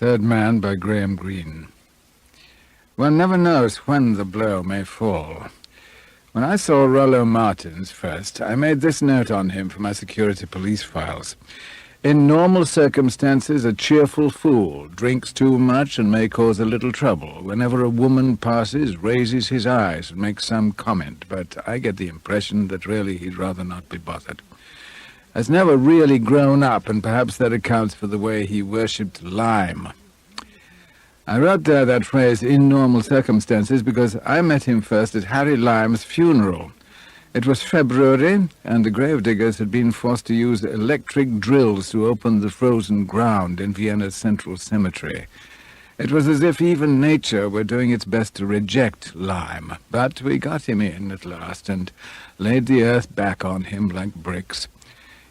Third Man by Graham Greene. One never knows when the blow may fall. When I saw Rollo Martins first, I made this note on him for my security police files. In normal circumstances, a cheerful fool, drinks too much and may cause a little trouble. Whenever a woman passes, raises his eyes and makes some comment, but I get the impression that really he'd rather not be bothered. Has never really grown up, and perhaps that accounts for the way he worshipped lime. I wrote there that phrase, in normal circumstances, because I met him first at Harry Lime's funeral. It was February, and the gravediggers had been forced to use electric drills to open the frozen ground in Vienna's central cemetery. It was as if even nature were doing its best to reject Lime, but we got him in at last and laid the earth back on him like bricks.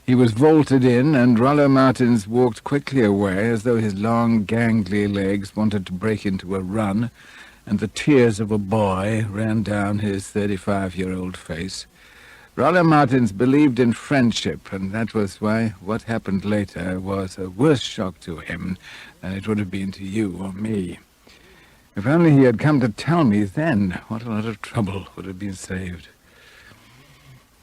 He was vaulted in, and Rollo Martins walked quickly away as though his long, gangly legs wanted to break into a run, and the tears of a boy ran down his 35-year-old face. Rollo Martins believed in friendship, and that was why what happened later was a worse shock to him than it would have been to you or me. If only he had come to tell me then, what a lot of trouble would have been saved.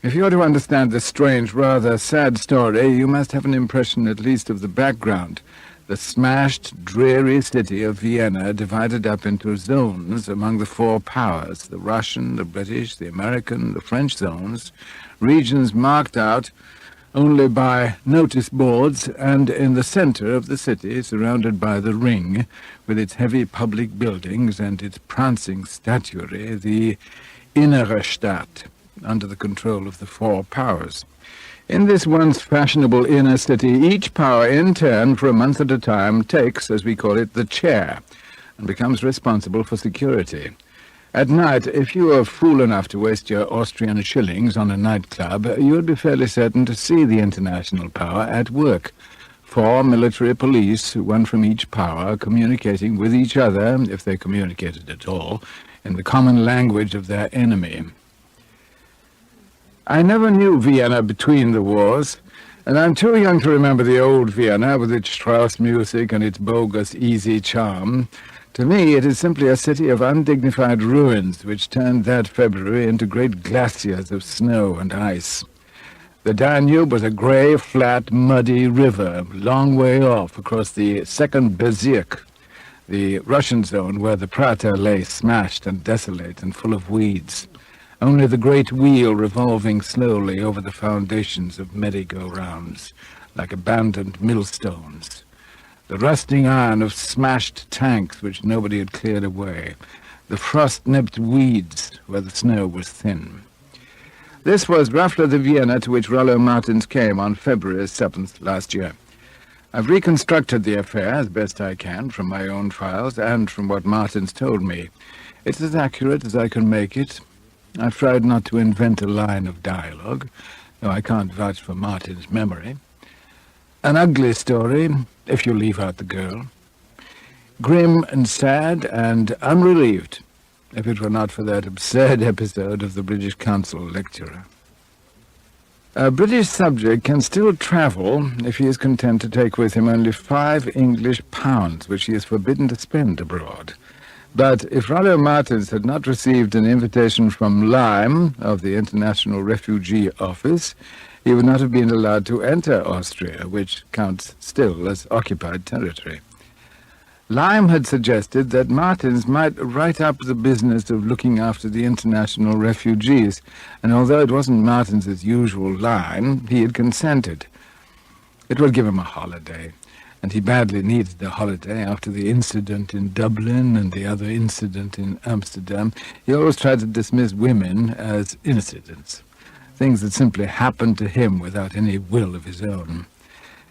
If you are to understand this strange, rather sad story, you must have an impression at least of the background. The smashed, dreary city of Vienna divided up into zones among the four powers, the Russian, the British, the American, the French zones, regions marked out only by notice boards, and in the center of the city, surrounded by the Ring, with its heavy public buildings and its prancing statuary, the Innere Stadt, under the control of the four powers. In this once fashionable inner city, each power in turn, for a month at a time, takes, as we call it, the chair, and becomes responsible for security. At night, if you were fool enough to waste your Austrian shillings on a nightclub, you would be fairly certain to see the international power at work. 4 military police, one from each power, communicating with each other, if they communicated at all, in the common language of their enemy. I never knew Vienna between the wars, and I'm too young to remember the old Vienna with its Strauss music and its bogus, easy charm. To me, it is simply a city of undignified ruins which turned that February into great glaciers of snow and ice. The Danube was a grey, flat, muddy river, long way off across the second Bezirk, the Russian zone where the Prater lay smashed and desolate and full of weeds. Only the great wheel revolving slowly over the foundations of merry-go-rounds, like abandoned millstones. The rusting iron of smashed tanks which nobody had cleared away. The frost-nipped weeds where the snow was thin. This was roughly the Vienna to which Rollo Martins came on February 7th last year. I've reconstructed the affair as best I can from my own files and from what Martins told me. It's as accurate as I can make it. I've tried not to invent a line of dialogue, though I can't vouch for Martin's memory. An ugly story, if you leave out the girl. Grim and sad and unrelieved, if it were not for that absurd episode of the British Council lecturer. A British subject can still travel if he is content to take with him only 5 English pounds, which he is forbidden to spend abroad. But if Rollo Martins had not received an invitation from Lime of the International Refugee Office, he would not have been allowed to enter Austria, which counts still as occupied territory. Lime had suggested that Martins might write up the business of looking after the international refugees, and although it wasn't Martins's usual line, he had consented. It would give him a holiday. And he badly needed a holiday after the incident in Dublin and the other incident in Amsterdam. He always tried to dismiss women as incidents, things that simply happened to him without any will of his own.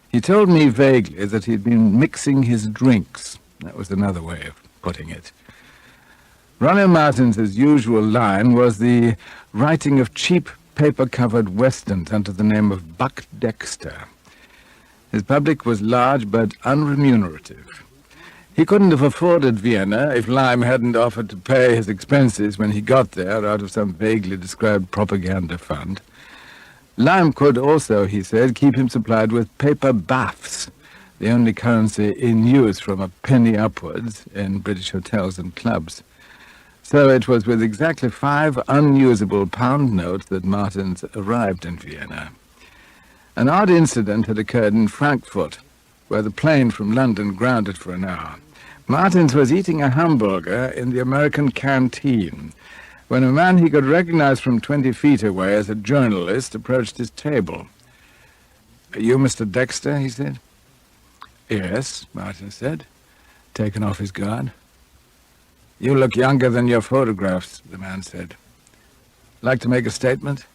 He told me vaguely that he'd been mixing his drinks. That was another way of putting it. Rollo Martins' usual line was the writing of cheap paper-covered westerns under the name of Buck Dexter. His public was large but unremunerative. He couldn't have afforded Vienna if Lime hadn't offered to pay his expenses when he got there out of some vaguely described propaganda fund. Lime could also, he said, keep him supplied with paper baths, the only currency in use from a penny upwards in British hotels and clubs. So it was with exactly 5 unusable pound notes that Martins arrived in Vienna. An odd incident had occurred in Frankfurt, where the plane from London grounded for an hour. Martins was eating a hamburger in the American canteen when a man he could recognize from 20 feet away as a journalist approached his table. "Are you Mr. Dexter?" he said. "Yes," Martins said, taken off his guard. "You look younger than your photographs," the man said. "Like to make a statement?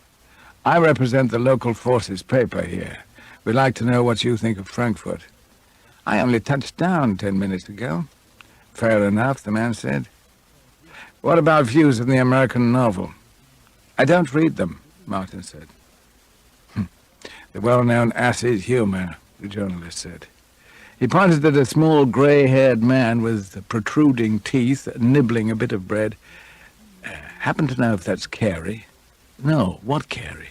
I represent the local forces paper here. We'd like to know what you think of Frankfurt." "I only touched down 10 minutes ago." "Fair enough," the man said. "What about views in the American novel?" "I don't read them," Martin said. "The well-known acid humor," the journalist said. He pointed at a small grey-haired man with protruding teeth, nibbling a bit of bread. "Happen to know if that's Carey?" "No, what Carey?"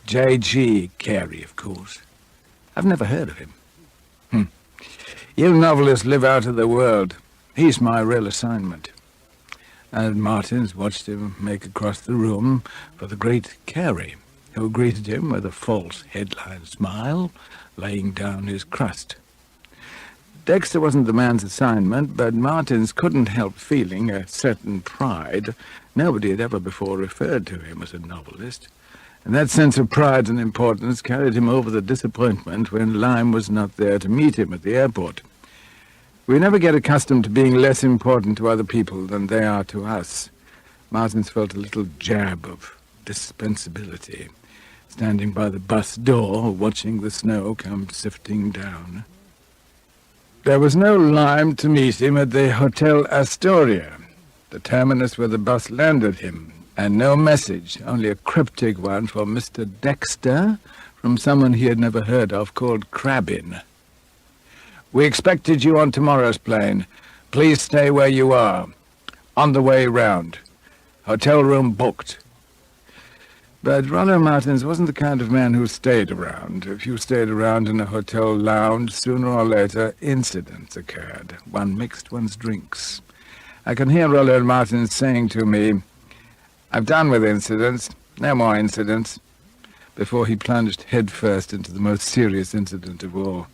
"J.G. Carey, of course." "I've never heard of him." "You novelists live out of the world. He's my real assignment." And Martins watched him make across the room for the great Carey, who greeted him with a false headline smile, laying down his crust. Dexter wasn't the man's assignment, but Martins couldn't help feeling a certain pride. Nobody had ever before referred to him as a novelist, and that sense of pride and importance carried him over the disappointment when Lyme was not there to meet him at the airport. We never get accustomed to being less important to other people than they are to us. Martins felt a little jab of dispensability, standing by the bus door, watching the snow come sifting down. There was no Lyme to meet him at the Hotel Astoria, the terminus where the bus landed him, and no message, only a cryptic one for Mr. Dexter from someone he had never heard of called Crabbin. "We expected you on tomorrow's plane. Please stay where you are. On the way round. Hotel room booked." But Rollo Martins wasn't the kind of man who stayed around. If you stayed around in a hotel lounge, sooner or later incidents occurred. One mixed one's drinks. I can hear Rollo Martins saying to me, "I've done with incidents. No more incidents," before he plunged headfirst into the most serious incident of all.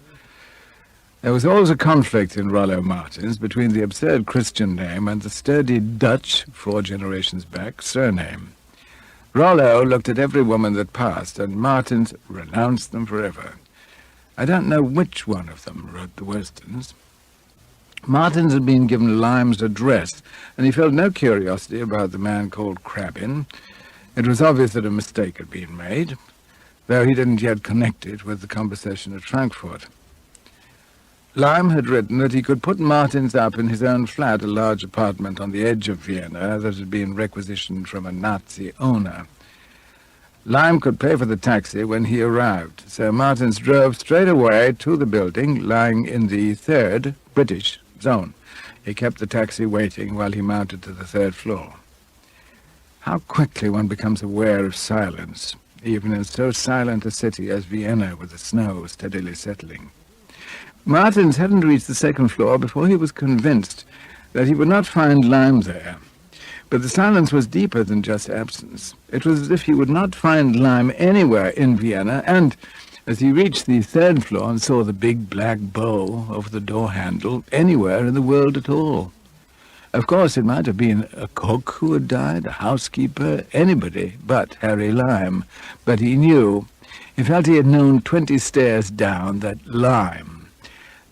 There was always a conflict in Rollo Martins between the absurd Christian name and the sturdy Dutch, 4 generations back, surname. Rollo looked at every woman that passed, and Martins renounced them forever. I don't know which one of them wrote the westerns. Martins had been given Lyme's address, and he felt no curiosity about the man called Crabbin. It was obvious that a mistake had been made, though he didn't yet connect it with the conversation at Frankfurt. Lyme had written that he could put Martins up in his own flat, a large apartment on the edge of Vienna that had been requisitioned from a Nazi owner. Lyme could pay for the taxi when he arrived, so Martins drove straight away to the building lying in the 3rd British zone. He kept the taxi waiting while he mounted to the 3rd floor. How quickly one becomes aware of silence, even in so silent a city as Vienna with the snow steadily settling. Martins hadn't reached the 2nd floor before he was convinced that he would not find Lyme there. But the silence was deeper than just absence. It was as if he would not find Lyme anywhere in Vienna, and as he reached the 3rd floor and saw the big black bow over the door handle, anywhere in the world at all. Of course, it might have been a cook who had died, a housekeeper, anybody but Harry Lyme. But he knew, he felt he had known 20 stairs down, that Lyme,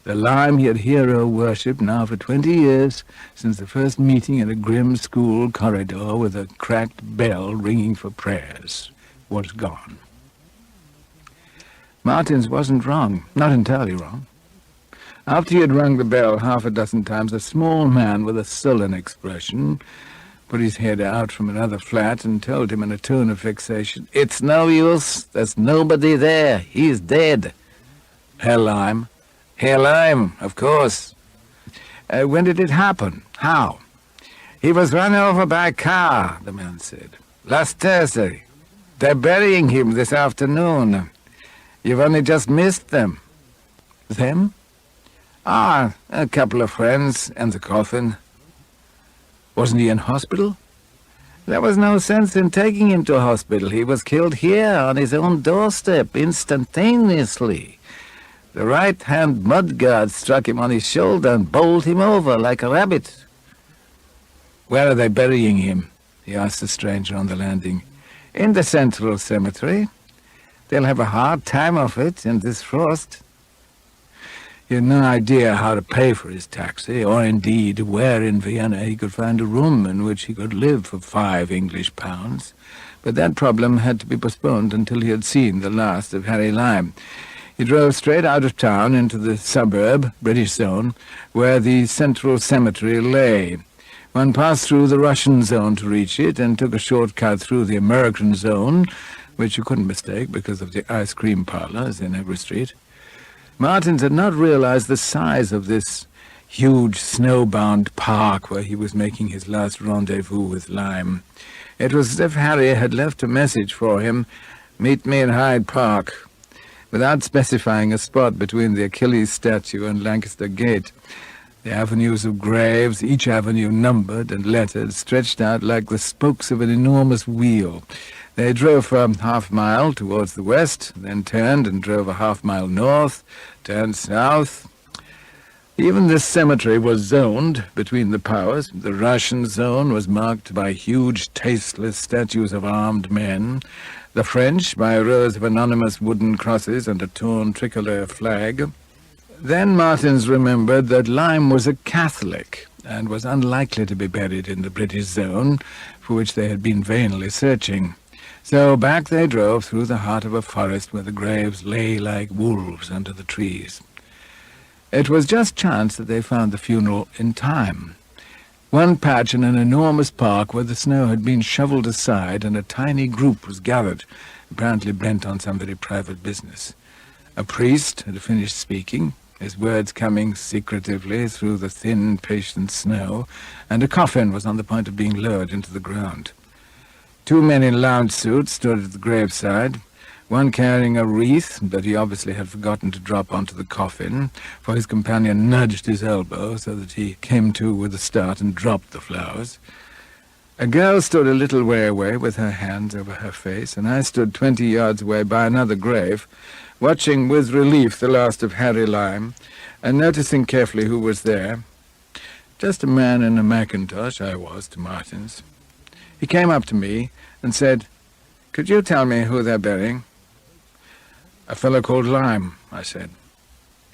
the Lyme he had hero-worshipped now for 20 years, since the first meeting in a grim school corridor with a cracked bell ringing for prayers, was gone. Martins wasn't wrong, not entirely wrong. After he had rung the bell 6 times, a small man with a sullen expression put his head out from another flat and told him in a tone of vexation, "It's no use, there's nobody there, he's dead." "Herr Lyme?" "Herr Lyme, of course." When did it happen? How?" "He was run over by a car," the man said. "Last Thursday. They're burying him this afternoon. You've only just missed them." Them? Ah, a couple of friends and the coffin. Wasn't he in hospital? There was no sense in taking him to hospital. He was killed here on his own doorstep, instantaneously. The right-hand mudguard struck him on his shoulder and bowled him over like a rabbit. Where are they burying him? He asked the stranger on the landing. In the central cemetery. They'll have a hard time of it in this frost. He had no idea how to pay for his taxi, or indeed where in Vienna he could find a room in which he could live for £5 but that problem had to be postponed until he had seen the last of Harry Lime. He drove straight out of town into the suburb, British Zone, where the central cemetery lay. One passed through the Russian zone to reach it, and took a shortcut through the American zone, which you couldn't mistake because of the ice cream parlours in every street. Martins had not realized the size of this huge snowbound park where he was making his last rendezvous with Lime. It was as if Harry had left a message for him, "Meet me in Hyde Park," without specifying a spot between the Achilles statue and Lancaster Gate. The avenues of graves, each avenue numbered and lettered, stretched out like the spokes of an enormous wheel. They drove for a half-mile towards the west, then turned and drove a half-mile north, turned south. Even this cemetery was zoned between the powers. The Russian zone was marked by huge, tasteless statues of armed men, the French by rows of anonymous wooden crosses and a torn tricolour flag. Then Martins remembered that Lime was a Catholic, and was unlikely to be buried in the British zone, for which they had been vainly searching. So back they drove through the heart of a forest where the graves lay like wolves under the trees. It was just chance that they found the funeral in time. One patch in an enormous park where the snow had been shovelled aside and a tiny group was gathered, apparently bent on some very private business. A priest had finished speaking, his words coming secretively through the thin, patient snow, and a coffin was on the point of being lowered into the ground. Two men in lounge suits stood at the graveside, one carrying a wreath that he obviously had forgotten to drop onto the coffin, for his companion nudged his elbow so that he came to with a start and dropped the flowers. A girl stood a little way away with her hands over her face, and I stood 20 yards away by another grave, watching with relief the last of Harry Lime, and noticing carefully who was there. Just a man in a mackintosh, I was to Martins. He came up to me and said, "Could you tell me who they're burying?" "A fellow called Lime," I said,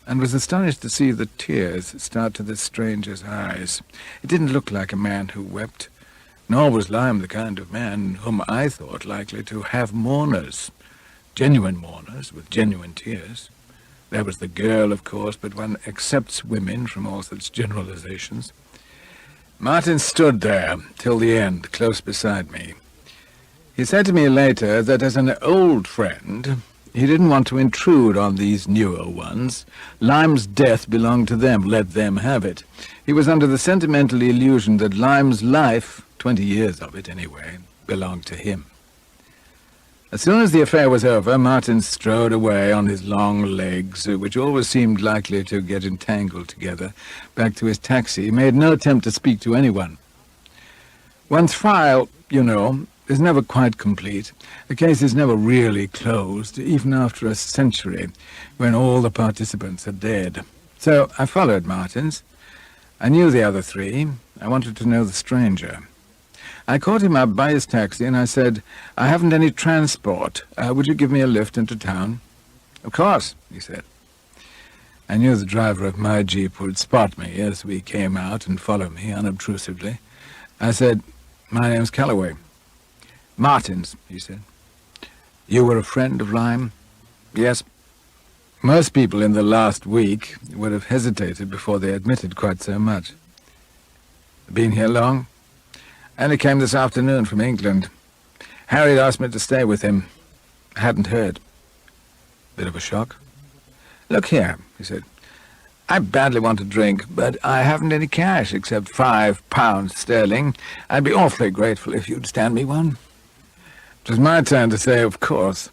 and was astonished to see the tears start to this stranger's eyes. It didn't look like a man who wept, nor was Lime the kind of man whom I thought likely to have mourners, genuine mourners with genuine tears. There was the girl, of course, but one accepts women from all such generalizations. Martin stood there till the end, close beside me. He said to me later that as an old friend, he didn't want to intrude on these newer ones. Lime's death belonged to them, let them have it. He was under the sentimental illusion that Lime's life, 20 years of it anyway, belonged to him. As soon as the affair was over, Martin strode away on his long legs, which always seemed likely to get entangled together, back to his taxi. He made no attempt to speak to anyone. One's file, you know, is never quite complete. The case is never really closed, even after a century, when all the participants are dead. So I followed Martins. I knew the other three. I wanted to know the stranger. I caught him up by his taxi, and I said, "I haven't any transport. Would you give me a lift into town?" "Of course," he said. I knew the driver of my jeep would spot me as we came out and follow me unobtrusively. I said, "My name's Calloway." "Martins," he said. "You were a friend of Lime?" "Yes." Most people in the last week would have hesitated before they admitted quite so much. "Been here long?" "Only came this afternoon from England. Harry asked me to stay with him. I hadn't heard." Bit of a shock. "Look here," he said. "I badly want a drink, but I haven't any cash except £5 sterling. I'd be awfully grateful if you'd stand me one." It was my turn to say, "Of course."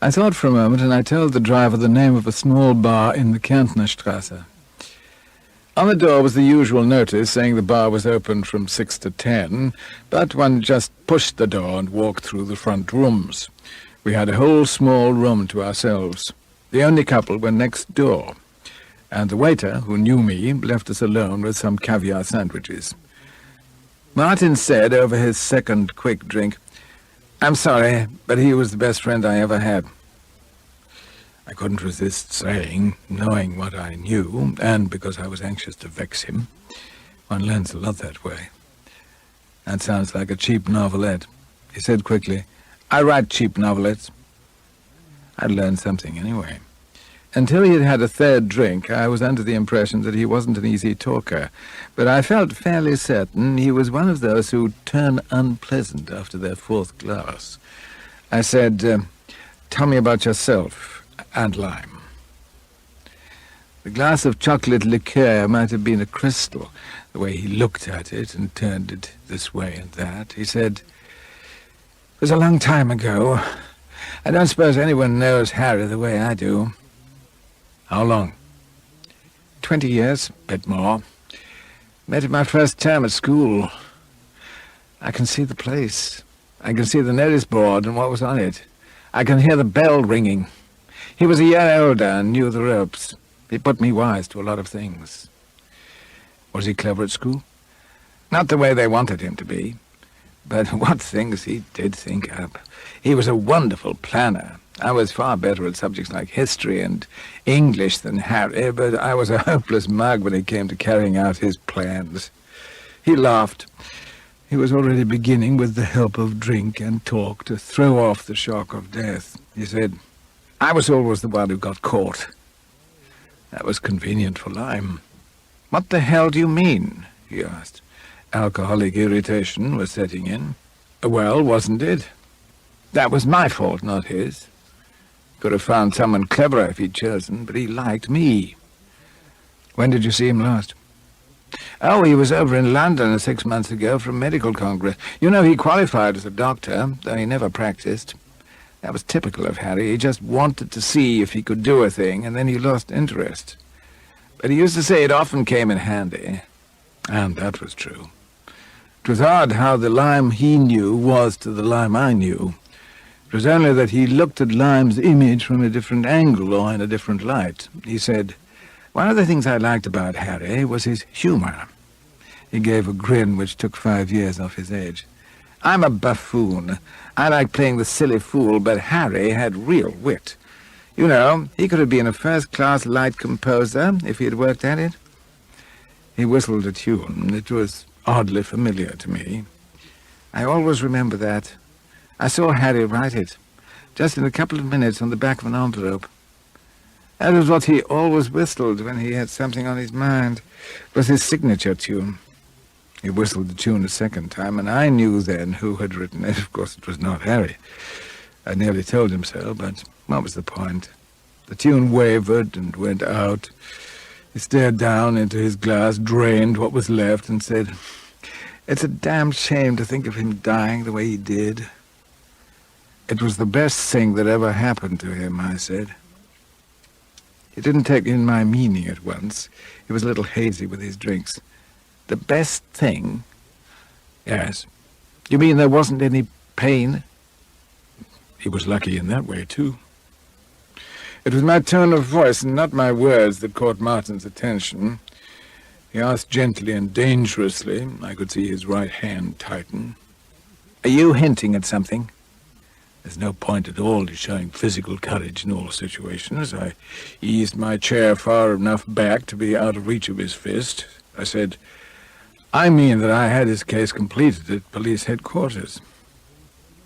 I thought for a moment, and I told the driver the name of a small bar in the Kärntnerstrasse. On the door was the usual notice saying the bar was open from 6 to 10, but one just pushed the door and walked through the front rooms. We had a whole small room to ourselves. The only couple were next door, and the waiter, who knew me, left us alone with some caviar sandwiches. Martin said over his second quick drink, "I'm sorry, but he was the best friend I ever had." I couldn't resist saying, knowing what I knew, and because I was anxious to vex him. One learns a lot that way. "That sounds like a cheap novelette," he said quickly. "I write cheap novelettes." I'd learned something anyway. Until he had had a third drink, I was under the impression that he wasn't an easy talker, but I felt fairly certain he was one of those who turn unpleasant after their fourth glass. I said, "Tell me about yourself and lime." The glass of chocolate liqueur might have been a crystal, the way he looked at it and turned it this way and that. He said, "It was a long time ago. I don't suppose anyone knows Harry the way I do." "How long?" 20 years, bit more. Met him my first term at school. I can see the place. I can see the notice board and what was on it. I can hear the bell ringing. He was a year older and knew the ropes. He put me wise to a lot of things. Was he clever at school? Not the way they wanted him to be. But what things he did think up. He was a wonderful planner. I was far better at subjects like history and English than Harry, but I was a hopeless mug when it came to carrying out his plans. He laughed. He was already beginning, with the help of drink and talk, to throw off the shock of death. He said, "I was always the one who got caught." That was convenient for Lime. "What the hell do you mean?" he asked. Alcoholic irritation was setting in. "Well, wasn't it? That was my fault, not his. Could have found someone cleverer if he'd chosen, but he liked me." "When did you see him last?" "Oh, he was over in London 6 months ago for a medical congress. You know, he qualified as a doctor, though he never practiced. That was typical of Harry. He just wanted to see if he could do a thing, and then he lost interest. But he used to say it often came in handy." And that was true. It was odd how the Lime he knew was to the Lime I knew. It was only that he looked at Lime's image from a different angle or in a different light. He said, "One of the things I liked about Harry was his humour." He gave a grin which took 5 years off his age. "I'm a buffoon. I like playing the silly fool, but Harry had real wit. You know, he could have been a first-class light composer if he had worked at it." He whistled a tune. It was oddly familiar to me. I always remember that. I saw Harry write it, just in a couple of minutes on the back of an envelope. That was what he always whistled when he had something on his mind. It was his signature tune. He whistled the tune a second time, and I knew then who had written it. Of course, it was not Harry. I nearly told him so, but what was the point? The tune wavered and went out. He stared down into his glass, drained what was left, and said, "It's a damn shame to think of him dying the way he did." "It was the best thing that ever happened to him," I said. He didn't take in my meaning at once. He was a little hazy with his drinks. "The best thing?" "Yes." "You mean there wasn't any pain?" He was lucky in that way, too. It was my tone of voice and not my words that caught Martin's attention. He asked gently and dangerously. I could see his right hand tighten. "Are you hinting at something?" There's no point at all in showing physical courage in all situations. I eased my chair far enough back to be out of reach of his fist. I said, "I mean that I had his case completed at police headquarters.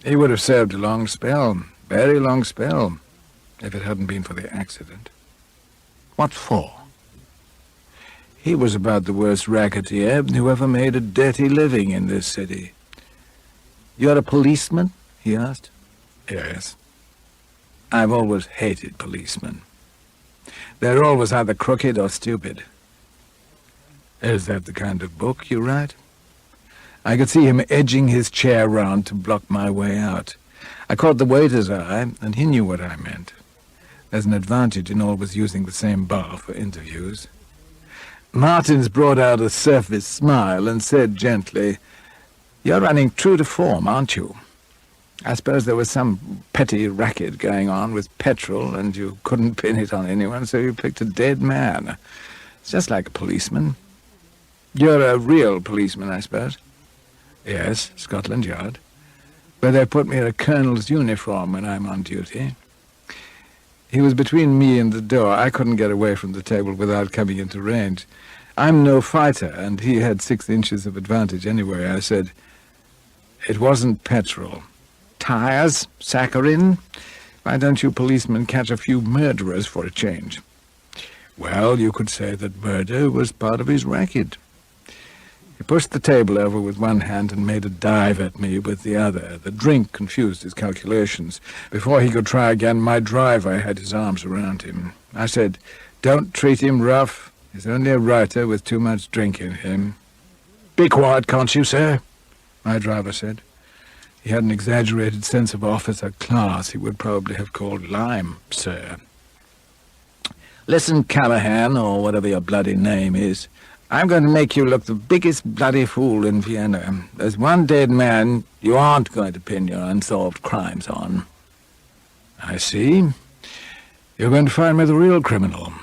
He would have served a long spell, very long spell, if it hadn't been for the accident." "What for?" "He was about the worst racketeer who ever made a dirty living in this city." "You're a policeman?" he asked. "Yes. I've always hated policemen. They're always either crooked or stupid." "Is that the kind of book you write?" I could see him edging his chair round to block my way out. I caught the waiter's eye, and he knew what I meant. There's an advantage in always using the same bar for interviews. Martins brought out a surface smile and said gently, "You're running true to form, aren't you? I suppose there was some petty racket going on with petrol, and you couldn't pin it on anyone, so you picked a dead man. It's just like a policeman. You're a real policeman, I suppose?" "Yes, Scotland Yard. But they put me in a colonel's uniform when I'm on duty." He was between me and the door. I couldn't get away from the table without coming into range. I'm no fighter, and he had 6 inches of advantage anyway. I said, "It wasn't petrol. Tires? Saccharin? Why don't you policemen catch a few murderers for a change?" "Well, you could say that murder was part of his racket." He pushed the table over with one hand and made a dive at me with the other. The drink confused his calculations. Before he could try again, my driver had his arms around him. I said, "Don't treat him rough. He's only a writer with too much drink in him." "Be quiet, can't you, sir?" my driver said. He had an exaggerated sense of officer class. He would probably have called Lime, sir. "Listen, Callahan, or whatever your bloody name is. I'm going to make you look the biggest bloody fool in Vienna. There's one dead man you aren't going to pin your unsolved crimes on." "I see. You're going to find me the real criminal.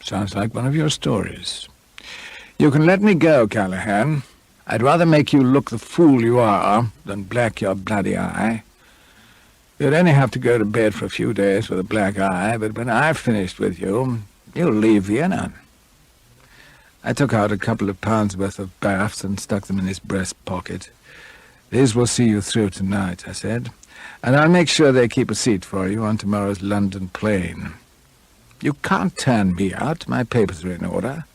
Sounds like one of your stories. You can let me go, Callahan. I'd rather make you look the fool you are than black your bloody eye. You'd only have to go to bed for a few days with a black eye, but when I've finished with you, you'll leave Vienna." I took out a couple of pounds' worth of baths and stuck them in his breast pocket. "These will see you through tonight," I said, "and I'll make sure they keep a seat for you on tomorrow's London plane. You can't turn me out. My papers are in order."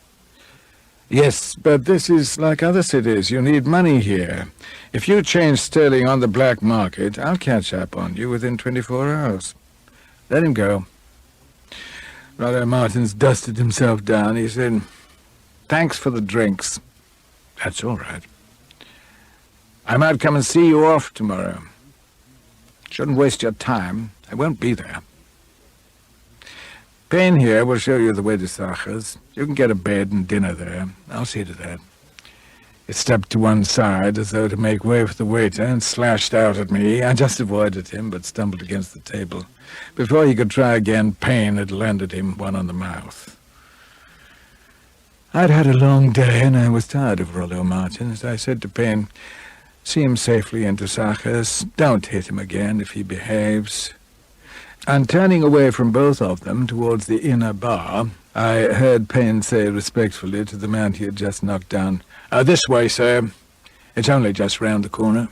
"Yes, but this is like other cities. You need money here. If you change sterling on the black market, I'll catch up on you within 24 hours. Let him go." Rollo Martins dusted himself down. He said, "Thanks for the drinks." "That's all right. I might come and see you off tomorrow. Shouldn't waste your time. I won't be there. Payne here will show you the way to Sacher's. You can get a bed and dinner there. I'll see to that." He stepped to one side as though to make way for the waiter and slashed out at me. I just avoided him, but stumbled against the table. Before he could try again, Payne had landed him one on the mouth. I'd had a long day, and I was tired of Rollo Martins. I said to Payne, "See him safely into Sacher's. Don't hit him again if he behaves." And turning away from both of them towards the inner bar, I heard Payne say respectfully to the man he had just knocked down, "This way, sir. It's only just round the corner."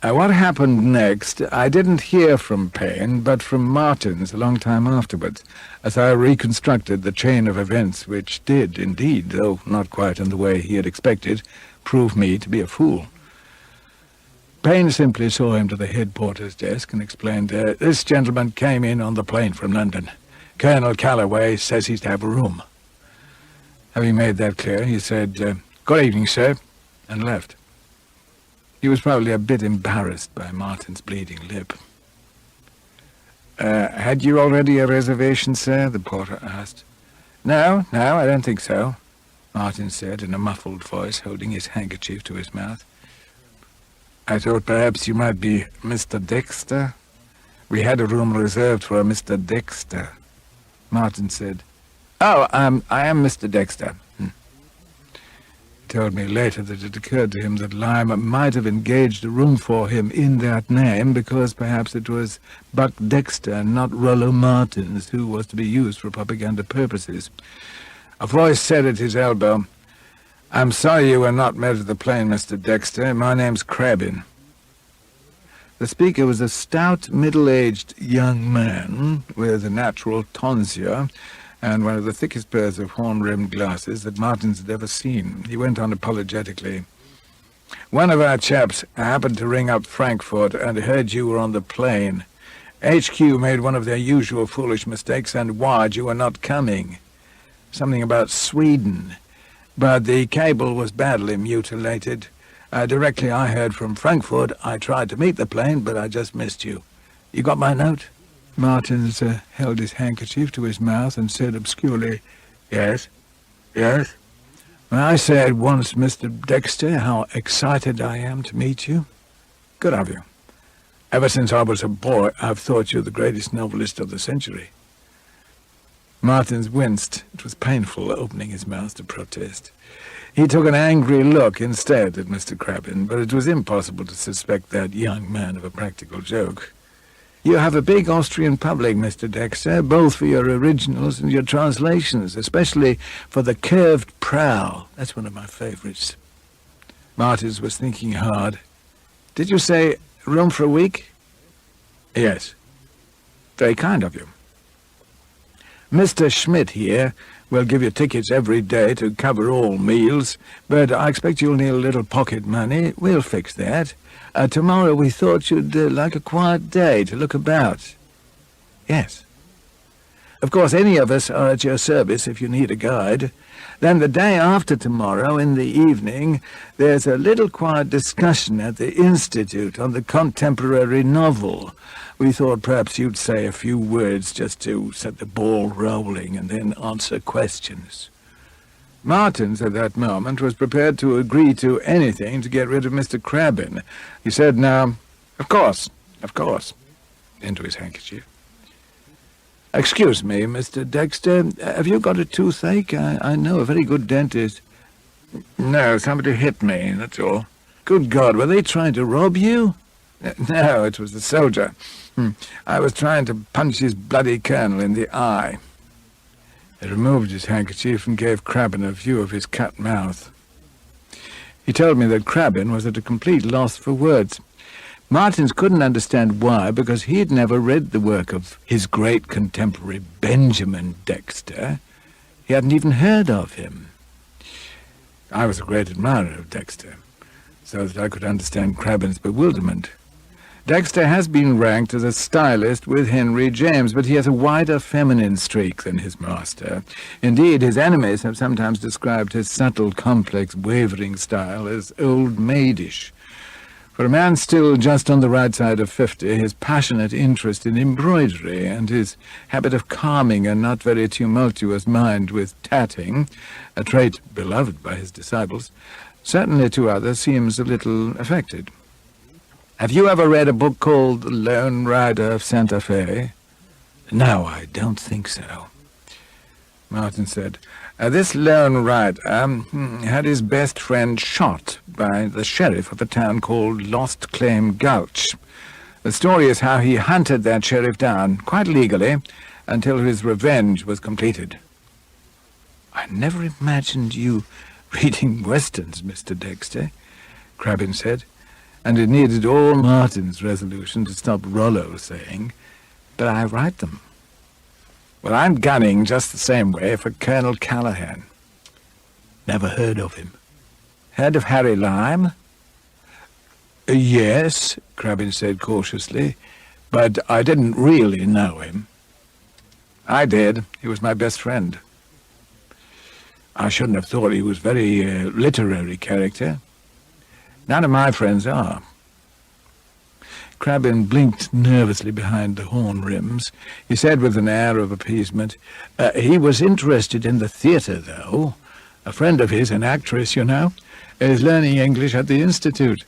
What happened next, I didn't hear from Payne, but from Martins a long time afterwards, as I reconstructed the chain of events which did, indeed, though not quite in the way he had expected, prove me to be a fool. Payne simply saw him to the head porter's desk and explained, "This gentleman came in on the plane from London. Colonel Calloway says he's to have a room." Having made that clear, he said, "Good evening, sir," and left. He was probably a bit embarrassed by Martin's bleeding lip. "Had you already a reservation, sir?" the porter asked. No, I don't think so," Martin said in a muffled voice, holding his handkerchief to his mouth. "I thought perhaps you might be Mr. Dexter. We had a room reserved for Mr. Dexter," Martin said. "Oh, I am Mr. Dexter." He told me later that it occurred to him that Lime might have engaged a room for him in that name because perhaps it was Buck Dexter and not Rollo Martins who was to be used for propaganda purposes. A voice said at his elbow, "I'm sorry you were not met at the plane, Mr. Dexter. My name's Crabbin." The speaker was a stout, middle-aged young man with a natural tonsure and one of the thickest pairs of horn-rimmed glasses that Martins had ever seen. He went on apologetically, "One of our chaps happened to ring up Frankfurt and heard you were on the plane. HQ made one of their usual foolish mistakes and wired you were not coming. Something about Sweden. But the cable was badly mutilated. Directly I heard from Frankfurt, I tried to meet the plane, but I just missed you. You got my note?" Martins held his handkerchief to his mouth and said obscurely, "Yes, yes." "May I say at once, Mr. Dexter, how excited I am to meet you?" "Good of you. Ever since I was a boy, I've thought you the greatest novelist of the century." Martins winced. It was painful opening his mouth to protest. He took an angry look instead at Mr. Crabbin, but it was impossible to suspect that young man of a practical joke. "You have a big Austrian public, Mr. Dexter, both for your originals and your translations, especially for The Curved Prow. That's one of my favourites." Martins was thinking hard. "Did you say room for a week?" "Yes." "Very kind of you. Mr. Schmidt here will give you tickets every day to cover all meals, but I expect you'll need a little pocket money. We'll fix that. Tomorrow we thought you'd like a quiet day to look about." "Yes." "Of course, any of us are at your service if you need a guide. Then the day after tomorrow, in the evening, there's a little quiet discussion at the Institute on the contemporary novel. We thought perhaps you'd say a few words just to set the ball rolling and then answer questions." Martins, at that moment, was prepared to agree to anything to get rid of Mr. Crabbin. He said now, of course," into his handkerchief. "Excuse me, Mr. Dexter, have you got a toothache? I know a very good dentist." "No, somebody hit me, that's all." "Good God, were they trying to rob you?" "No, it was the soldier. I was trying to punch his bloody colonel in the eye." He removed his handkerchief and gave Crabbin a view of his cut mouth. He told me that Crabbin was at a complete loss for words. Martins couldn't understand why, because he had never read the work of his great contemporary Benjamin Dexter. He hadn't even heard of him. I was a great admirer of Dexter, so that I could understand Crabbin's bewilderment. Dexter has been ranked as a stylist with Henry James, but he has a wider feminine streak than his master. Indeed, his enemies have sometimes described his subtle, complex, wavering style as old-maidish. For a man still just on the right side of 50, his passionate interest in embroidery and his habit of calming a not very tumultuous mind with tatting, a trait beloved by his disciples, certainly to others seems a little affected. Have you ever read a book called The Lone Rider of Santa Fe? No, I don't think so. Martin said, this lone rider had his best friend shot by the sheriff of a town called Lost Claim Gulch. The story is how he hunted that sheriff down, quite legally, until his revenge was completed. I never imagined you reading westerns, Mr. Dexter, Crabbin said, and it needed all Martin's resolution to stop Rollo saying, but I write them. Well, I'm gunning just the same way for Colonel Callahan. Never heard of him. Heard of Harry Lime? Yes, Crabbin said cautiously, but I didn't really know him. I did. He was my best friend. I shouldn't have thought he was very literary character. None of my friends are. Crabbin blinked nervously behind the horn rims. He said with an air of appeasement, he was interested in the theatre, though. A friend of his, an actress, you know, is learning English at the Institute.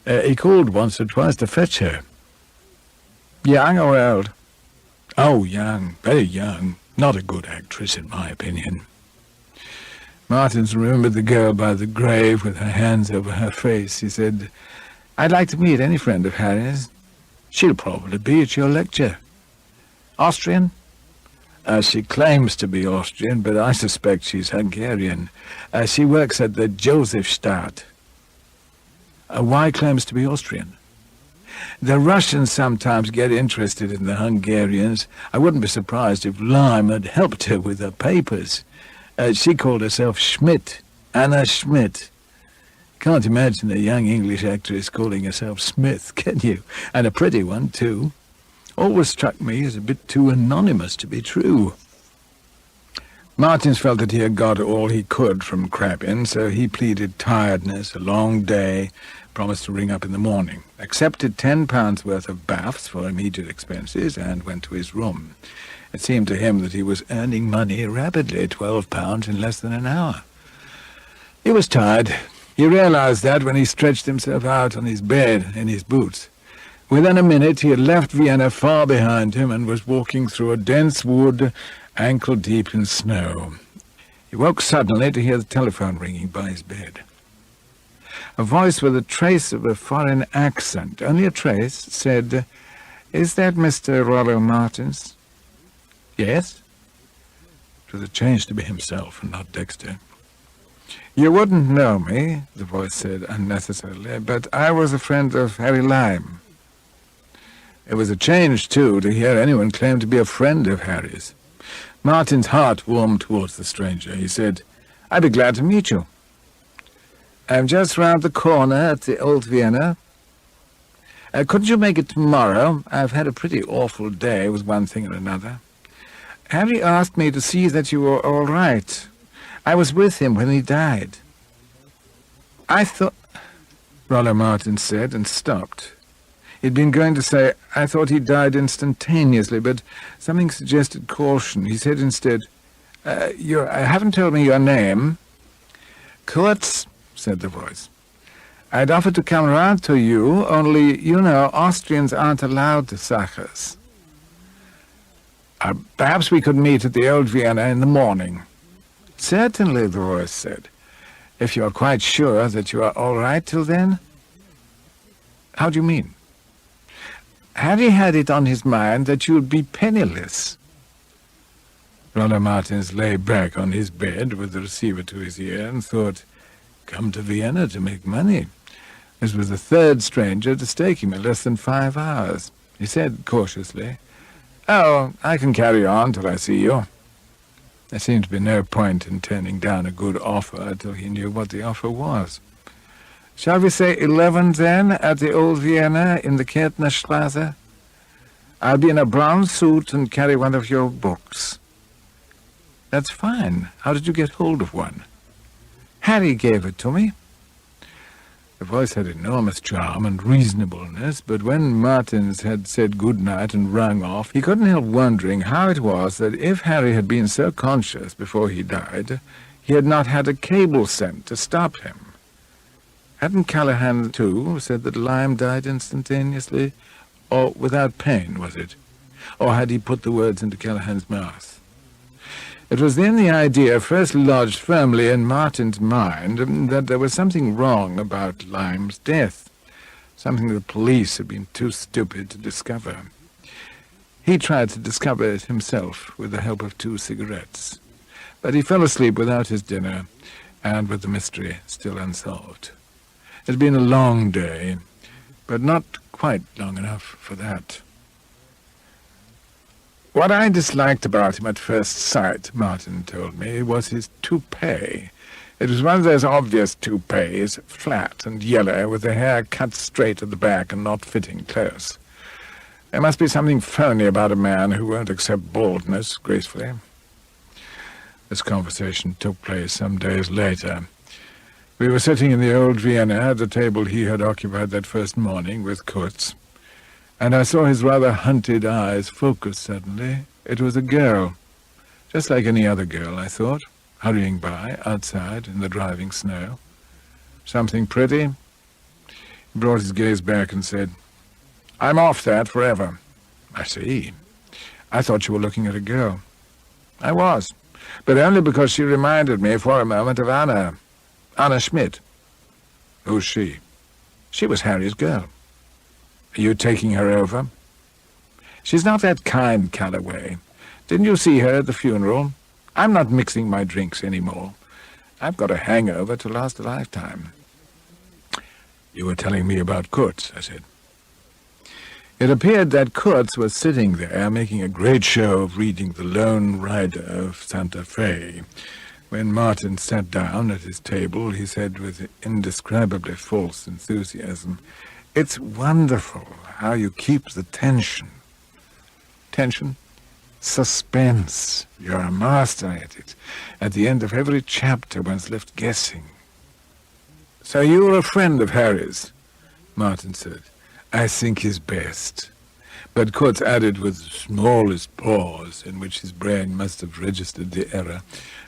He called once or twice to fetch her. Young or old? Oh, young, very young. Not a good actress, in my opinion. Martins remembered the girl by the grave with her hands over her face. He said, I'd like to meet any friend of Harry's. She'll probably be at your lecture. Austrian? She claims to be Austrian, but I suspect she's Hungarian. She works at the Josefstadt. Why claims to be Austrian? The Russians sometimes get interested in the Hungarians. I wouldn't be surprised if Lime had helped her with her papers. She called herself Schmidt, Anna Schmidt. Can't imagine a young English actress calling herself Smith, can you? And a pretty one, too. Always struck me as a bit too anonymous to be true. Martins felt that he had got all he could from Krabbin, so he pleaded tiredness, a long day, promised to ring up in the morning, accepted £10 worth of baths for immediate expenses, and went to his room. It seemed to him that he was earning money rapidly, £12 in less than an hour. He was tired. He realized that when he stretched himself out on his bed in his boots. Within a minute he had left Vienna far behind him and was walking through a dense wood, ankle-deep in snow. He woke suddenly to hear the telephone ringing by his bed. A voice with a trace of a foreign accent, only a trace, said, "Is that Mr. Rollo Martins?" "Yes." It was a change to be himself and not Dexter. "You wouldn't know me," the voice said unnecessarily, "but I was a friend of Harry Lime." It was a change, too, to hear anyone claim to be a friend of Harry's. Martin's heart warmed towards the stranger. He said, "I'd be glad to meet you." "I'm just round the corner at the Old Vienna. Couldn't you make it tomorrow? I've had a pretty awful day with one thing and another. Harry asked me to see that you were all right. I was with him when he died." "I thought—" Rollo Martins said, and stopped. He'd been going to say, "I thought he died instantaneously," but something suggested caution. He said instead, "You haven't told me your name." "Kurtz," said the voice. "I'd offered to come round to you, only, you know, Austrians aren't allowed to Sachers. Perhaps we could meet at the Old Vienna in the morning." "Certainly," the voice said, "if you are quite sure that you are all right till then." "How do you mean?" "Harry had it on his mind that you'd be penniless." Rollo Martins lay back on his bed with the receiver to his ear and thought, come to Vienna to make money. This was the third stranger to stake him in less than 5 hours. He said cautiously, "Oh, I can carry on till I see you." There seemed to be no point in turning down a good offer till he knew what the offer was. "Shall we say 11 then, at the Old Vienna in the Kärtnerstrasse? I'll be in a brown suit and carry one of your books." "That's fine. How did you get hold of one?" "Harry gave it to me." The voice had enormous charm and reasonableness, but when Martins had said good night and rung off, he couldn't help wondering how it was that if Harry had been so conscious before he died, he had not had a cable sent to stop him. Hadn't Callahan, too, said that Lime died instantaneously? Or without pain, was it? Or had he put the words into Callahan's mouth? It was then the idea first lodged firmly in Martin's mind that there was something wrong about Lime's death, something the police had been too stupid to discover. He tried to discover it himself with the help of 2 cigarettes, but he fell asleep without his dinner and with the mystery still unsolved. It had been a long day, but not quite long enough for that. What I disliked about him at first sight, Martin told me, was his toupee. It was one of those obvious toupees, flat and yellow, with the hair cut straight at the back and not fitting close. There must be something phony about a man who won't accept baldness gracefully. This conversation took place some days later. We were sitting in the Old Vienna at the table he had occupied that first morning with Kurtz, and I saw his rather hunted eyes focus suddenly. It was a girl, just like any other girl, I thought, hurrying by, outside, in the driving snow. "Something pretty?" He brought his gaze back and said, "I'm off that forever." "I see. I thought you were looking at a girl." "I was, but only because she reminded me for a moment of Anna Schmidt." "Who's she?" "She was Harry's girl." "Are you taking her over?" "She's not that kind, Calloway. Didn't you see her at the funeral? I'm not mixing my drinks anymore. I've got a hangover to last a lifetime." "You were telling me about Kurtz," I said. It appeared that Kurtz was sitting there making a great show of reading The Lone Rider of Santa Fe. When Martin sat down at his table, he said with indescribably false enthusiasm, "It's wonderful how you keep the tension." "Tension?" Suspense. You're a master at it. At the end of every chapter, one's left guessing. So you're a friend of Harry's, Martin said. I think he's best. But Kurtz added with the smallest pause, in which his brain must have registered the error.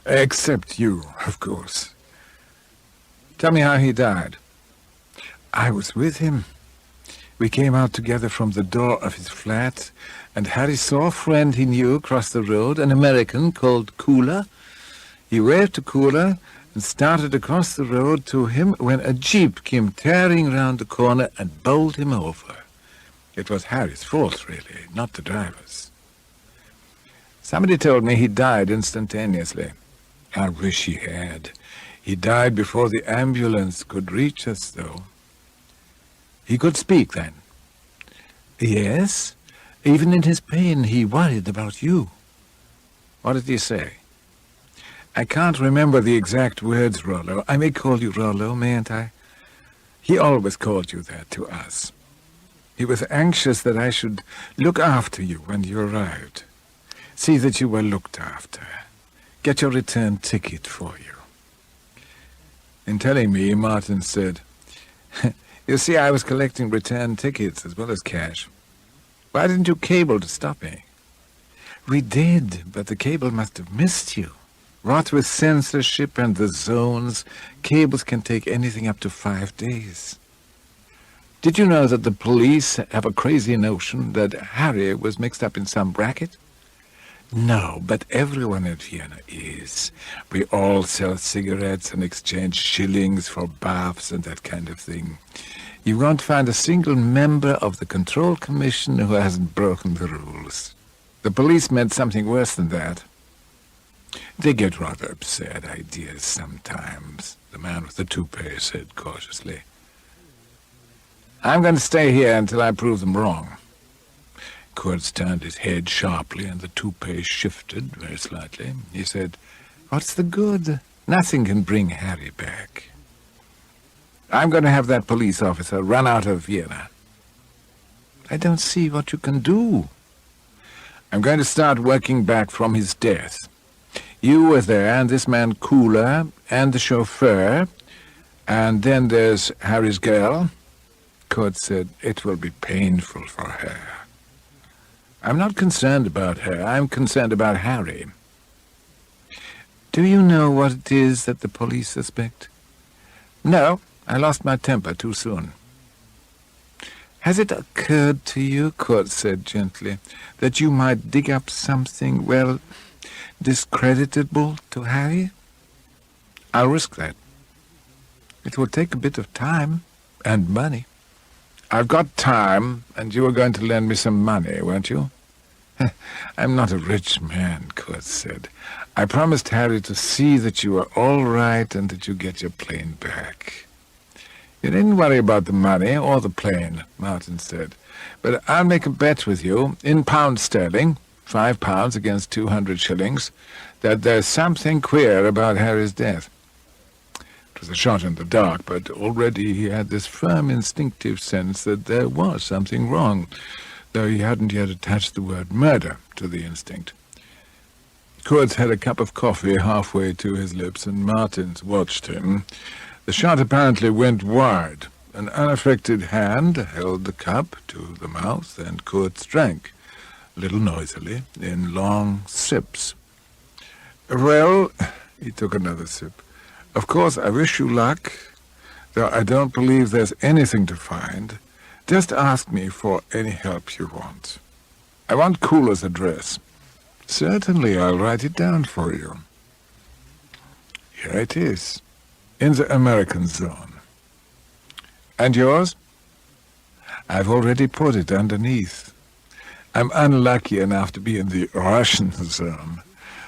Except you, of course. Tell me how he died. I was with him. We came out together from the door of his flat, and Harry saw a friend he knew across the road, an American called Cooler. He waved to Cooler and started across the road to him when a jeep came tearing round the corner and bowled him over. It was Harry's fault, really, not the driver's. Somebody told me he died instantaneously. I wish he had. He died before the ambulance could reach us, though. He could speak, then? Yes. Even in his pain, he worried about you. What did he say? I can't remember the exact words, Rollo. I may call you Rollo, mayn't I? He always called you that to us. He was anxious that I should look after you when you arrived. See that you were looked after. Get your return ticket for you. In telling me, Martin said, You see, I was collecting return tickets as well as cash. Why didn't you cable to stop me? We did, but the cable must have missed you. What with censorship and the zones, cables can take anything up to 5 days. Did you know that the police have a crazy notion that Harry was mixed up in some racket? No, but everyone in Vienna is. We all sell cigarettes and exchange shillings for baths and that kind of thing. You won't find a single member of the Control Commission who hasn't broken the rules. The police meant something worse than that. They get rather absurd ideas sometimes, the man with the toupee said cautiously. I'm going to stay here until I prove them wrong. Kurtz turned his head sharply, and the toupee shifted very slightly. He said, What's the good? Nothing can bring Harry back. I'm going to have that police officer run out of Vienna. I don't see what you can do. I'm going to start working back from his death. You were there, and this man Cooler, and the chauffeur, and then there's Harry's girl. Kurtz said, It will be painful for her. I'm not concerned about her. I'm concerned about Harry. Do you know what it is that the police suspect? No, I lost my temper too soon. Has it occurred to you, Kurtz said gently, that you might dig up something, well, discreditable to Harry? I'll risk that. It will take a bit of time and money. I've got time, and you were going to lend me some money, weren't you? I'm not a rich man, Kurtz said. I promised Harry to see that you are all right and that you get your plane back. You needn't worry about the money or the plane, Martin said. But I'll make a bet with you, in pounds sterling, £5 against 200 shillings, that there's something queer about Harry's death. It was a shot in the dark, but already he had this firm instinctive sense that there was something wrong, though he hadn't yet attached the word murder to the instinct. Kurtz had a cup of coffee halfway to his lips, and Martins watched him. The shot apparently went wide. An unaffected hand held the cup to the mouth, and Kurtz drank, a little noisily, in long sips. Well, he took another sip. Of course, I wish you luck, though I don't believe there's anything to find. Just ask me for any help you want. I want Cooler's address. Certainly, I'll write it down for you. Here it is, in the American zone. And yours? I've already put it underneath. I'm unlucky enough to be in the Russian zone,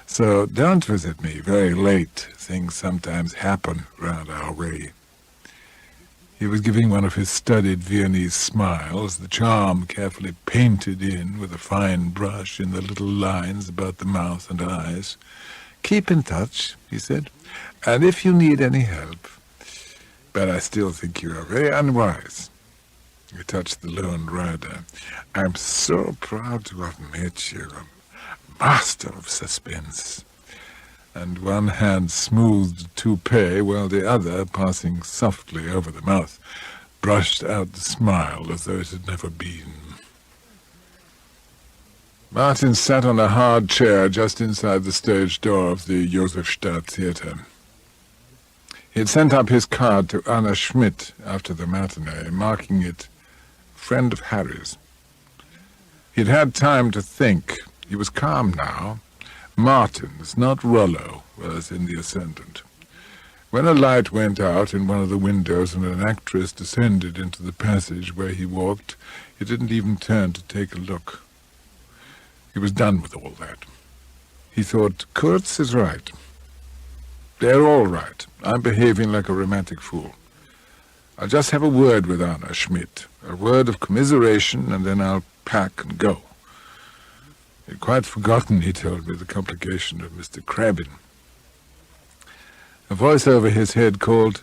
so don't visit me very late. Things sometimes happen round our way. He was giving one of his studied Viennese smiles, the charm carefully painted in with a fine brush in the little lines about the mouth and eyes. Keep in touch, he said, and if you need any help. But I still think you are very unwise. He touched the lone rider. I'm so proud to have met you. master of suspense, and one hand smoothed the toupee while the other, passing softly over the mouth, brushed out the smile as though it had never been. Martin sat on a hard chair just inside the stage door of the Josefstadt Theatre. He had sent up his card to Anna Schmidt after the matinee, marking it friend of Harry's. He'd had time to think. He was calm now. Martin's, not Rollo, was in the ascendant. When a light went out in one of the windows and an actress descended into the passage where he walked, he didn't even turn to take a look. He was done with all that. He thought, Kurtz is right. They're all right. I'm behaving like a romantic fool. I'll just have a word with Anna Schmidt, a word of commiseration, and then I'll pack and go. He'd quite forgotten, he told me, the complication of Mr. Crabbin. A voice over his head called,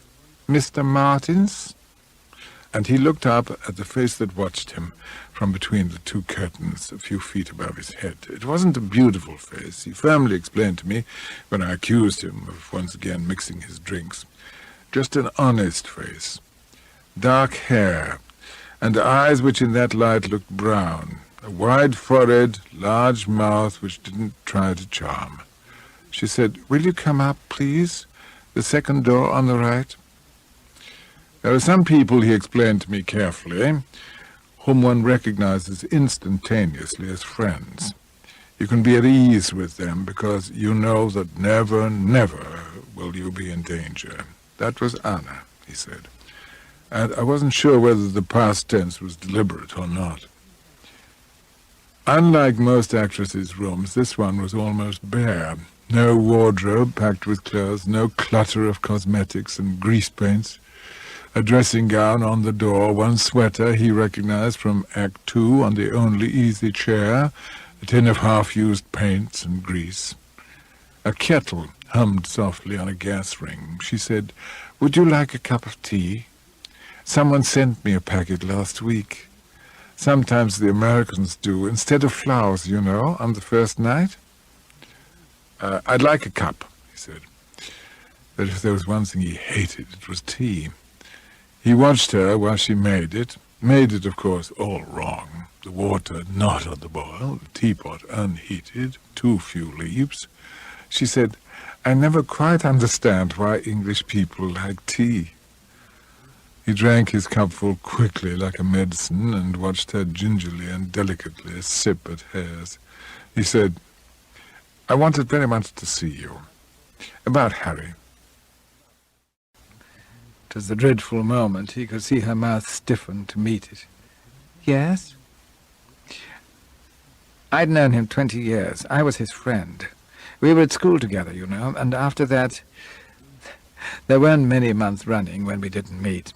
Mr. Martins? And he looked up at the face that watched him from between the two curtains a few feet above his head. It wasn't a beautiful face, he firmly explained to me when I accused him of once again mixing his drinks. Just an honest face. Dark hair, and eyes which in that light looked brown. A wide forehead, large mouth which didn't try to charm. She said, Will you come up, please? The second door on the right. There are some people, he explained to me carefully, whom one recognizes instantaneously as friends. You can be at ease with them because you know that never, never will you be in danger. That was Anna, he said. And I wasn't sure whether the past tense was deliberate or not. Unlike most actresses' rooms, this one was almost bare. No wardrobe packed with clothes, no clutter of cosmetics and grease paints. A dressing gown on the door, one sweater he recognized from Act 2 on the only easy chair, a tin of half-used paints and grease. A kettle hummed softly on a gas ring. She said, Would you like a cup of tea? Someone sent me a packet last week. Sometimes the Americans do, instead of flowers, you know, on the first night. I'd like a cup, he said. But if there was one thing he hated, it was tea. He watched her while she made it, of course, all wrong. The water not on the boil, the teapot unheated, too few leaves. She said, I never quite understand why English people like tea. He drank his cupful quickly like a medicine and watched her gingerly and delicately sip at hers. He said, I wanted very much to see you. About Harry. It was a dreadful moment. He could see her mouth stiffen to meet it. Yes? I'd known him 20 years. I was his friend. We were at school together, you know, and after that, there weren't many months running when we didn't meet.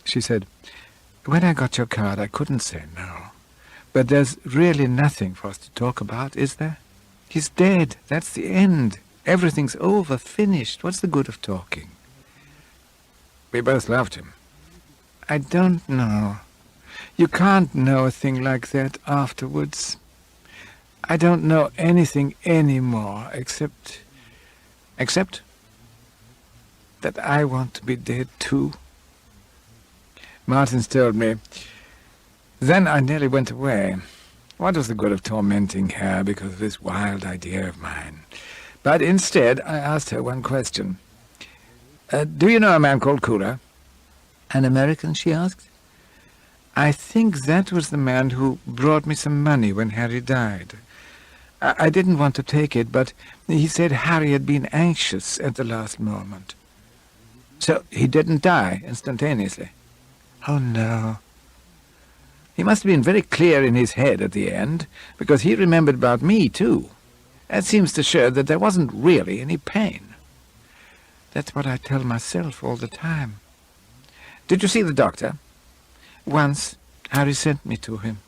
She said, When I got your card, I couldn't say no. But there's really nothing for us to talk about, is there? He's dead. That's the end. Everything's over, finished. What's the good of talking? We both loved him. I don't know. You can't know a thing like that afterwards. I don't know anything anymore, except that I want to be dead too. Martins told me. Then I nearly went away. What was the good of tormenting her because of this wild idea of mine? But instead I asked her one question. Do you know a man called Kura? An American, she asked. I think that was the man who brought me some money when Harry died. I didn't want to take it, but he said Harry had been anxious at the last moment. So he didn't die instantaneously? Oh, no. He must have been very clear in his head at the end, because he remembered about me, too. That seems to show that there wasn't really any pain. That's what I tell myself all the time. Did you see the doctor? Once, Harry sent me to him.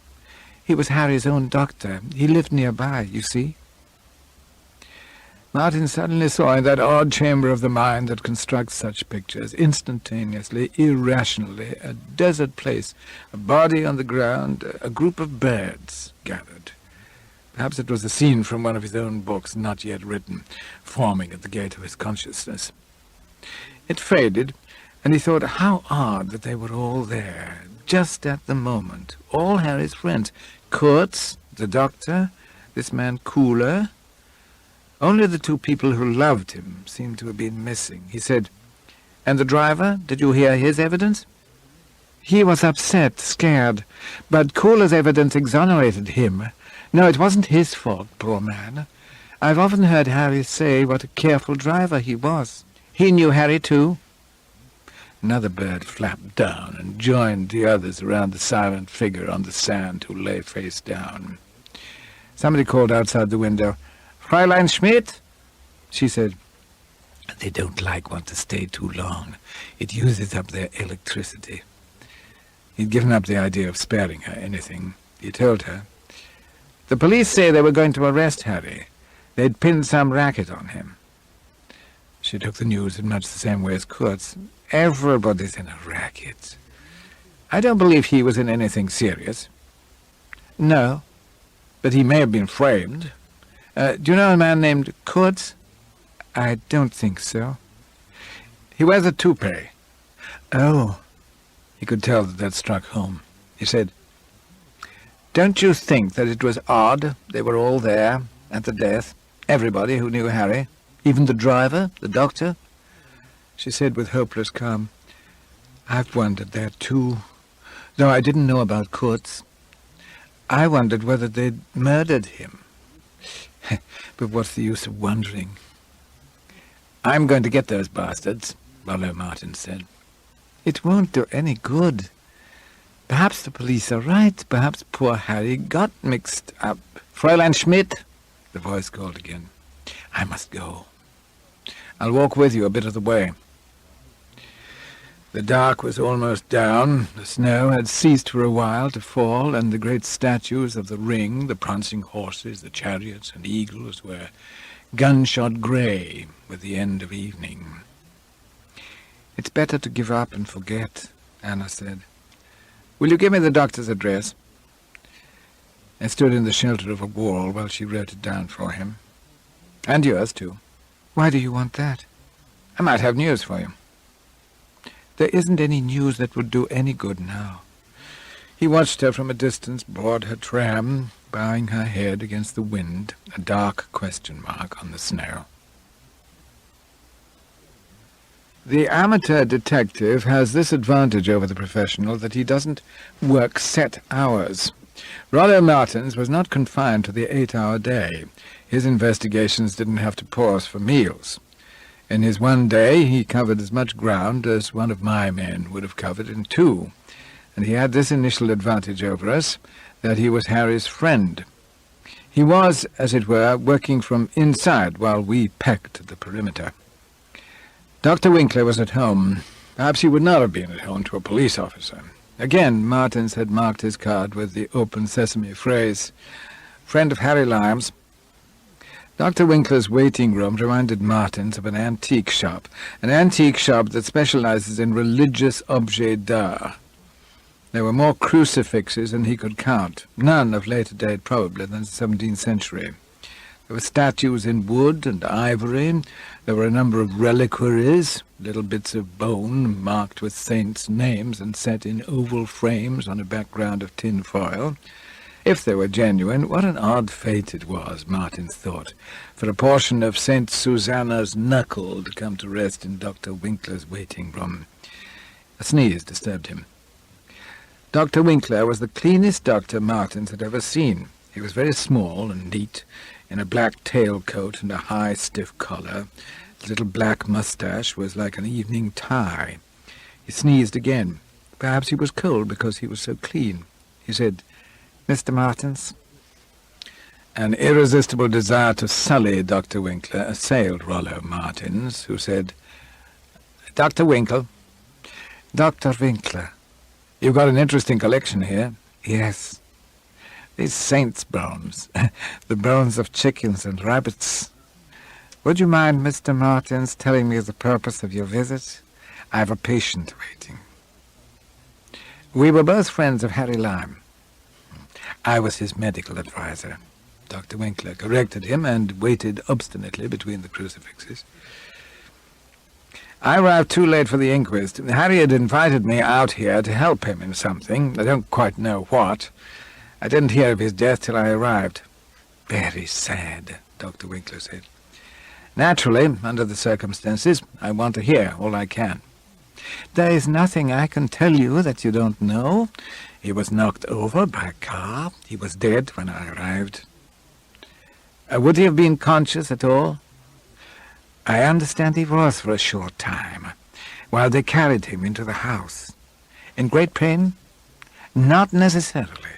He was Harry's own doctor. He lived nearby, you see. Martin suddenly saw in that odd chamber of the mind that constructs such pictures, instantaneously, irrationally, a desert place, a body on the ground, a group of birds gathered. Perhaps it was a scene from one of his own books, not yet written, forming at the gate of his consciousness. It faded, and he thought how odd that they were all there, just at the moment, all Harry's friends. Kurtz, the doctor, this man Cooler. Only the two people who loved him seemed to have been missing. He said, "And the driver? Did you hear his evidence?" "He was upset, scared, but Cooler's evidence exonerated him. No, it wasn't his fault, poor man. I've often heard Harry say what a careful driver he was. He knew Harry, too." Another bird flapped down and joined the others around the silent figure on the sand who lay face down. Somebody called outside the window, "Fräulein Schmidt?" She said, "They don't like one to stay too long. It uses up their electricity." He'd given up the idea of sparing her anything. He told her, "The police say they were going to arrest Harry. They'd pinned some racket on him." She took the news in much the same way as Kurtz. "Everybody's in a racket. I don't believe he was in anything serious." "No, but he may have been framed. Do you know a man named Kurtz?" "I don't think so." "He wears a toupee." "Oh." He could tell that struck home. He said, "Don't you think that it was odd they were all there at the death? Everybody who knew Harry, even the driver, the doctor?" She said with hopeless calm, "I've wondered that too, though I didn't know about Kurtz. I wondered whether they'd murdered him. But what's the use of wondering?" "I'm going to get those bastards," Rollo Martin said. "It won't do any good. Perhaps the police are right. Perhaps poor Harry got mixed up." "Fräulein Schmidt," the voice called again. "I must go. I'll walk with you a bit of the way." The dark was almost down. The snow had ceased for a while to fall, and the great statues of the ring, the prancing horses, the chariots and eagles, were gunshot grey with the end of evening. "It's better to give up and forget," Anna said. "Will you give me the doctor's address?" I stood in the shelter of a wall while she wrote it down for him. "And yours, too." "Why do you want that?" "I might have news for you." "There isn't any news that would do any good now." He watched her from a distance board her tram, bowing her head against the wind, a dark question mark on the snow. The amateur detective has this advantage over the professional, that he doesn't work set hours. Rollo Martins was not confined to the 8-hour day. His investigations didn't have to pause for meals. In his one day he covered as much ground as one of my men would have covered in 2, and he had this initial advantage over us, that he was Harry's friend. He was, as it were, working from inside while we pecked at the perimeter. Dr. Winkler was at home. Perhaps he would not have been at home to a police officer. Again, Martins had marked his card with the open sesame phrase, "Friend of Harry Lyme's." Dr. Winkler's waiting room reminded Martins of an antique shop that specializes in religious objets d'art. There were more crucifixes than he could count, none of later date probably than the 17th century. There were statues in wood and ivory. There were a number of reliquaries, little bits of bone marked with saints' names and set in oval frames on a background of tin foil. If they were genuine, what an odd fate it was, Martins thought, for a portion of St. Susanna's knuckle to come to rest in Dr. Winkler's waiting room. A sneeze disturbed him. Dr. Winkler was the cleanest doctor Martins had ever seen. He was very small and neat, in a black tailcoat and a high, stiff collar. His little black moustache was like an evening tie. He sneezed again. Perhaps he was cold because he was so clean. He said, "Mr. Martins?" An irresistible desire to sully Dr. Winkler assailed Rollo Martins, who said, "Dr. Winkle." "Dr. Winkler." "You've got an interesting collection here." "Yes. These saints' bones, the bones of chickens and rabbits. Would you mind, Mr. Martins, telling me the purpose of your visit? I have a patient waiting." "We were both friends of Harry Lyme. I was his medical advisor. Dr. Winkler corrected him and waited obstinately between the crucifixes. I arrived too late for the inquest. Harry had invited me out here to help him in something. I don't quite know what. I didn't hear of his death till I arrived. Very sad, Dr. Winkler said. Naturally, under the circumstances, I want to hear all I can. There is nothing I can tell you that you don't know. He was knocked over by a car. He was dead when I arrived. Would he have been conscious at all? I understand he was for a short time, while they carried him into the house. In great pain? Not necessarily.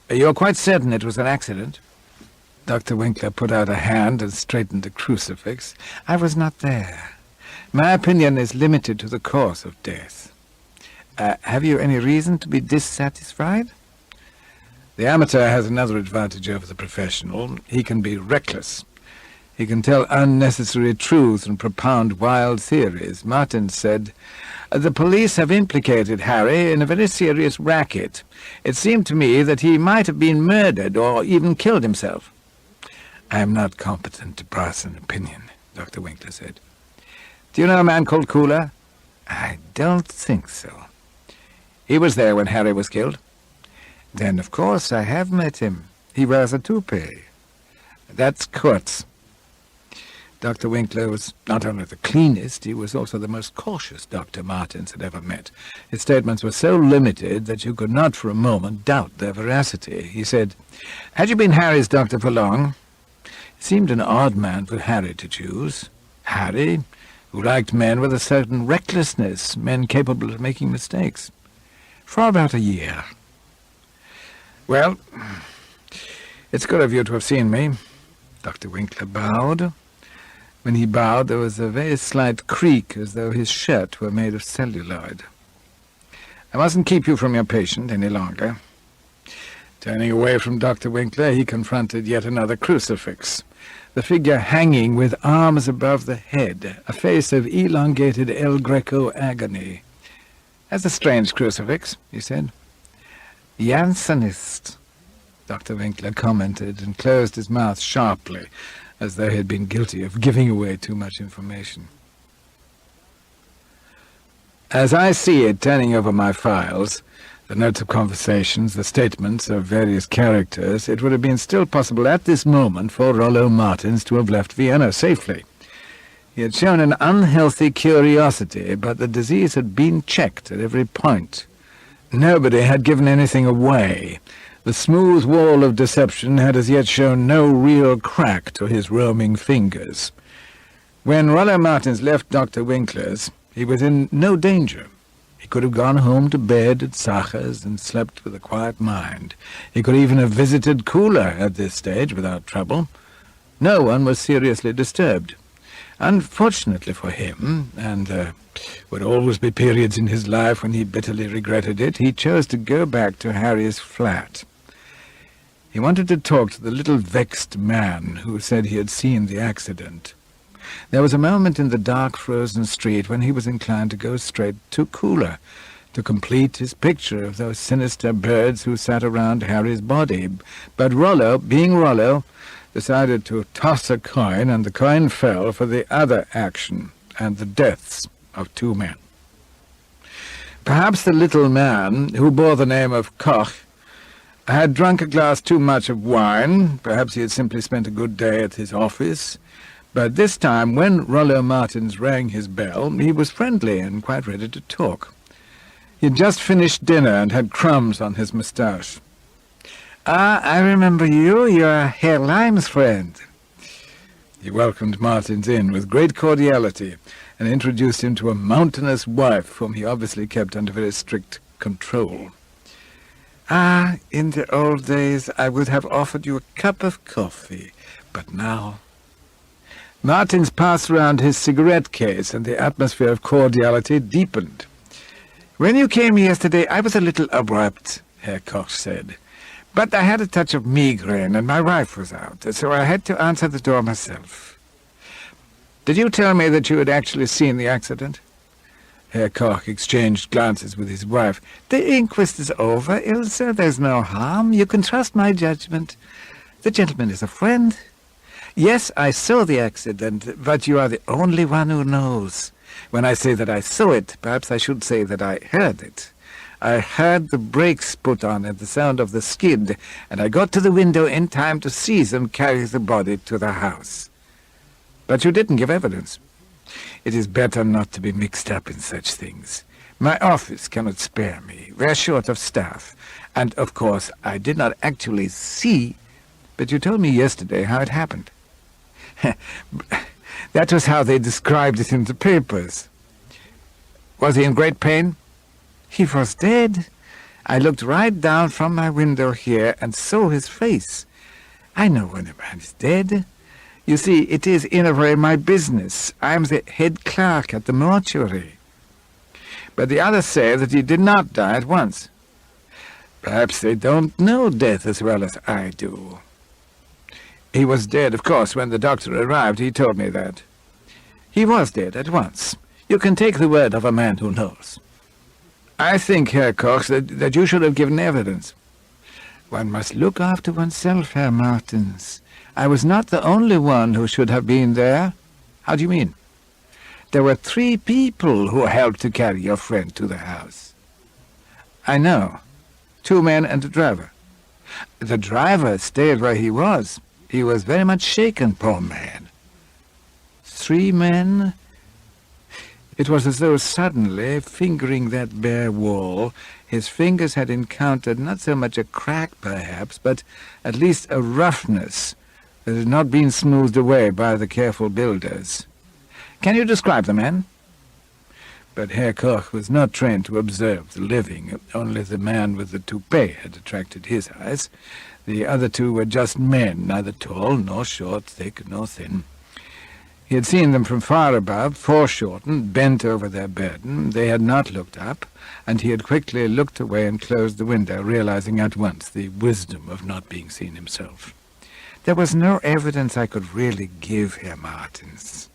You're quite certain it was an accident? Dr. Winkler put out a hand and straightened the crucifix. I was not there. My opinion is limited to the cause of death. Have you any reason to be dissatisfied? The amateur has another advantage over the professional. He can be reckless. He can tell unnecessary truths and propound wild theories. Martin said, "The police have implicated Harry in a very serious racket. It seemed to me that he might have been murdered or even killed himself." "I am not competent to pass an opinion," Dr. Winkler said. "Do you know a man called Kula?" "I don't think so." "He was there when Harry was killed?" "Then, of course, I have met him. He wears a toupee." "That's Kurtz." Dr. Winkler was not only the cleanest, he was also the most cautious doctor Martins had ever met. His statements were so limited that you could not for a moment doubt their veracity. He said, "Had you been Harry's doctor for long?" It seemed an odd man for Harry to choose. Harry, who liked men with a certain recklessness, men capable of making mistakes. "For about a year." "Well, it's good of you to have seen me." Dr. Winkler bowed. When he bowed, there was a very slight creak, as though his shirt were made of celluloid. "I mustn't keep you from your patient any longer." Turning away from Dr. Winkler, he confronted yet another crucifix, the figure hanging with arms above the head, a face of elongated El Greco agony. "That's a strange crucifix," he said. "Jansenist," Dr. Winkler commented, and closed his mouth sharply, as though he had been guilty of giving away too much information. As I see it, turning over my files, the notes of conversations, the statements of various characters, it would have been still possible at this moment for Rollo Martins to have left Vienna safely. He had shown an unhealthy curiosity, but the disease had been checked at every point. Nobody had given anything away. The smooth wall of deception had as yet shown no real crack to his roaming fingers. When Rollo Martins left Dr. Winkler's, he was in no danger. He could have gone home to bed at Sacher's and slept with a quiet mind. He could even have visited Kula at this stage without trouble. No one was seriously disturbed. Unfortunately for him, and there would always be periods in his life when he bitterly regretted it, he chose to go back to Harry's flat. He wanted to talk to the little vexed man who said he had seen the accident. There was a moment in the dark, frozen street when he was inclined to go straight to Kula, to complete his picture of those sinister birds who sat around Harry's body. But Rollo, being Rollo, decided to toss a coin, and the coin fell for the other action, and the deaths of two men. Perhaps the little man, who bore the name of Koch, had drunk a glass too much of wine. Perhaps he had simply spent a good day at his office. But this time, when Rollo Martins rang his bell, he was friendly and quite ready to talk. He had just finished dinner and had crumbs on his moustache. "Ah, I remember you. You're Herr Lime's friend." He welcomed Martins in with great cordiality and introduced him to a mountainous wife whom he obviously kept under very strict control. "Ah, in the old days I would have offered you a cup of coffee, but now—" Martins passed round his cigarette case, and the atmosphere of cordiality deepened. "When you came yesterday, I was a little abrupt," Herr Koch said. "But I had a touch of migraine, and my wife was out, so I had to answer the door myself." "Did you tell me that you had actually seen the accident?" Herr Koch exchanged glances with his wife. "The inquest is over, Ilse. There's no harm. You can trust my judgment. The gentleman is a friend. Yes, I saw the accident, but you are the only one who knows. When I say that I saw it, perhaps I should say that I heard it. I heard the brakes put on and the sound of the skid, and I got to the window in time to see them carry the body to the house. But you didn't give evidence. It is better not to be mixed up in such things. My office cannot spare me. We're short of staff. And, of course, I did not actually see, but you told me yesterday how it happened. That was how they described it in the papers. Was he in great pain? He was dead. I looked right down from my window here and saw his face. I know when a man is dead. You see, it is in a way my business. I am the head clerk at the mortuary. But the others say that he did not die at once. Perhaps they don't know death as well as I do. He was dead, of course, when the doctor arrived. He told me that. He was dead at once. You can take the word of a man who knows. I think, Herr Koch, that you should have given evidence. One must look after oneself, Herr Martens. I was not the only one who should have been there. How do you mean? There were 3 people who helped to carry your friend to the house. I know. 2 men and a driver. The driver stayed where he was. He was very much shaken, poor man. 3 men? It was as though suddenly, fingering that bare wall, his fingers had encountered not so much a crack, perhaps, but at least a roughness that had not been smoothed away by the careful builders. Can you describe the man? But Herr Koch was not trained to observe the living. Only the man with the toupee had attracted his eyes. The other 2 were just men, neither tall nor short, thick nor thin. He had seen them from far above, foreshortened, bent over their burden. They had not looked up, and he had quickly looked away and closed the window, realizing at once the wisdom of not being seen himself. There was no evidence I could really give, Herr Martens.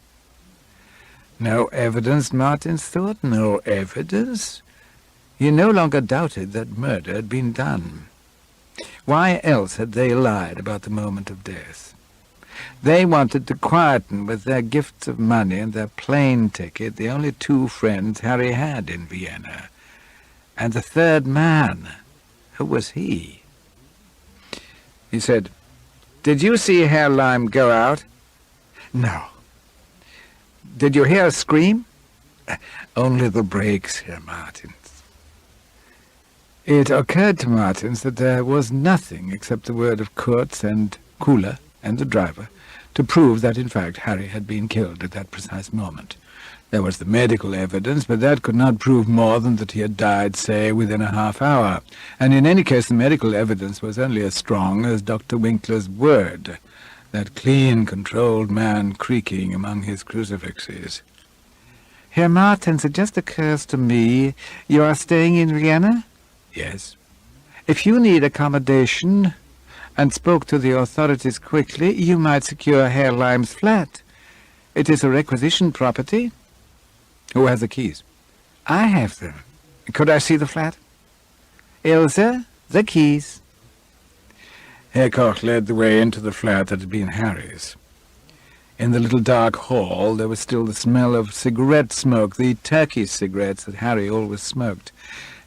No evidence, Martens thought, no evidence. He no longer doubted that murder had been done. Why else had they lied about the moment of death? They wanted to quieten with their gifts of money and their plane ticket the only 2 friends Harry had in Vienna. And the 3rd man, who was he? He said, "Did you see Herr Lime go out?" "No." "Did you hear a scream?" "Only the brakes, Herr Martens." It occurred to Martens that there was nothing except the word of Kurtz and Kula and the driver to prove that, in fact, Harry had been killed at that precise moment. There was the medical evidence, but that could not prove more than that he had died, say, within a half hour. And in any case, the medical evidence was only as strong as Dr. Winkler's word, that clean, controlled man creaking among his crucifixes. "Herr Martens, it just occurs to me, you are staying in Vienna?" "Yes." "If you need accommodation and spoke to the authorities quickly, you might secure Herr Lime's flat. It is a requisition property." "Who has the keys?" "I have them. Could I see the flat?" "Ilse, the keys." Herr Koch led the way into the flat that had been Harry's. In the little dark hall there was still the smell of cigarette smoke, the Turkish cigarettes that Harry always smoked.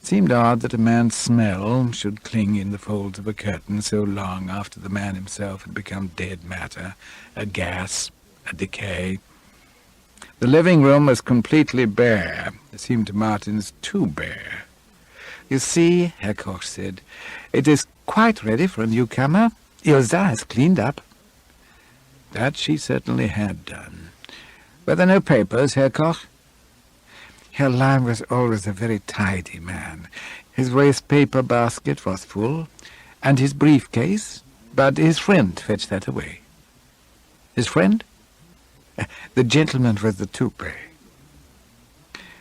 It seemed odd that a man's smell should cling in the folds of a curtain so long after the man himself had become dead matter, a gas, a decay. The living room was completely bare. It seemed to Martens too bare. "You see," Herr Koch said, "it is quite ready for a newcomer. Ilse has cleaned up." That she certainly had done. Were there no papers, Herr Koch? Herr Lime was always a very tidy man. His waste-paper basket was full, and his briefcase, but his friend fetched that away. His friend? The gentleman with the toupee.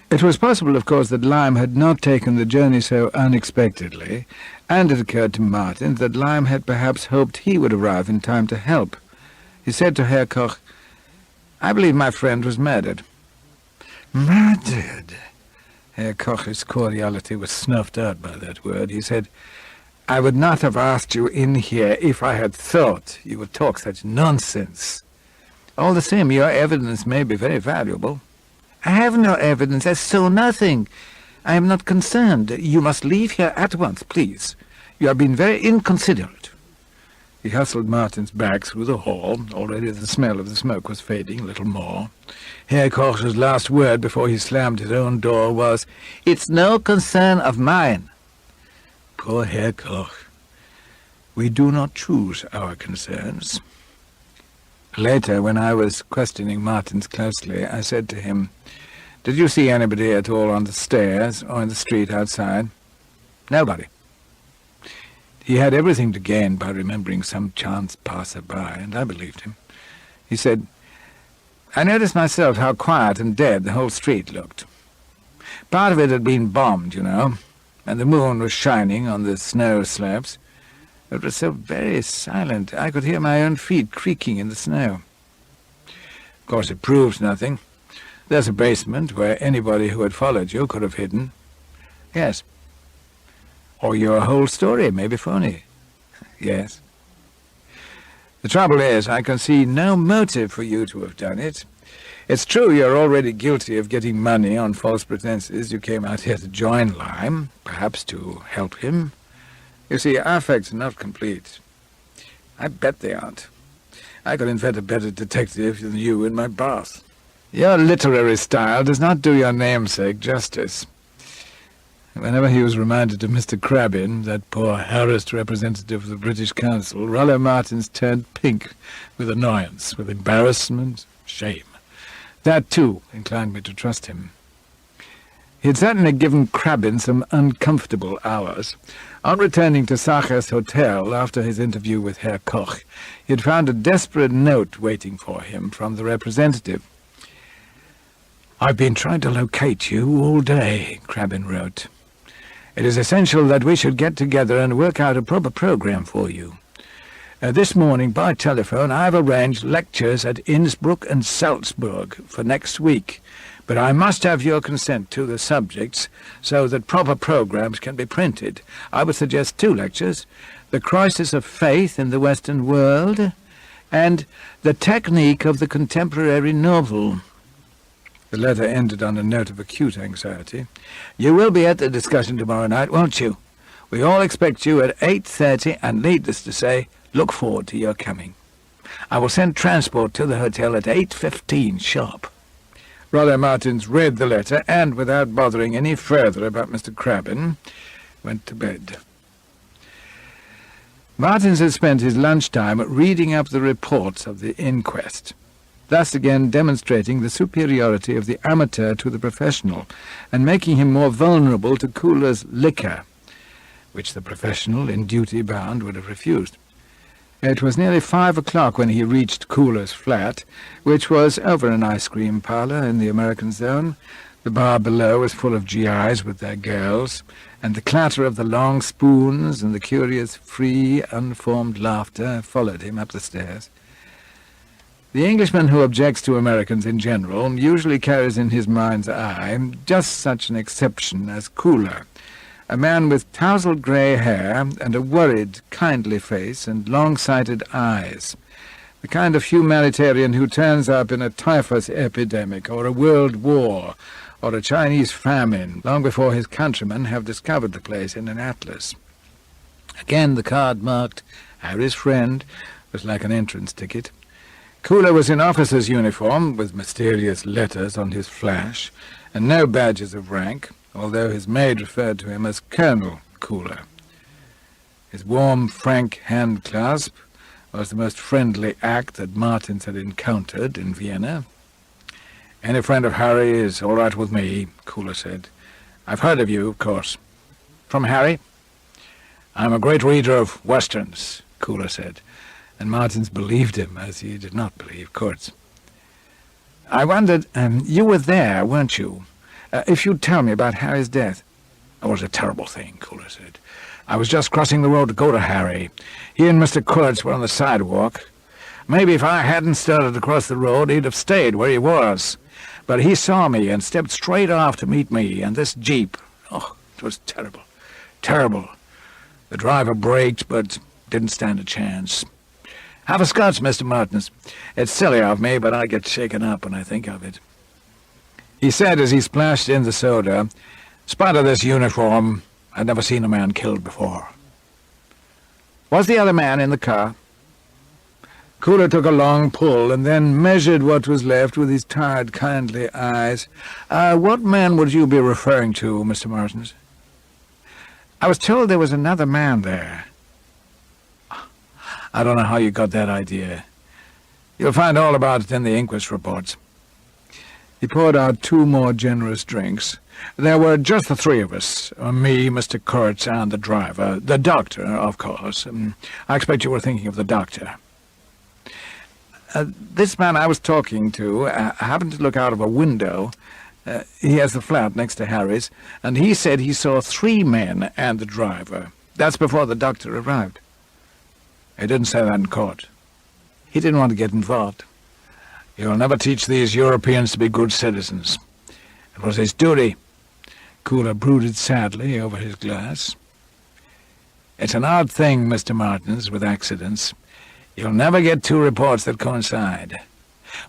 It was possible, of course, that Lime had not taken the journey so unexpectedly, and it occurred to Martin that Lime had perhaps hoped he would arrive in time to help. He said to Herr Koch, "I believe my friend was murdered." "Murdered?" Herr Koch's cordiality was snuffed out by that word. He said, I would not have asked you in here if I had thought you would talk such nonsense. All the same, your evidence may be very valuable. I have no evidence. I saw nothing. I am not concerned. You must leave here at once, please. You have been very inconsiderate. He hustled Martins back through the hall. Already the smell of the smoke was fading a little more. Herr Koch's last word before he slammed his own door was, "It's no concern of mine." Poor Herr Koch. We do not choose our concerns. Later, when I was questioning Martins closely, I said to him, "Did you see anybody at all on the stairs or in the street outside?" "Nobody." He had everything to gain by remembering some chance passer-by, and I believed him. He said, "I noticed myself how quiet and dead the whole street looked. Part of it had been bombed, you know, and the moon was shining on the snow slopes. It was so very silent, I could hear my own feet creaking in the snow. Of course, it proves nothing. There's a basement where anybody who had followed you could have hidden. Yes. Or your whole story may be phony. Yes. The trouble is, I can see no motive for you to have done it. It's true you're already guilty of getting money on false pretenses. You came out here to join Lyme, perhaps to help him. You see, our facts are not complete. I bet they aren't. I could invent a better detective than you in my bath. Your literary style does not do your namesake justice." Whenever he was reminded of Mr. Crabbin, that poor harassed representative of the British Council, Rollo Martins turned pink with annoyance, with embarrassment, shame. That, too, inclined me to trust him. He had certainly given Crabbin some uncomfortable hours. On returning to Sacher's hotel after his interview with Herr Koch, he had found a desperate note waiting for him from the representative. "I've been trying to locate you all day," Crabbin wrote. "It is essential that we should get together and work out a proper program for you. This morning, by telephone, I have arranged lectures at Innsbruck and Salzburg for next week, but I must have your consent to the subjects so that proper programs can be printed. I would suggest 2 lectures: The Crisis of Faith in the Western World and The Technique of the Contemporary Novel." The letter ended on a note of acute anxiety. "You will be at the discussion tomorrow night, won't you? We all expect you at 8:30, and needless to say, look forward to your coming. I will send transport to the hotel at 8:15 sharp." Rollo Martins read the letter, and, without bothering any further about Mr. Crabbin, went to bed. Martins had spent his lunchtime reading up the reports of the inquest, thus again demonstrating the superiority of the amateur to the professional, and making him more vulnerable to Kuhle's liquor, which the professional, in duty bound, would have refused. It was nearly 5 o'clock when he reached Kuhle's flat, which was over an ice-cream parlour in the American zone. The bar below was full of GIs with their girls, and the clatter of the long spoons and the curious, free, unformed laughter followed him up the stairs. The Englishman who objects to Americans in general usually carries in his mind's eye just such an exception as Kuhle, a man with tousled grey hair and a worried, kindly face and long-sighted eyes, the kind of humanitarian who turns up in a typhus epidemic or a world war or a Chinese famine long before his countrymen have discovered the place in an atlas. Again, the card marked "Harry's Friend" was like an entrance ticket. Kuhle was in officer's uniform, with mysterious letters on his flash, and no badges of rank, although his maid referred to him as Colonel Kuhle. His warm, frank hand-clasp was the most friendly act that Martins had encountered in Vienna. "Any friend of Harry is all right with me," Kuhle said. "I've heard of you, of course." "From Harry?" "I'm a great reader of westerns," Kuhle said, and Martins believed him, as he did not believe Kurtz. "I wondered, you were there, weren't you? If you'd tell me about Harry's death." "It was a terrible thing," Kuhle said. "I was just crossing the road to go to Harry. He and Mr. Kurtz were on the sidewalk. Maybe if I hadn't started across the road, he'd have stayed where he was. But he saw me and stepped straight off to meet me, and this jeep. Oh, it was terrible, terrible. The driver braked, but didn't stand a chance. Have a scotch, Mr. Martins. It's silly of me, but I get shaken up when I think of it. He said as he splashed in the soda, "Spite of this uniform, I'd never seen a man killed before." Was the other man in the car? Cooler took a long pull and then measured what was left with his tired, kindly eyes. What man would you be referring to, Mr. Martins? I was told there was another man there. I don't know how you got that idea. You'll find all about it in the inquest reports. He poured out 2 more generous drinks. There were just the 3 of us, me, Mr. Kurtz, and the driver. The doctor, of course. I expect you were thinking of the doctor. This man I was talking to happened to look out of a window. He has the flat next to Harry's, and he said he saw 3 men and the driver. That's before the doctor arrived. He didn't say that in court. He didn't want to get involved. You'll never teach these Europeans to be good citizens. It was his duty. Cooler brooded sadly over his glass. It's an odd thing, Mr. Martins, with accidents. You'll never get 2 reports that coincide.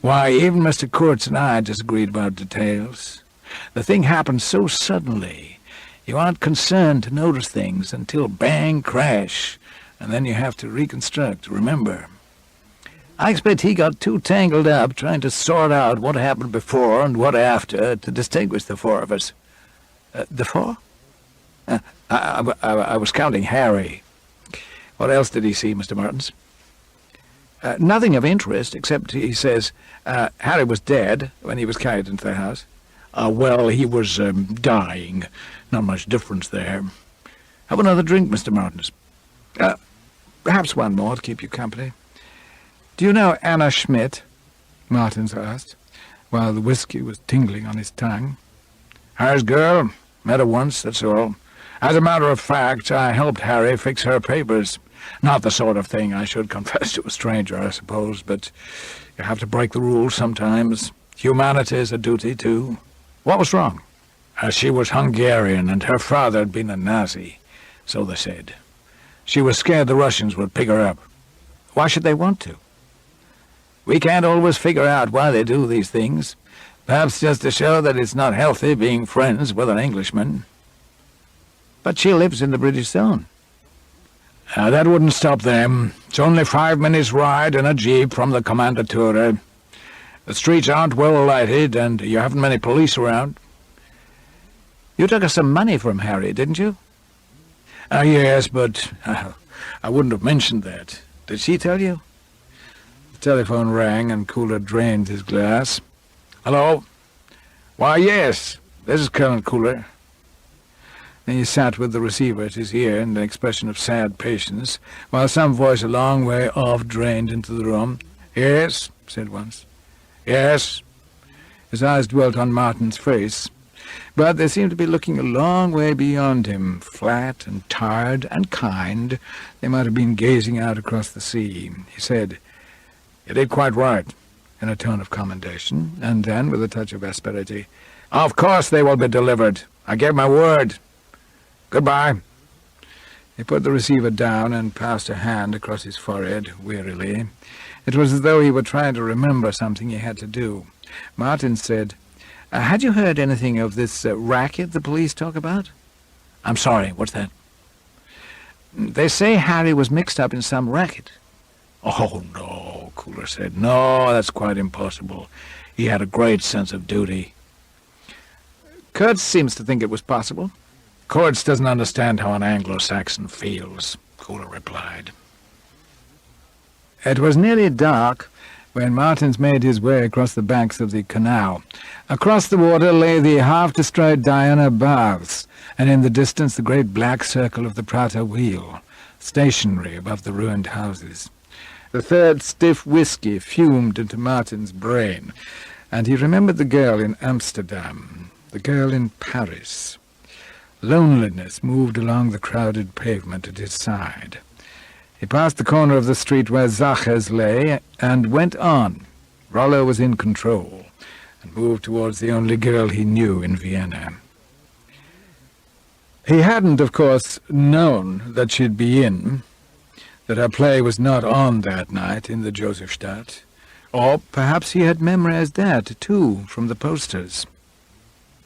Why, even Mr. Kurtz and I disagreed about details. The thing happened so suddenly. You aren't concerned to notice things until bang, crash, and then you have to reconstruct, remember. I expect he got too tangled up trying to sort out what happened before and what after to distinguish the 4 of us. The 4? I was counting Harry. What else did he see, Mr. Martins? Nothing of interest, except he says Harry was dead when he was carried into the house. Well, he was dying. Not much difference there. Have another drink, Mr. Martins. Perhaps 1 more to keep you company. Do you know Anna Schmidt? Martins asked, while the whiskey was tingling on his tongue. Harry's girl. Met her once, that's all. As a matter of fact, I helped Harry fix her papers. Not the sort of thing I should confess to a stranger, I suppose, but you have to break the rules sometimes. Humanity is a duty, too. What was wrong? She was Hungarian, and her father had been a Nazi, so they said. She was scared the Russians would pick her up. Why should they want to? We can't always figure out why they do these things. Perhaps just to show that it's not healthy being friends with an Englishman. But she lives in the British zone. That wouldn't stop them. It's only 5 minutes' ride in a jeep from the Kommandantur. The streets aren't well lighted, and you haven't many police around. You took us some money from Harry, didn't you? Yes, but I wouldn't have mentioned that. Did she tell you? The telephone rang, and Cooler drained his glass. Hello? Why, yes. This is Colonel Cooler. Then he sat with the receiver at his ear in an expression of sad patience, while some voice a long way off drained into the room. Yes, said once. Yes. His eyes dwelt on Martin's face, but they seemed to be looking a long way beyond him, flat and tired and kind. They might have been gazing out across the sea. He said, "You did quite right," in a tone of commendation, and then, with a touch of asperity, "Of course they will be delivered. I gave my word. Goodbye." He put the receiver down and passed a hand across his forehead wearily. It was as though he were trying to remember something he had to do. Martin said, "Had you heard anything of this racket the police talk about?" "I'm sorry, what's that?" "They say Harry was mixed up in some racket." "Oh, no," Cooler said. "No, that's quite impossible. He had a great sense of duty." "Kurtz seems to think it was possible." "Kurtz doesn't understand how an Anglo-Saxon feels," Cooler replied. It was nearly dark when Martins made his way across the banks of the canal. Across the water lay the half-destroyed Diana Baths, and in the distance the great black circle of the Prater Wheel, stationary above the ruined houses. The third stiff whiskey fumed into Martin's brain, and he remembered the girl in Amsterdam, the girl in Paris. Loneliness moved along the crowded pavement at his side. He passed the corner of the street where Zaches lay, and went on. Rollo was in control, and moved towards the only girl he knew in Vienna. He hadn't, of course, known that she'd be in, that her play was not on that night in the Josefstadt. Or perhaps he had memorized that, too, from the posters.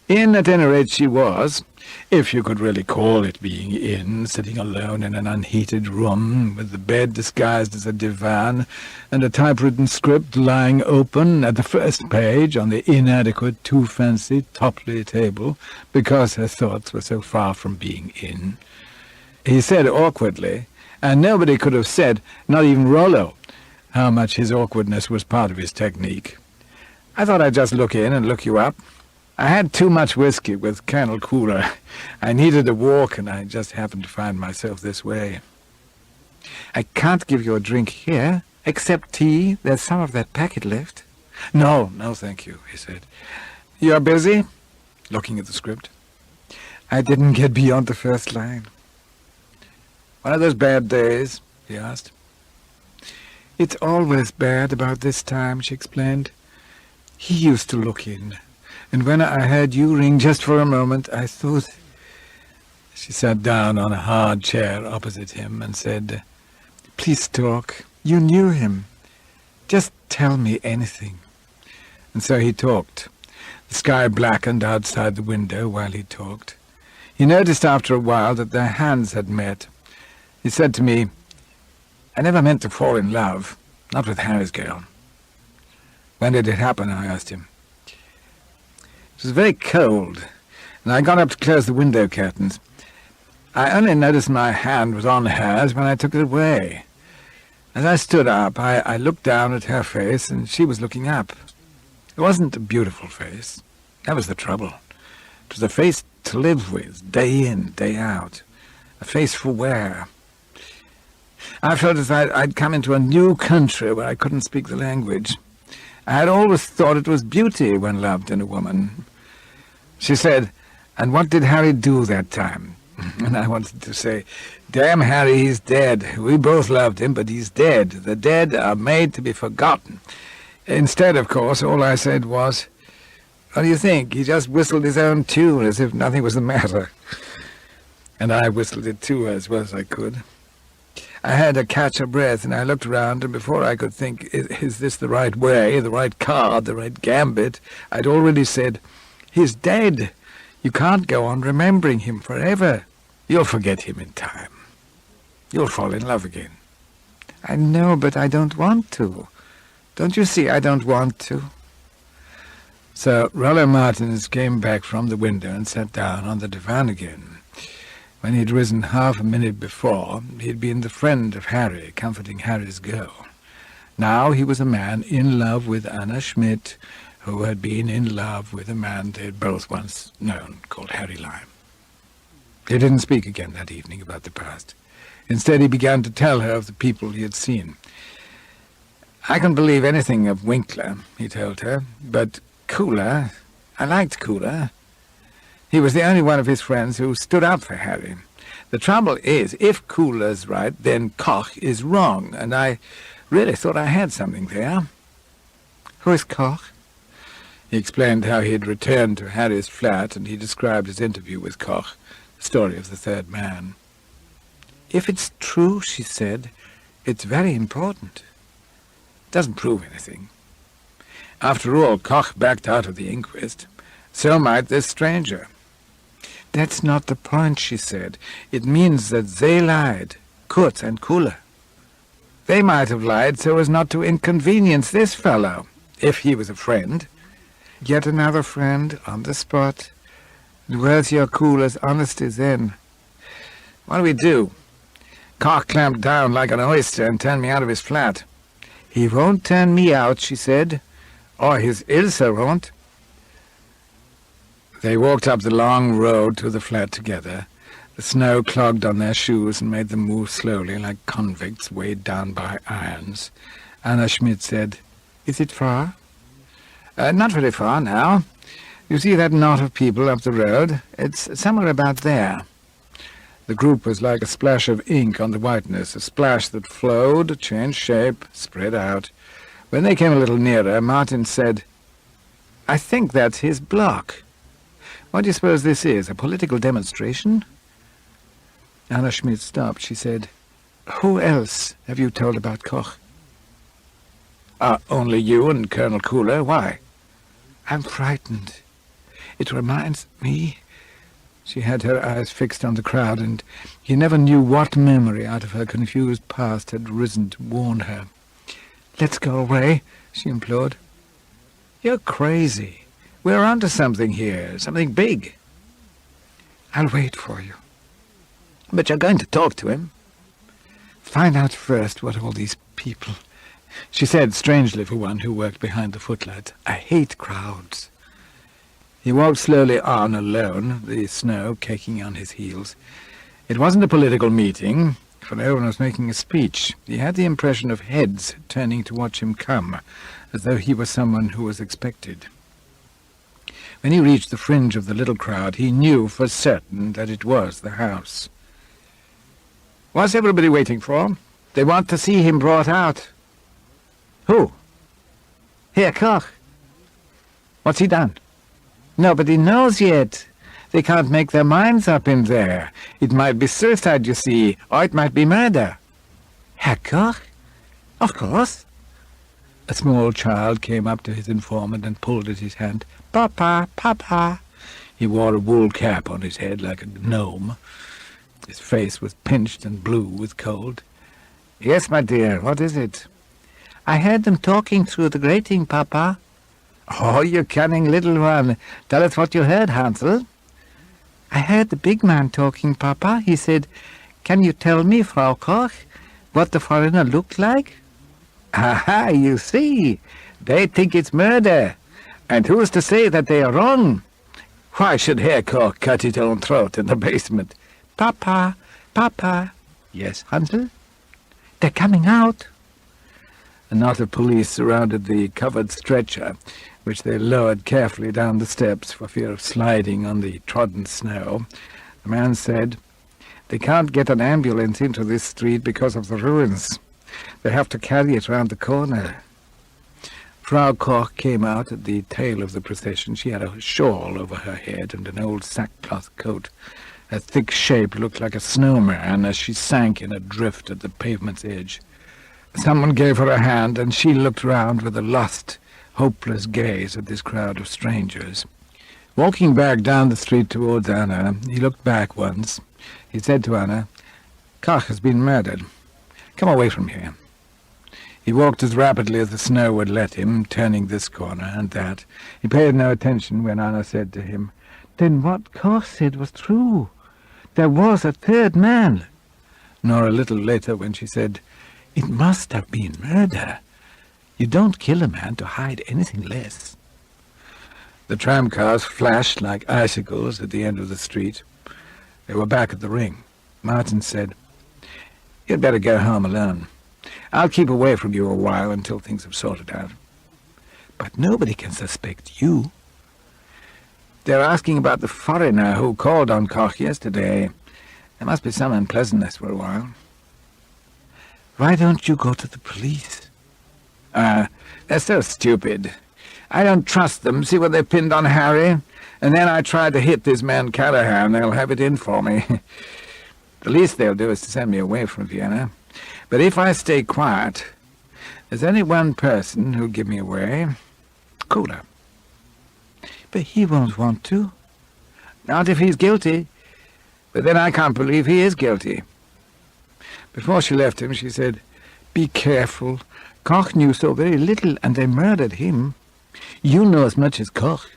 In, at any rate, she was, if you could really call it being in, sitting alone in an unheated room, with the bed disguised as a divan, and a typewritten script lying open at the first page on the inadequate, too-fancy Topley table, because her thoughts were so far from being in. He said awkwardly, and nobody could have said, not even Rollo, how much his awkwardness was part of his technique. "I thought I'd just look in and look you up. I had too much whiskey with Colonel Cooler. I needed a walk, and I just happened to find myself this way." "I can't give you a drink here, except tea. There's some of that packet left." No, thank you," he said. "You're busy?" looking at the script. "I didn't get beyond the first line." "One of those bad days?" he asked. "It's always bad about this time," she explained. "He used to look in. And when I heard you ring just for a moment, I thought—" She sat down on a hard chair opposite him and said, "Please talk. You knew him. Just tell me anything." And so he talked. The sky blackened outside the window while he talked. He noticed after a while that their hands had met. He said to me, "I never meant to fall in love, not with Harry's girl." "When did it happen?" I asked him. "It was very cold, and I got up to close the window curtains. I only noticed my hand was on hers when I took it away. As I stood up, I looked down at her face, and she was looking up. It wasn't a beautiful face. That was the trouble. It was a face to live with, day in, day out. A face for wear. I felt as though I'd come into a new country where I couldn't speak the language. I had always thought it was beauty when loved in a woman." She said, "And what did Harry do that time?" And I wanted to say, "Damn Harry, he's dead. We both loved him, but he's dead. The dead are made to be forgotten." Instead, of course, all I said was, "What do you think? He just whistled his own tune as if nothing was the matter." And I whistled it too, as well as I could. I had to catch a breath, and I looked around, and before I could think, is this the right way, the right card, the right gambit, I'd already said, "He's dead. You can't go on remembering him forever. You'll forget him in time. You'll fall in love again." "I know, but I don't want to. Don't you see I don't want to?" So Rollo Martins came back from the window and sat down on the divan again. When he'd risen half a minute before, he'd been the friend of Harry, comforting Harry's girl. Now he was a man in love with Anna Schmidt, who had been in love with a man they'd both once known, called Harry Lime. He didn't speak again that evening about the past. Instead, he began to tell her of the people he had seen. "I can believe anything of Winkler," he told her, "but Cooler, I liked Cooler. He was the only one of his friends who stood up for Harry. The trouble is, if Cooler's right, then Koch is wrong, and I really thought I had something there." "Who is Koch?" He explained how he had returned to Harry's flat, and he described his interview with Koch, the story of the third man. "If it's true," she said, "it's very important. It doesn't prove anything. After all, Koch backed out of the inquest. So might this stranger." "That's not the point," she said. "It means that they lied, Kurtz and Cooler. They might have lied so as not to inconvenience this fellow, if he was a friend. Yet another friend on the spot. And where's your Cooler's honesty then? What do we do? Koch clamped down like an oyster and turned me out of his flat." "He won't turn me out," she said. "Or his Ilse won't." They walked up the long road to the flat together. The snow clogged on their shoes and made them move slowly like convicts weighed down by irons. Anna Schmidt said, "Is it far?" Not very far now. You see that knot of people up the road? It's somewhere about there." The group was like a splash of ink on the whiteness, a splash that flowed, changed shape, spread out. When they came a little nearer, Martin said, "I think that's his block. What do you suppose this is, a political demonstration?" Anna Schmidt stopped. She said, "Who else have you told about Koch?" Only you and Colonel Kula. Why?" "I'm frightened. It reminds me—" She had her eyes fixed on the crowd, and he never knew what memory out of her confused past had risen to warn her. "Let's go away," she implored. "You're crazy. We're onto something here, something big." "I'll wait for you." "But you're going to talk to him." "Find out first what all these people—" She said, strangely for one who worked behind the footlights, "I hate crowds." He walked slowly on alone, the snow caking on his heels. It wasn't a political meeting, for no one was making a speech. He had the impression of heads turning to watch him come, as though he were someone who was expected. When he reached the fringe of the little crowd, he knew for certain that it was the house. "What's everybody waiting for? They want to see him brought out." "Who?" "Herr Koch." "What's he done?" "Nobody knows yet. They can't make their minds up in there. It might be suicide, you see, or it might be murder." "Herr Koch? Of course." A small child came up to his informant and pulled at his hand. "Papa, Papa." He wore a wool cap on his head like a gnome. His face was pinched and blue with cold. "Yes, my dear, what is it?" "I heard them talking through the grating, Papa." "Oh, you cunning little one. Tell us what you heard, Hansel." "I heard the big man talking, Papa. He said, 'Can you tell me, Frau Koch, what the foreigner looked like?'" "Aha, you see. They think it's murder. And who's to say that they are wrong? Why should Herr Koch cut his own throat in the basement?" "Papa, Papa." "Yes, Hansel?" "They're coming out." A knot of police surrounded the covered stretcher, which they lowered carefully down the steps for fear of sliding on the trodden snow. The man said, "They can't get an ambulance into this street because of the ruins. They have to carry it round the corner." Frau Koch came out at the tail of the procession. She had a shawl over her head and an old sackcloth coat. Her thick shape looked like a snowman as she sank in a drift at the pavement's edge. Someone gave her a hand, and she looked round with a lost, hopeless gaze at this crowd of strangers. Walking back down the street towards Anna, he looked back once. He said to Anna, "Koch has been murdered. Come away from here." He walked as rapidly as the snow would let him, turning this corner and that. He paid no attention when Anna said to him, "Then what Koch said was true. There was a third man." Nor a little later when she said, "It must have been murder. You don't kill a man to hide anything less." The tramcars flashed like icicles at the end of the street. They were back at the ring. Martin said, "You'd better go home alone. I'll keep away from you a while until things have sorted out." "But nobody can suspect you." "They're asking about the foreigner who called on Koch yesterday. There must be some unpleasantness for a while." "Why don't you go to the police?" They're so stupid. I don't trust them. See what they've pinned on Harry? And then I try to hit this man Callahan. They'll have it in for me. The least they'll do is to send me away from Vienna. But if I stay quiet, there's only one person who'll give me away. Kula." "But he won't want to." "Not if he's guilty. But then I can't believe he is guilty." Before she left him, she said, "Be careful. Koch knew so very little, and they murdered him. You know as much as Koch."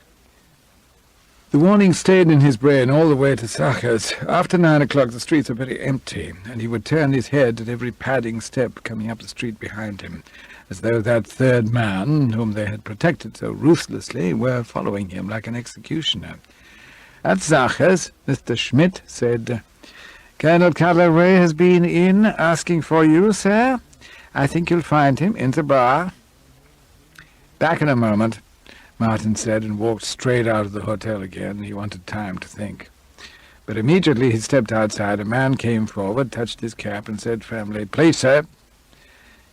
The warning stayed in his brain all the way to Sacher's. After 9 o'clock, the streets were very empty, and he would turn his head at every padding step coming up the street behind him, as though that third man, whom they had protected so ruthlessly, were following him like an executioner. At Sacher's, Mr. Schmidt said, "Colonel Calloway has been in asking for you, sir. I think you'll find him in the bar." "Back in a moment," Martin said, and walked straight out of the hotel again. He wanted time to think. But immediately he stepped outside. A man came forward, touched his cap, and said firmly, "Please, sir."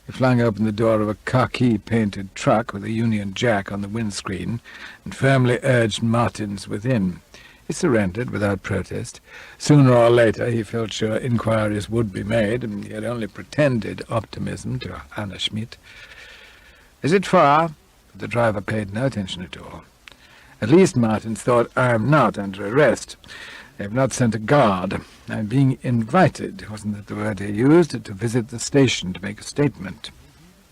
He flung open the door of a khaki-painted truck with a Union Jack on the windscreen, and firmly urged Martins within. He surrendered without protest. Sooner or later he felt sure inquiries would be made, and he had only pretended optimism to Anna Schmidt. "Is it far?" The driver paid no attention at all. "At least," Martins thought, "I am not under arrest. They have not sent a guard. I am being invited," wasn't that the word he used, to visit the station to make a statement.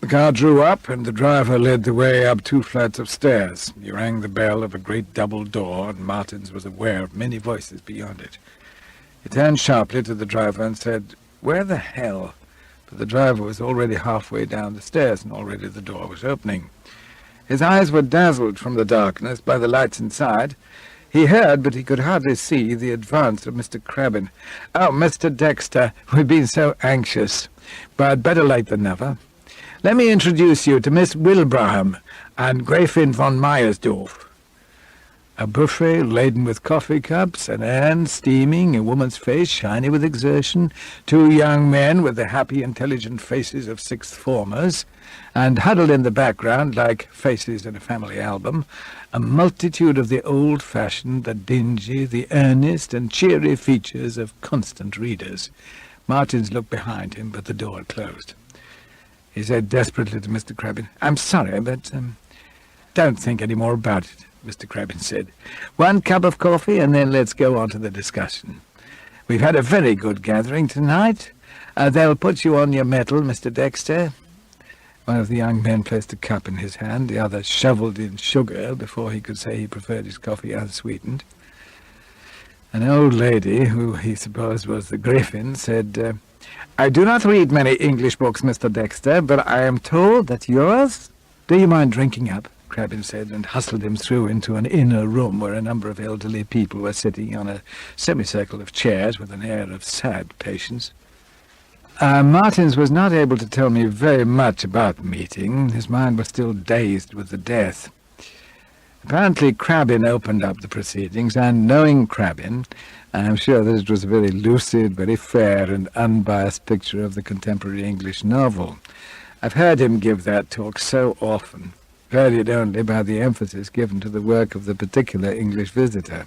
The car drew up, and the driver led the way up 2 flights of stairs. He rang the bell of a great double door, and Martins was aware of many voices beyond it. He turned sharply to the driver and said, "Where the hell?" But the driver was already halfway down the stairs, and already the door was opening. His eyes were dazzled from the darkness by the lights inside. He heard, but he could hardly see, the advance of Mr. Crabbin. "Oh, Mr. Dexter, we've been so anxious, but better late than never. Let me introduce you to Miss Wilbraham and Gräfin von Meyersdorf." A buffet laden with coffee cups, an urn steaming, a woman's face shiny with exertion, 2 young men with the happy, intelligent faces of sixth formers, and huddled in the background, like faces in a family album, a multitude of the old-fashioned, the dingy, the earnest and cheery features of constant readers. Martins looked behind him, but the door had closed. He said desperately to Mr. Crabbin, "I'm sorry, but don't think any more about it," Mr. Crabbin said. "1 cup of coffee, and then let's go on to the discussion. We've had a very good gathering tonight. They'll put you on your mettle, Mr. Dexter." One of the young men placed a cup in his hand. The other shovelled in sugar before he could say he preferred his coffee unsweetened. An old lady, who he supposed was the Gräfin, said, "I do not read many English books, Mr. Dexter, but I am told that yours—" "Do you mind drinking up?" Crabbin said, and hustled him through into an inner room where a number of elderly people were sitting on a semicircle of chairs with an air of sad patience. Martins was not able to tell me very much about the meeting. His mind was still dazed with the death. Apparently Crabbin opened up the proceedings, and knowing Crabbin, I am sure that it was a very lucid, very fair and unbiased picture of the contemporary English novel. I've heard him give that talk so often, varied only by the emphasis given to the work of the particular English visitor.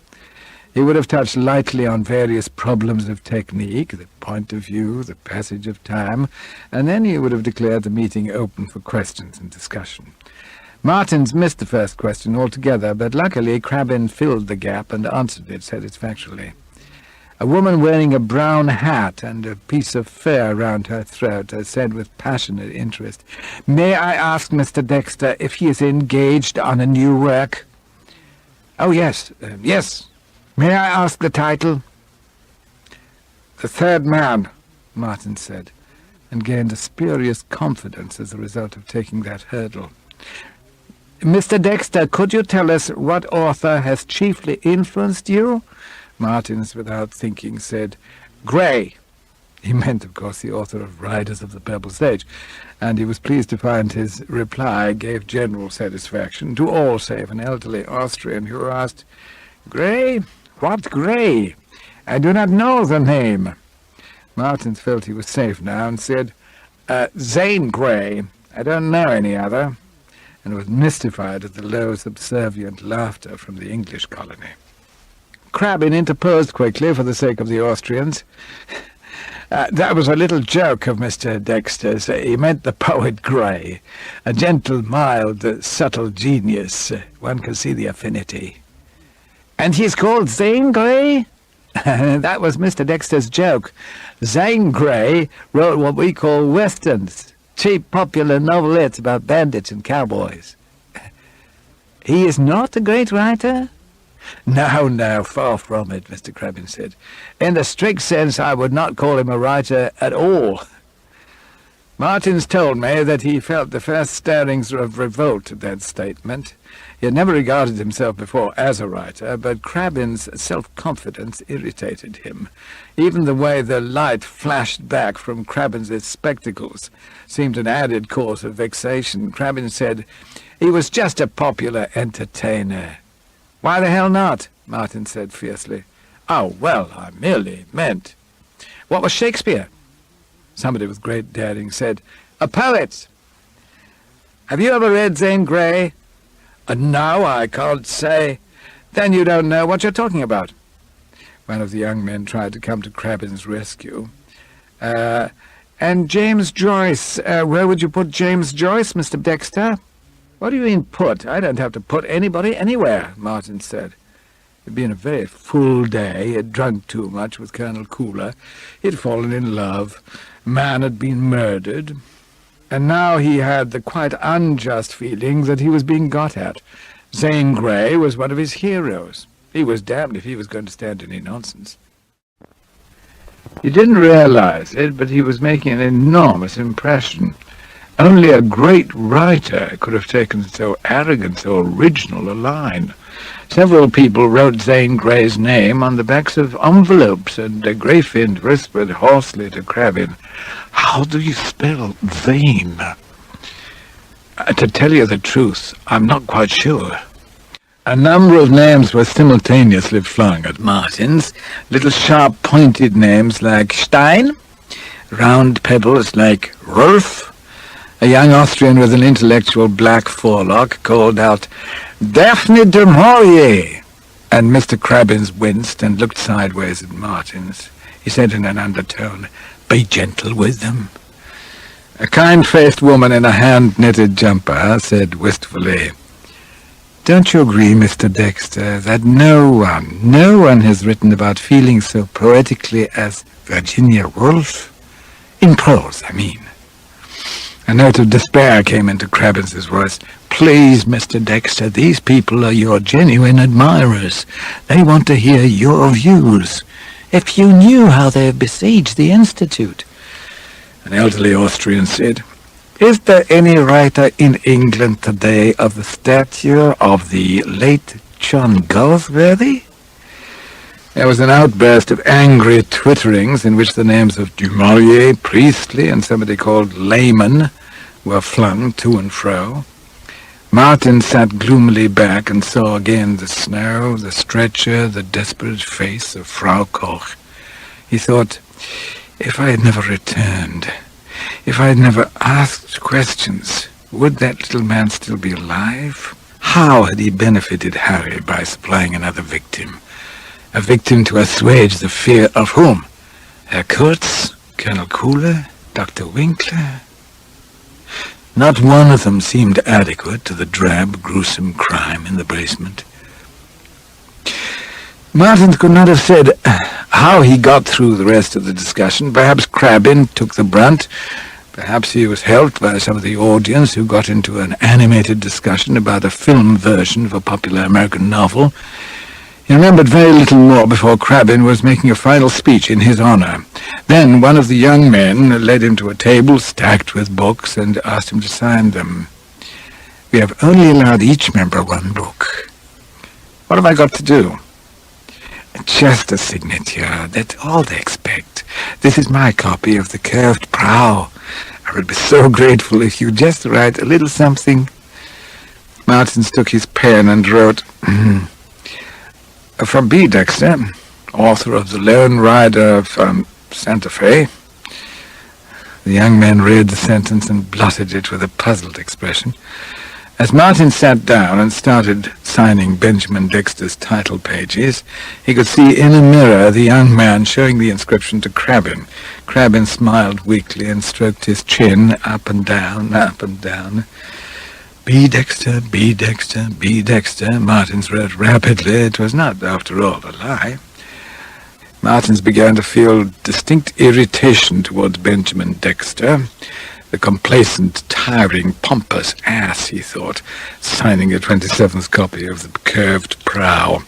He would have touched lightly on various problems of technique, the point of view, the passage of time, and then he would have declared the meeting open for questions and discussion. Martins missed the first question altogether, but luckily Crabbin filled the gap and answered it satisfactorily. A woman wearing a brown hat and a piece of fur round her throat said with passionate interest, "May I ask Mr. Dexter if he is engaged on a new work?" "Oh, yes, yes. May I ask the title?" "The Third Man," Martin said, and gained a spurious confidence as a result of taking that hurdle. "Mr. Dexter, could you tell us what author has chiefly influenced you?" Martins, without thinking, said, "Gray." He meant, of course, the author of Riders of the Purple Sage, and he was pleased to find his reply gave general satisfaction to all save an elderly Austrian who asked, "Gray? What Gray? I do not know the name." Martins felt he was safe now and said, "Zane Grey. I don't know any other," and was mystified at the low, subservient laughter from the English colony. Crabbin interposed quickly for the sake of the Austrians. "That was a little joke of Mr. Dexter's. He meant the poet Gray, a gentle, mild, subtle genius. One can see the affinity." "And he's called Zane Grey?" "That was Mr. Dexter's joke. Zane Grey wrote what we call westerns, cheap popular novelettes about bandits and cowboys." "He is not a great writer?" No, far from it," Mr. Crabbin said. "In the strict sense, I would not call him a writer at all." Martins told me that he felt the first stirrings of revolt at that statement. He had never regarded himself before as a writer, but Crabbin's self-confidence irritated him. Even the way the light flashed back from Crabbin's spectacles seemed an added cause of vexation. Crabbin said he was just a popular entertainer. "Why the hell not?" Martin said fiercely. "Oh, well, I merely meant—" "What was Shakespeare?" Somebody with great daring said, "A poet." "Have you ever read Zane Grey?" "No, I can't say." "Then you don't know what you're talking about." One of the young men tried to come to Crabbin's rescue. And James Joyce, where would you put James Joyce, Mr. Dexter? What do you mean, put? I don't have to put anybody anywhere, Martin said. It had been a very full day. He had drunk too much with Colonel Cooler. He had fallen in love. A man had been murdered. And now he had the quite unjust feeling that he was being got at. Zane Grey was one of his heroes. He was damned if he was going to stand any nonsense. He didn't realize it, but he was making an enormous impression. Only a great writer could have taken so arrogant, so original a line. Several people wrote Zane Grey's name on the backs of envelopes, and Greyfind whispered hoarsely to Crabbin, "How do you spell Zane?" To tell you the truth, I'm not quite sure. A number of names were simultaneously flung at Martin's, little sharp pointed names like Stein, round pebbles like Rolf. A young Austrian with an intellectual black forelock called out, "Daphne du Maurier!" And Mr. Crabbins winced and looked sideways at Martins. He said in an undertone, "Be gentle with them." A kind-faced woman in a hand-knitted jumper said wistfully, "Don't you agree, Mr. Dexter, that no one has written about feeling so poetically as Virginia Woolf? In prose, I mean." A note of despair came into Crabbins's voice. "Please, Mr. Dexter, these people are your genuine admirers. They want to hear your views. If you knew how they have besieged the Institute." An elderly Austrian said, "Is there any writer in England today of the stature of the late John Galsworthy?" There was an outburst of angry twitterings in which the names of Du Maurier, Priestley, and somebody called Lehman were flung to and fro. Martin sat gloomily back and saw again the snow, the stretcher, the desperate face of Frau Koch. He thought, if I had never returned, if I had never asked questions, would that little man still be alive? How had he benefited Harry by supplying another victim? A victim to assuage the fear of whom? Herr Kurtz, Colonel Cooler, Dr. Winkler? Not one of them seemed adequate to the drab, gruesome crime in the basement. Martin could not have said how he got through the rest of the discussion. Perhaps Crabbin took the brunt. Perhaps he was helped by some of the audience who got into an animated discussion about a film version of a popular American novel. He remembered very little more before Crabbin was making a final speech in his honor. Then one of the young men led him to a table stacked with books and asked him to sign them. "We have only allowed each member one book. What have I got to do?" "Just a signature. That's all they expect. This is my copy of The Curved Prow. I would be so grateful if you'd just write a little something." Martins took his pen and wrote, "From B. Dexter, author of The Lone Rider from Santa Fe." The young man read the sentence and blotted it with a puzzled expression. As Martin sat down and started signing Benjamin Dexter's title pages, he could see in a mirror the young man showing the inscription to Crabbin. Crabbin smiled weakly and stroked his chin up and down, up and down. "B. Dexter, B. Dexter, B. Dexter," Martins wrote rapidly. It was not, after all, a lie. Martins began to feel distinct irritation towards Benjamin Dexter. The complacent, tiring, pompous ass, he thought, signing a 27th copy of The Curved Prow.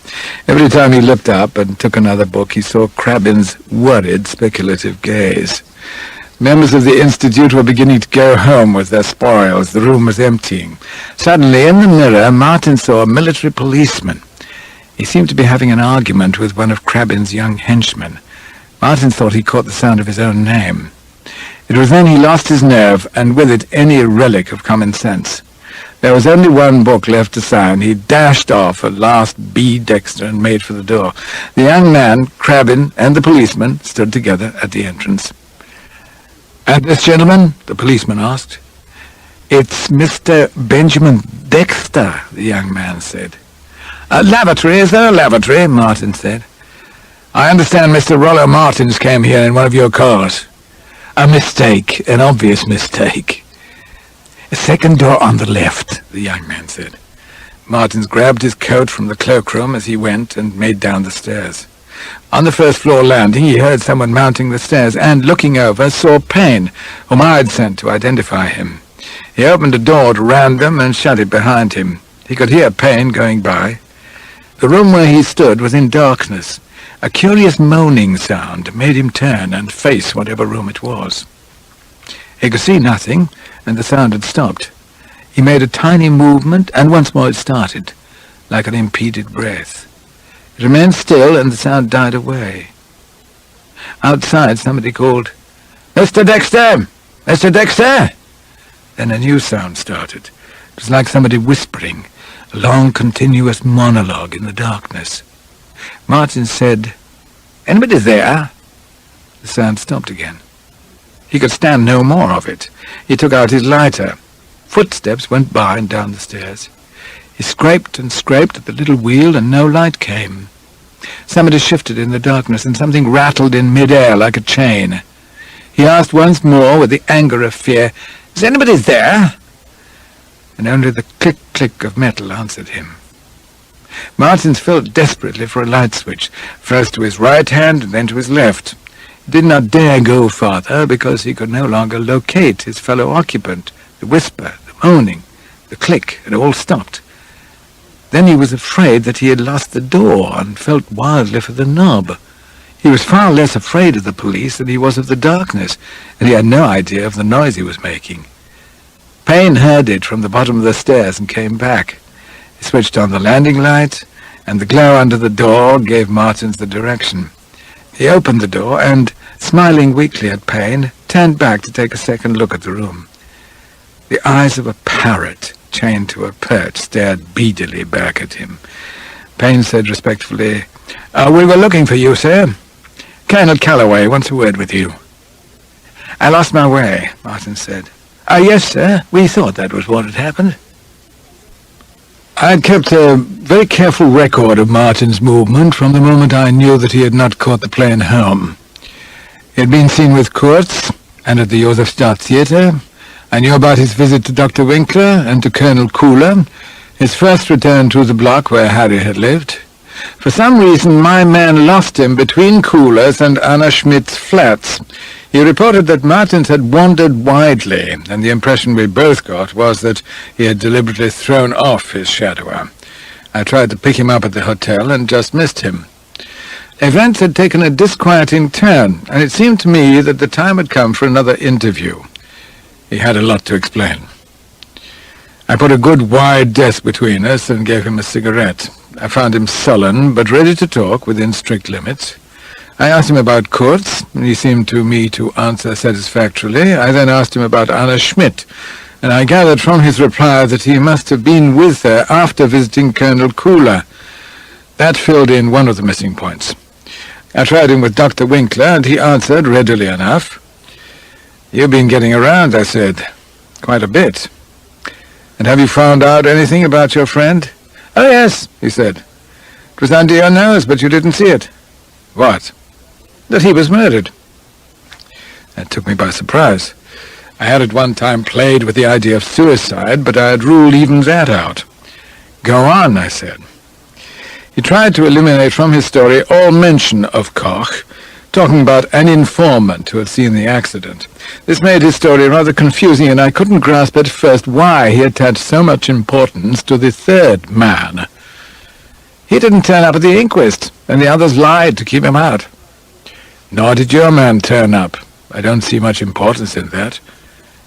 Every time he looked up and took another book, he saw Crabbin's worried, speculative gaze. Members of the Institute were beginning to go home with their spoils. The room was emptying. Suddenly, in the mirror, Martin saw a military policeman. He seemed to be having an argument with one of Crabbin's young henchmen. Martin thought he caught the sound of his own name. It was then he lost his nerve, and with it any relic of common sense. There was only one book left to sign. He dashed off at last B. Dexter and made for the door. The young man, Crabbin, and the policeman stood together at the entrance. "And this gentleman?" the policeman asked. "It's Mr. Benjamin Dexter," the young man said. "A lavatory, is there a lavatory?" Martin said. I understand Mr. Rollo Martins came here in one of your cars. A mistake, an obvious mistake. A second door on the left, the young man said. Martins grabbed his coat from the cloakroom as he went and made down the stairs. On the first-floor landing, he heard someone mounting the stairs and, looking over, saw Payne, whom I had sent to identify him. He opened a door at random and shut it behind him. He could hear Payne going by. The room where he stood was in darkness. A curious moaning sound made him turn and face whatever room it was. He could see nothing, and the sound had stopped. He made a tiny movement, and once more it started, like an impeded breath. It remained still, and the sound died away. Outside, somebody called, "Mr. Dexter! Mr. Dexter!" Then a new sound started. It was like somebody whispering, a long, continuous monologue in the darkness. Martin said, "Anybody there?" The sound stopped again. He could stand no more of it. He took out his lighter. Footsteps went by and down the stairs. He scraped and scraped at the little wheel, and no light came. Somebody shifted in the darkness, and something rattled in mid-air like a chain. He asked once more with the anger of fear, "Is anybody there?" And only the click-click of metal answered him. Martins felt desperately for a light switch, first to his right hand and then to his left. He did not dare go farther because he could no longer locate his fellow occupant. The whisper, the moaning, the click had all stopped. Then he was afraid that he had lost the door and felt wildly for the knob. He was far less afraid of the police than he was of the darkness, and he had no idea of the noise he was making. Payne heard it from the bottom of the stairs and came back. He switched on the landing light, and the glow under the door gave Martins the direction. He opened the door and, smiling weakly at Payne, turned back to take a second look at the room. The eyes of a parrot chained to a perch stared beadily back at him. Payne said respectfully, "We were looking for you, sir. Colonel Calloway wants a word with you." "I lost my way," Martin said. "Yes, sir. We thought that was what had happened." I had kept a very careful record of Martin's movement from the moment I knew that he had not caught the plane home. He had been seen with Kurtz and at the Josefstadt Theatre. I knew about his visit to Dr. Winkler and to Colonel Kula, his first return to the block where Harry had lived. For some reason, my man lost him between Kula's and Anna Schmidt's flats. He reported that Martins had wandered widely, and the impression we both got was that he had deliberately thrown off his shadower. I tried to pick him up at the hotel and just missed him. Events had taken a disquieting turn, and it seemed to me that the time had come for another interview. He had a lot to explain. I put a good wide desk between us and gave him a cigarette. I found him sullen, but ready to talk within strict limits. I asked him about Kurtz, and he seemed to me to answer satisfactorily. I then asked him about Anna Schmidt, and I gathered from his reply that he must have been with her after visiting Colonel Kula. That filled in one of the missing points. I tried him with Dr. Winkler, and he answered readily enough. "You've been getting around," I said. "Quite a bit. And have you found out anything about your friend?" "Oh, yes," he said. "It was under your nose, but you didn't see it." "What?" "That he was murdered." That took me by surprise. I had at one time played with the idea of suicide, but I had ruled even that out. "Go on," I said. He tried to eliminate from his story all mention of Koch, talking about an informant who had seen the accident. This made his story rather confusing, and I couldn't grasp at first why he attached so much importance to the third man. "He didn't turn up at the inquest, and the others lied to keep him out." "Nor did your man turn up. I don't see much importance in that.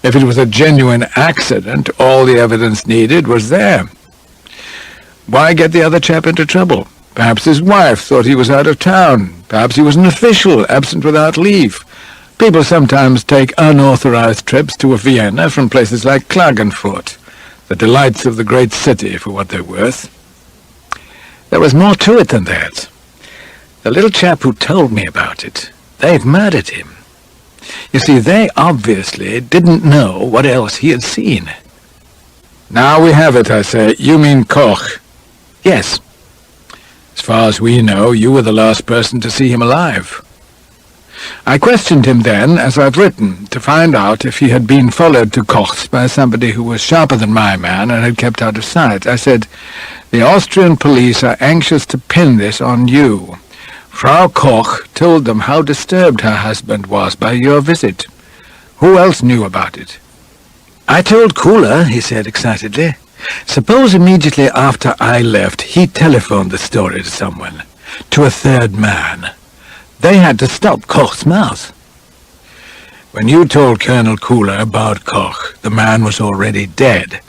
If it was a genuine accident, all the evidence needed was there. Why get the other chap into trouble? Perhaps his wife thought he was out of town. Perhaps he was an official, absent without leave. People sometimes take unauthorized trips to Vienna from places like Klagenfurt, the delights of the great city for what they're worth." "There was more to it than that. The little chap who told me about it, they've murdered him. You see, they obviously didn't know what else he had seen." "Now we have it," I say. "You mean Koch?" "Yes." As far as we know, you were the last person to see him alive. I questioned him then, as I've written, to find out if he had been followed to Koch's by somebody who was sharper than my man and had kept out of sight. I said, "The Austrian police are anxious to pin this on you. Frau Koch told them how disturbed her husband was by your visit. Who else knew about it?" "I told Kula," he said excitedly. "Suppose immediately after I left he telephoned the story to someone, to a third man. They had to stop Koch's mouth." "When you told Colonel Kula about Koch, the man was already dead.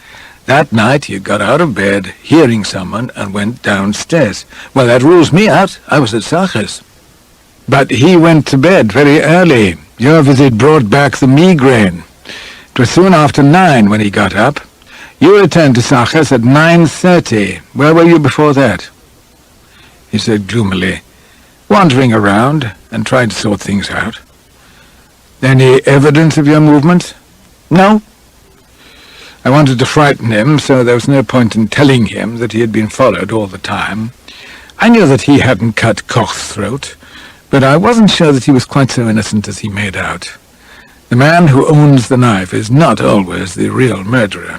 That night you got out of bed, hearing someone, and went downstairs. Well, that rules me out. I was at Sacher's." "But he went to bed very early. Your visit brought back the migraine. It was soon after 9 when he got up. You returned to Sacher's at 9:30. Where were you before that?" He said gloomily, "Wandering around and trying to sort things out." "Any evidence of your movements?" "No." I wanted to frighten him, so there was no point in telling him that he had been followed all the time. I knew that he hadn't cut Koch's throat, but I wasn't sure that he was quite so innocent as he made out. The man who owns the knife is not always the real murderer.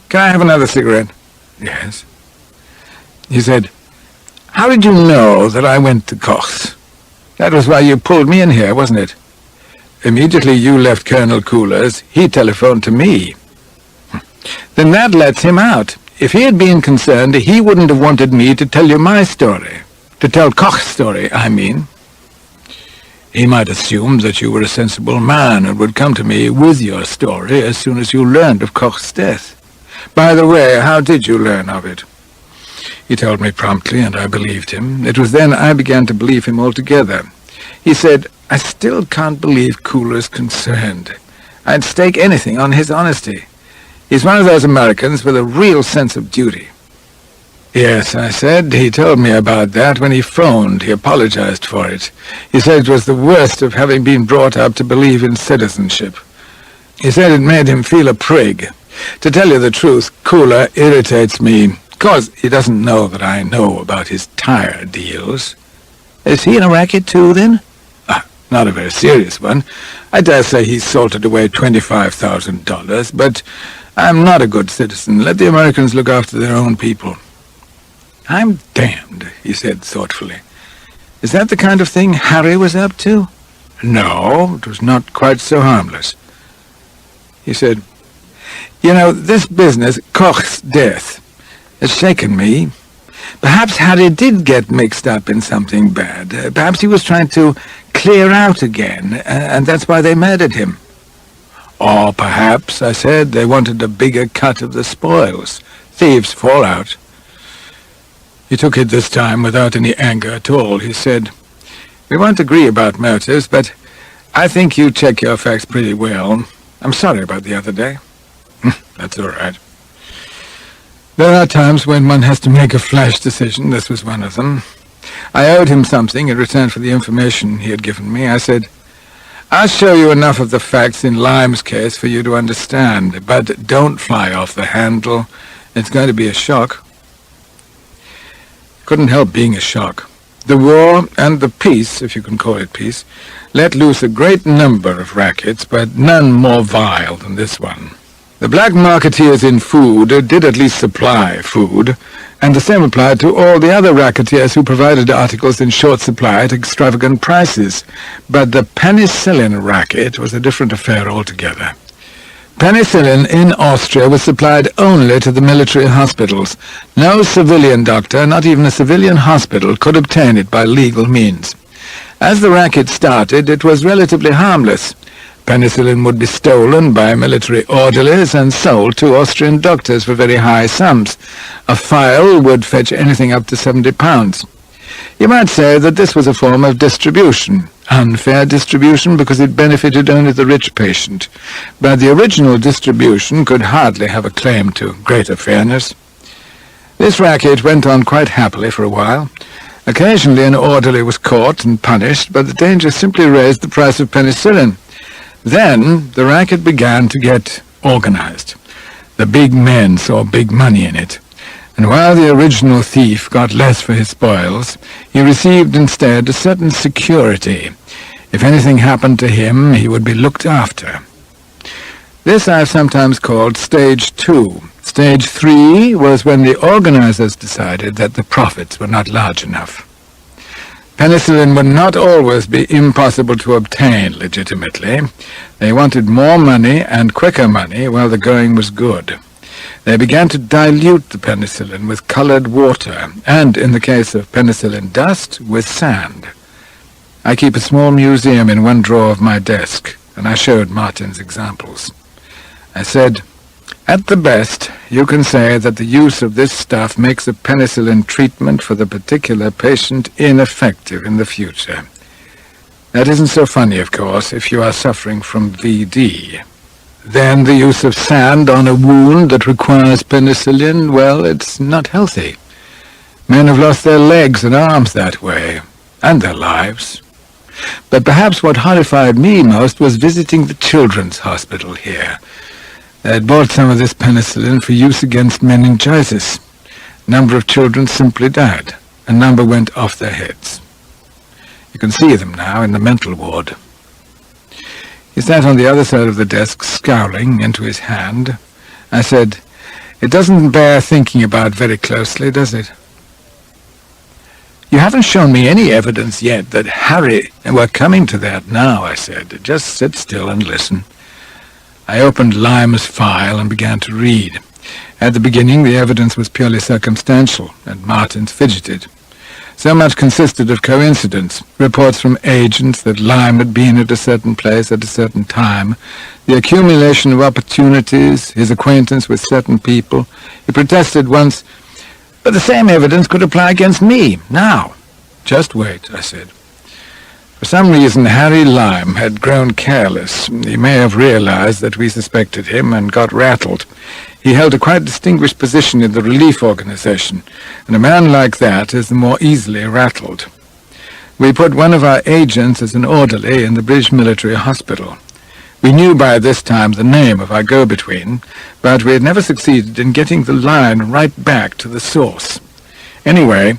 "Can I have another cigarette?" "Yes." He said, "How did you know that I went to Koch's? That was why you pulled me in here, wasn't it?" "Immediately you left Colonel Kula's, he telephoned to me." "Then that lets him out. If he had been concerned, he wouldn't have wanted me to tell you my story. To tell Koch's story, I mean. He might assume that you were a sensible man and would come to me with your story as soon as you learned of Koch's death. By the way, how did you learn of it?" He told me promptly, and I believed him. It was then I began to believe him altogether. He said, "I still can't believe Kula's concerned. I'd stake anything on his honesty. He's one of those Americans with a real sense of duty." "Yes," I said. "He told me about that when he phoned. He apologized for it. He said it was the worst of having been brought up to believe in citizenship. He said it made him feel a prig. To tell you the truth, Kula irritates me, 'cause he doesn't know that I know about his tire deals." "Is he in a racket too, then?" "Not a very serious one. I dare say he's salted away $25,000, but I'm not a good citizen. Let the Americans look after their own people." "I'm damned," he said thoughtfully. "Is that the kind of thing Harry was up to?" "No, it was not quite so harmless." He said, "You know, this business, Koch's death, has shaken me. Perhaps Harry did get mixed up in something bad. Perhaps he was trying to clear out again, and that's why they murdered him." "Or perhaps," I said, "they wanted a bigger cut of the spoils. Thieves fall out." He took it this time without any anger at all. He said, "We won't agree about motives, but I think you check your facts pretty well. I'm sorry about the other day." "That's all right. There are times when one has to make a flash decision. This was one of them. I owed him something in return for the information he had given me. I said, 'I'll show you enough of the facts in Lime's case for you to understand, but don't fly off the handle. It's going to be a shock.' Couldn't help being a shock. The war and the peace, if you can call it peace, let loose a great number of rackets, but none more vile than this one. The black marketeers in food did at least supply food, and the same applied to all the other racketeers who provided articles in short supply at extravagant prices. But the penicillin racket was a different affair altogether. Penicillin in Austria was supplied only to the military hospitals. No civilian doctor, not even a civilian hospital, could obtain it by legal means. As the racket started, it was relatively harmless. Penicillin would be stolen by military orderlies and sold to Austrian doctors for very high sums. A phial would fetch anything up to £70. You might say that this was a form of distribution. Unfair distribution because it benefited only the rich patient. But the original distribution could hardly have a claim to greater fairness. This racket went on quite happily for a while. Occasionally an orderly was caught and punished, but the danger simply raised the price of penicillin. Then the racket began to get organized. The big men saw big money in it. And while the original thief got less for his spoils, he received instead a certain security. If anything happened to him, he would be looked after. This I've sometimes called Stage 2. Stage 3 was when the organizers decided that the profits were not large enough. Penicillin would not always be impossible to obtain legitimately. They wanted more money and quicker money while the going was good. They began to dilute the penicillin with colored water, and, in the case of penicillin dust, with sand. I keep a small museum in one drawer of my desk, and I showed Martin's examples. I said, "At the best, you can say that the use of this stuff makes a penicillin treatment for the particular patient ineffective in the future. That isn't so funny, of course, if you are suffering from VD. Then the use of sand on a wound that requires penicillin, well, it's not healthy. Men have lost their legs and arms that way, and their lives. But perhaps what horrified me most was visiting the children's hospital here. They had bought some of this penicillin for use against meningitis. A number of children simply died. A number went off their heads. You can see them now in the mental ward." He sat on the other side of the desk, scowling into his hand. I said, "It doesn't bear thinking about very closely, does it?" "You haven't shown me any evidence yet that Harry—" "We're coming to that now," I said. "Just sit still and listen." I opened Lime's file and began to read. At the beginning, the evidence was purely circumstantial, and Martins fidgeted. So much consisted of coincidence, reports from agents that Lime had been at a certain place at a certain time, the accumulation of opportunities, his acquaintance with certain people. He protested once, "But the same evidence could apply against me, now." "Just wait," I said. For some reason, Harry Lime had grown careless. He may have realized that we suspected him and got rattled. He held a quite distinguished position in the relief organization, and a man like that is the more easily rattled. We put one of our agents as an orderly in the British Military Hospital. We knew by this time the name of our go-between, but we had never succeeded in getting the line right back to the source. Anyway,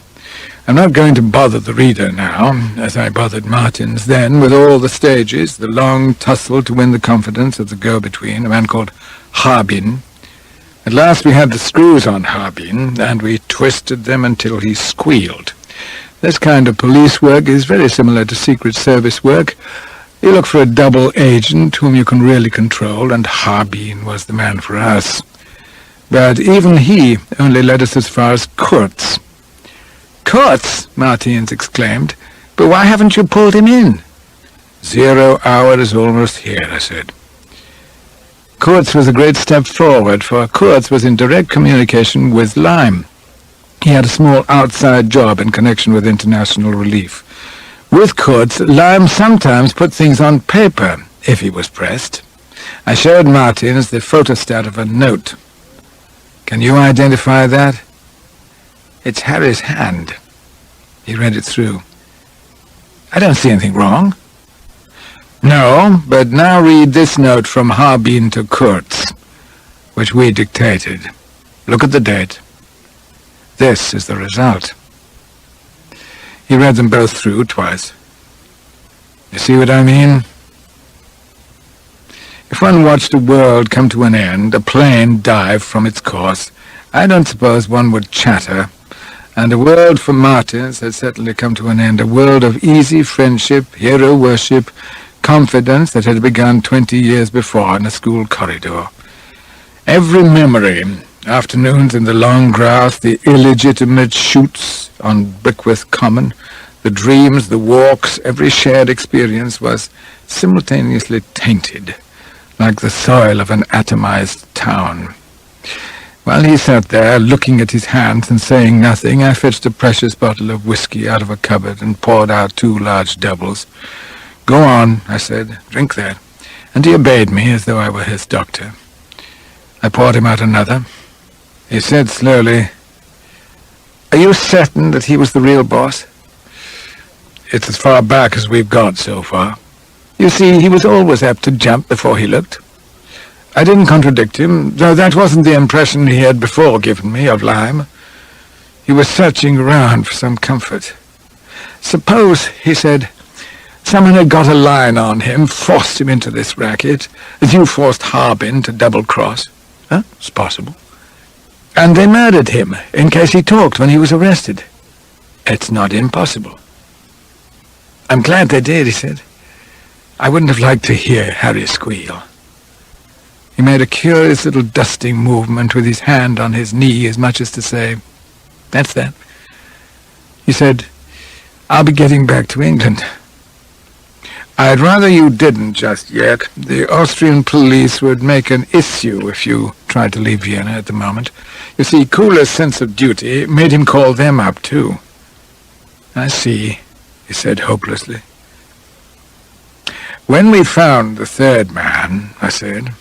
I'm not going to bother the reader now, as I bothered Martins then, with all the stages, the long tussle to win the confidence of the go-between, a man called Harbin. At last we had the screws on Harbin, and we twisted them until he squealed. This kind of police work is very similar to Secret Service work. You look for a double agent whom you can really control, and Harbin was the man for us. But even he only led us as far as Kurtz. "Kurtz!" Martins exclaimed. "But why haven't you pulled him in?" 0 hour is almost here," I said. Kurtz was a great step forward, for Kurtz was in direct communication with Lime. He had a small outside job in connection with international relief. With Kurtz, Lime sometimes put things on paper, if he was pressed. I showed Martins the photostat of a note. "Can you identify that?" "It's Harry's hand." He read it through. "I don't see anything wrong." "No, but now read this note from Harbin to Kurtz, which we dictated. Look at the date. This is the result." He read them both through twice. "You see what I mean? If one watched a world come to an end, a plane dive from its course, I don't suppose one would chatter. And a world for Martins had certainly come to an end, a world of easy friendship, hero worship, confidence that had begun 20 years before in a school corridor. Every memory, afternoons in the long grass, the illegitimate shoots on Brickworth Common, the dreams, the walks, every shared experience was simultaneously tainted, like the soil of an atomized town. While he sat there, looking at his hands and saying nothing, I fetched a precious bottle of whiskey out of a cupboard and poured out 2 large doubles. "Go on," I said, "drink that." And he obeyed me as though I were his doctor. I poured him out another. He said slowly, "Are you certain that he was the real boss?" "It's as far back as we've got so far. You see, he was always apt to jump before he looked. I didn't contradict him, though that wasn't the impression he had before given me of Lime. He was searching around for some comfort. Suppose, he said, someone had got a line on him, forced him into this racket, as you forced Harbin to double-cross. Huh? It's possible. And they murdered him, in case he talked when he was arrested. It's not impossible. I'm glad they did, he said. I wouldn't have liked to hear Harry squeal. He made a curious little dusting movement with his hand on his knee, as much as to say, that's that. He said, I'll be getting back to England. I'd rather you didn't just yet. The Austrian police would make an issue if you tried to leave Vienna at the moment. You see, Kuhle's sense of duty made him call them up, too. I see, he said hopelessly. When we found the third man, I said.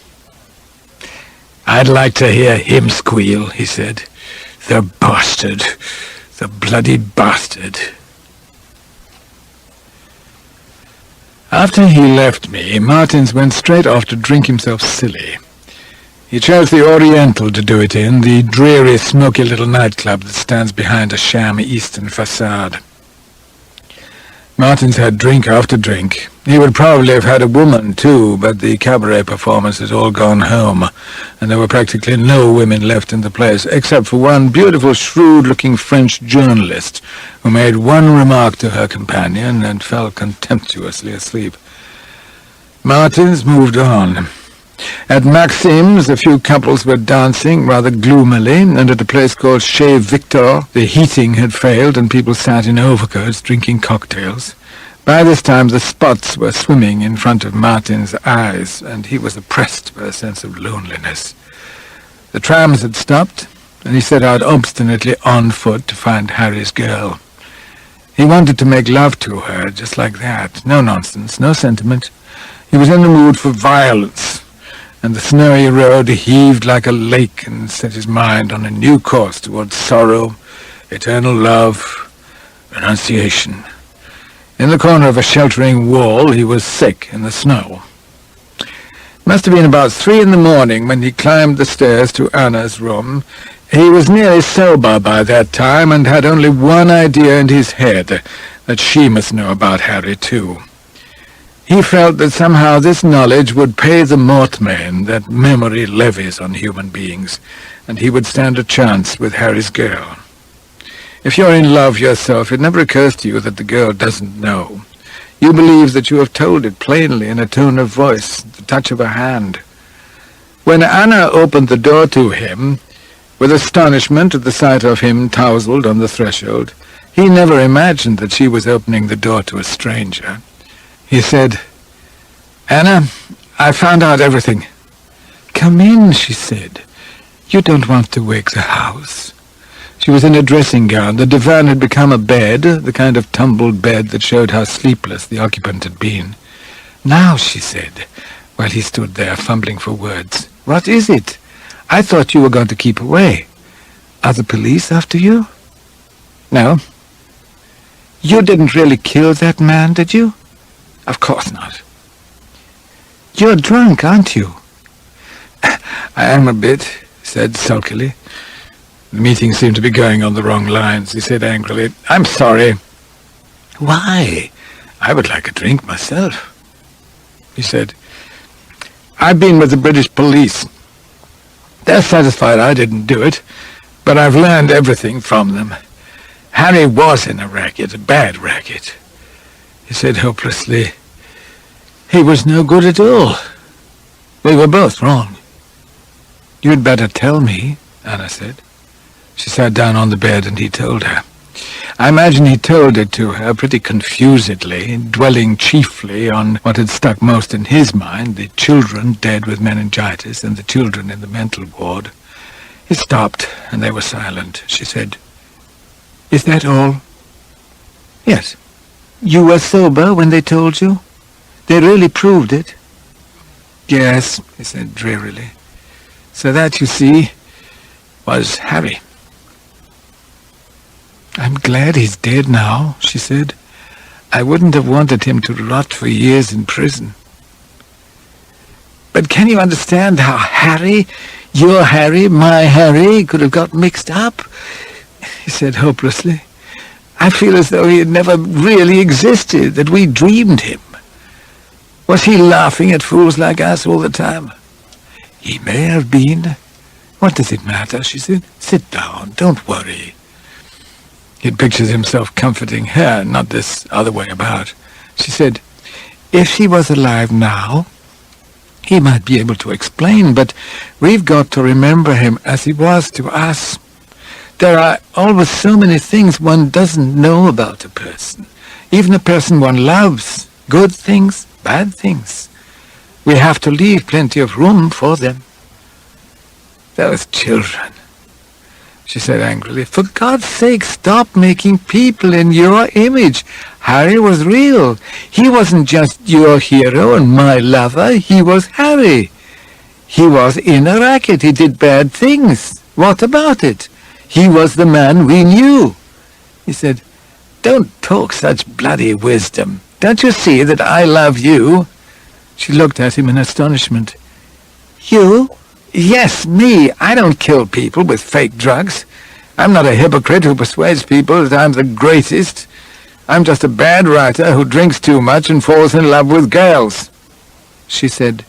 I'd like to hear him squeal, he said. The bastard. The bloody bastard. After he left me, Martins went straight off to drink himself silly. He chose the Oriental to do it in, the dreary, smoky little nightclub that stands behind a sham eastern facade. Martins had drink after drink. He would probably have had a woman, too, but the cabaret performers had all gone home, and there were practically no women left in the place, except for one beautiful, shrewd-looking French journalist who made one remark to her companion and fell contemptuously asleep. Martins moved on. At Maxim's, a few couples were dancing rather gloomily, and at a place called Chez Victor, the heating had failed and people sat in overcoats drinking cocktails. By this time the spots were swimming in front of Martin's eyes, and he was oppressed by a sense of loneliness. The trams had stopped, and he set out obstinately on foot to find Harry's girl. He wanted to make love to her, just like that. No nonsense, no sentiment. He was in the mood for violence, and the snowy road heaved like a lake and set his mind on a new course towards sorrow, eternal love, renunciation. In the corner of a sheltering wall he was sick in the snow. It must have been about 3 in the morning when he climbed the stairs to Anna's room. He was nearly sober by that time and had only one idea in his head, that she must know about Harry too. He felt that somehow this knowledge would pay the mortmain that memory levies on human beings, and he would stand a chance with Harry's girl. If you're in love yourself, it never occurs to you that the girl doesn't know. You believe that you have told it plainly in a tone of voice, the touch of a hand. When Anna opened the door to him, with astonishment at the sight of him tousled on the threshold, he never imagined that she was opening the door to a stranger. He said, Anna, I found out everything. Come in, she said. You don't want to wake the house. She was in a dressing gown. The divan had become a bed, the kind of tumbled bed that showed how sleepless the occupant had been. Now, she said, while he stood there fumbling for words, what is it? I thought you were going to keep away. Are the police after you? No. You didn't really kill that man, did you? Of course not. You're drunk, aren't you? I am a bit, he said sulkily. The meeting seemed to be going on the wrong lines. He said angrily, I'm sorry. Why? I would like a drink myself. He said, I've been with the British police. They're satisfied I didn't do it, but I've learned everything from them. Harry was in a racket, a bad racket. He said hopelessly, he was no good at all. We were both wrong. You'd better tell me, Anna said. She sat down on the bed and he told her. I imagine he told it to her pretty confusedly, dwelling chiefly on what had stuck most in his mind, the children dead with meningitis and the children in the mental ward. He stopped, and they were silent. She said, Is that all? Yes. You were sober when they told you? They really proved it? Yes, he said drearily. So that, you see, was Harry. I'm glad he's dead now, she said. I wouldn't have wanted him to rot for years in prison. But can you understand how Harry, your Harry, my Harry, could have got mixed up? he said hopelessly. I feel as though he had never really existed, that we dreamed him. Was he laughing at fools like us all the time? He may have been. What does it matter, she said. Sit down, don't worry. He pictures himself comforting her, not this other way about. She said, if he was alive now, he might be able to explain, but we've got to remember him as he was to us. There are always so many things one doesn't know about a person, even a person one loves, good things, bad things. We have to leave plenty of room for them. Those children, she said angrily. For God's sake, stop making people in your image. Harry was real. He wasn't just your hero and my lover. He was Harry. He was in a racket. He did bad things. What about it? He was the man we knew. He said, don't talk such bloody wisdom. Don't you see that I love you? She looked at him in astonishment. You? Yes, me. I don't kill people with fake drugs. I'm not a hypocrite who persuades people that I'm the greatest. I'm just a bad writer who drinks too much and falls in love with girls. She said,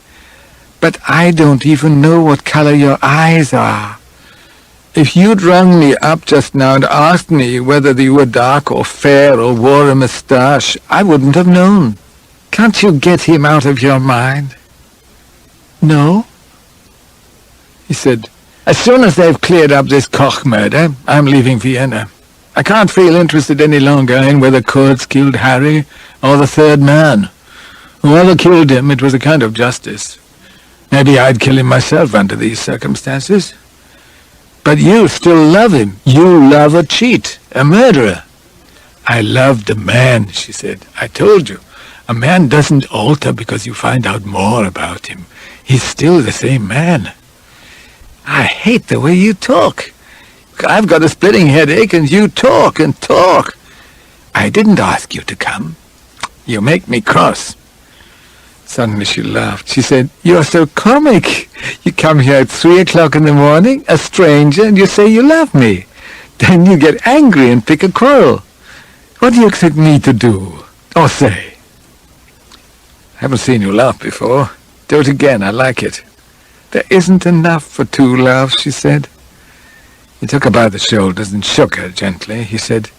but I don't even know what color your eyes are. If you'd rung me up just now and asked me whether you were dark or fair or wore a moustache, I wouldn't have known. Can't you get him out of your mind? No? He said, as soon as they've cleared up this Koch murder, I'm leaving Vienna. I can't feel interested any longer in whether Kurtz killed Harry or the third man. Whoever killed him, it was a kind of justice. Maybe I'd kill him myself under these circumstances. But you still love him. You love a cheat, a murderer. I loved a man, she said. I told you. A man doesn't alter because you find out more about him. He's still the same man. I hate the way you talk. I've got a splitting headache and you talk and talk. I didn't ask you to come. You make me cross. Suddenly she laughed. She said, you're so comic. You come here at 3 o'clock in the morning, a stranger, and you say you love me. Then you get angry and pick a quarrel. What do you expect me to do? Or say? I haven't seen you laugh before. Do it again, I like it. There isn't enough for 2 laughs, she said. He took her by the shoulders and shook her gently. He said,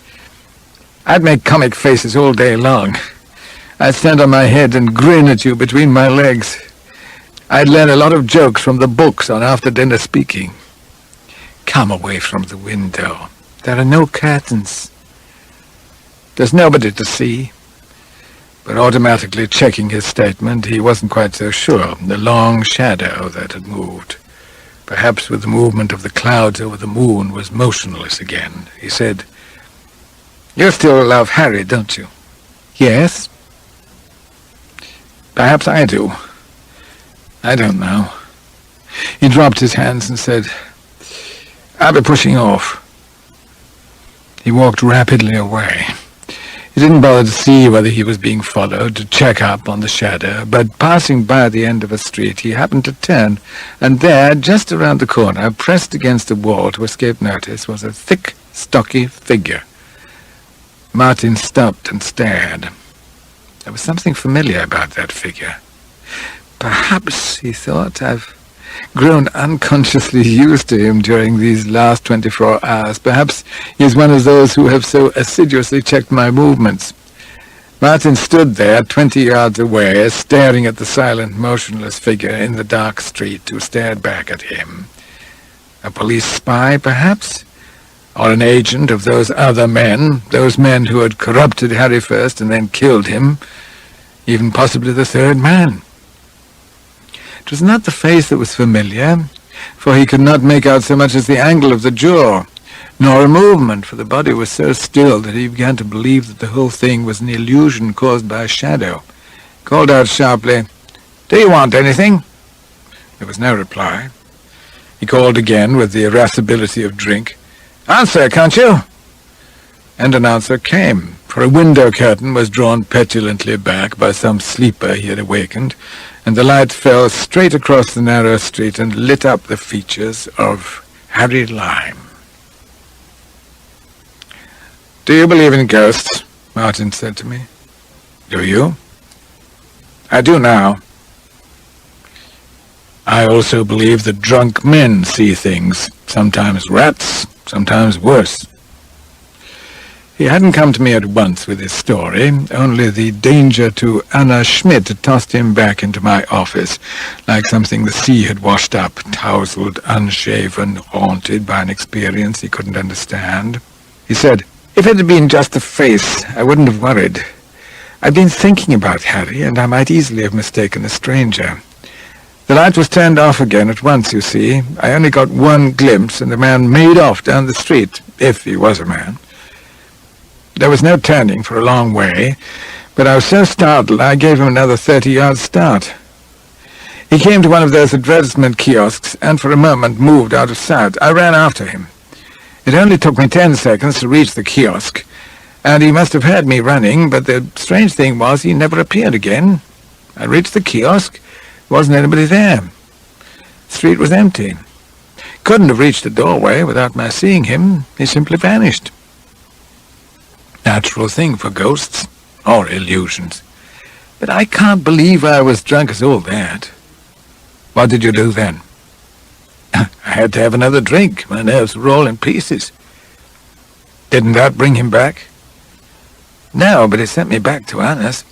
I'd make comic faces all day long. I'd stand on my head and grin at you between my legs. I'd learn a lot of jokes from the books on after-dinner speaking. Come away from the window. There are no curtains. There's nobody to see. But automatically checking his statement, he wasn't quite so sure. The long shadow that had moved, perhaps with the movement of the clouds over the moon, was motionless again. He said, you still love Harry, don't you? Yes. Perhaps I do. I don't know. He dropped his hands and said, I'll be pushing off. He walked rapidly away. He didn't bother to see whether he was being followed, to check up on the shadow, but passing by the end of a street, he happened to turn, and there, just around the corner, pressed against the wall to escape notice, was a thick, stocky figure. Martin stopped and stared. There was something familiar about that figure. Perhaps, he thought, I've grown unconsciously used to him during these last 24 hours. Perhaps he's one of those who have so assiduously checked my movements. Martin stood there 20 yards away, staring at the silent, motionless figure in the dark street who stared back at him. A police spy, perhaps? Or an agent of those other men, those men who had corrupted Harry first and then killed him, even possibly the third man. It was not the face that was familiar, for he could not make out so much as the angle of the jaw, nor a movement, for the body was so still that he began to believe that the whole thing was an illusion caused by a shadow. He called out sharply, "Do you want anything?" There was no reply. He called again with the irascibility of drink. "Answer, can't you?" And an answer came, for a window curtain was drawn petulantly back by some sleeper he had awakened, and the light fell straight across the narrow street and lit up the features of Harry Lime. "Do you believe in ghosts?" Martin said to me. "Do you?" "I do now. I also believe that drunk men see things, sometimes rats, sometimes worse." He hadn't come to me at once with his story, only the danger to Anna Schmidt had tossed him back into my office, like something the sea had washed up, tousled, unshaven, haunted by an experience he couldn't understand. He said, "If it had been just the face, I wouldn't have worried. I've been thinking about Harry, and I might easily have mistaken a stranger. The light was turned off again at once, you see. I only got one glimpse, and the man made off down the street, if he was a man. There was no turning for a long way, but I was so startled I gave him another 30-yard start. He came to one of those advertisement kiosks and for a moment moved out of sight. I ran after him. It only took me 10 seconds to reach the kiosk, and he must have heard me running, but the strange thing was he never appeared again. I reached the kiosk. There wasn't anybody there. The street was empty. Couldn't have reached the doorway without my seeing him. He simply vanished. Natural thing for ghosts, or illusions. But I can't believe I was drunk as all that." "What did you do then?" "I had to have another drink. My nerves were all in pieces." "Didn't that bring him back?" "No, but it sent me back to Anna's."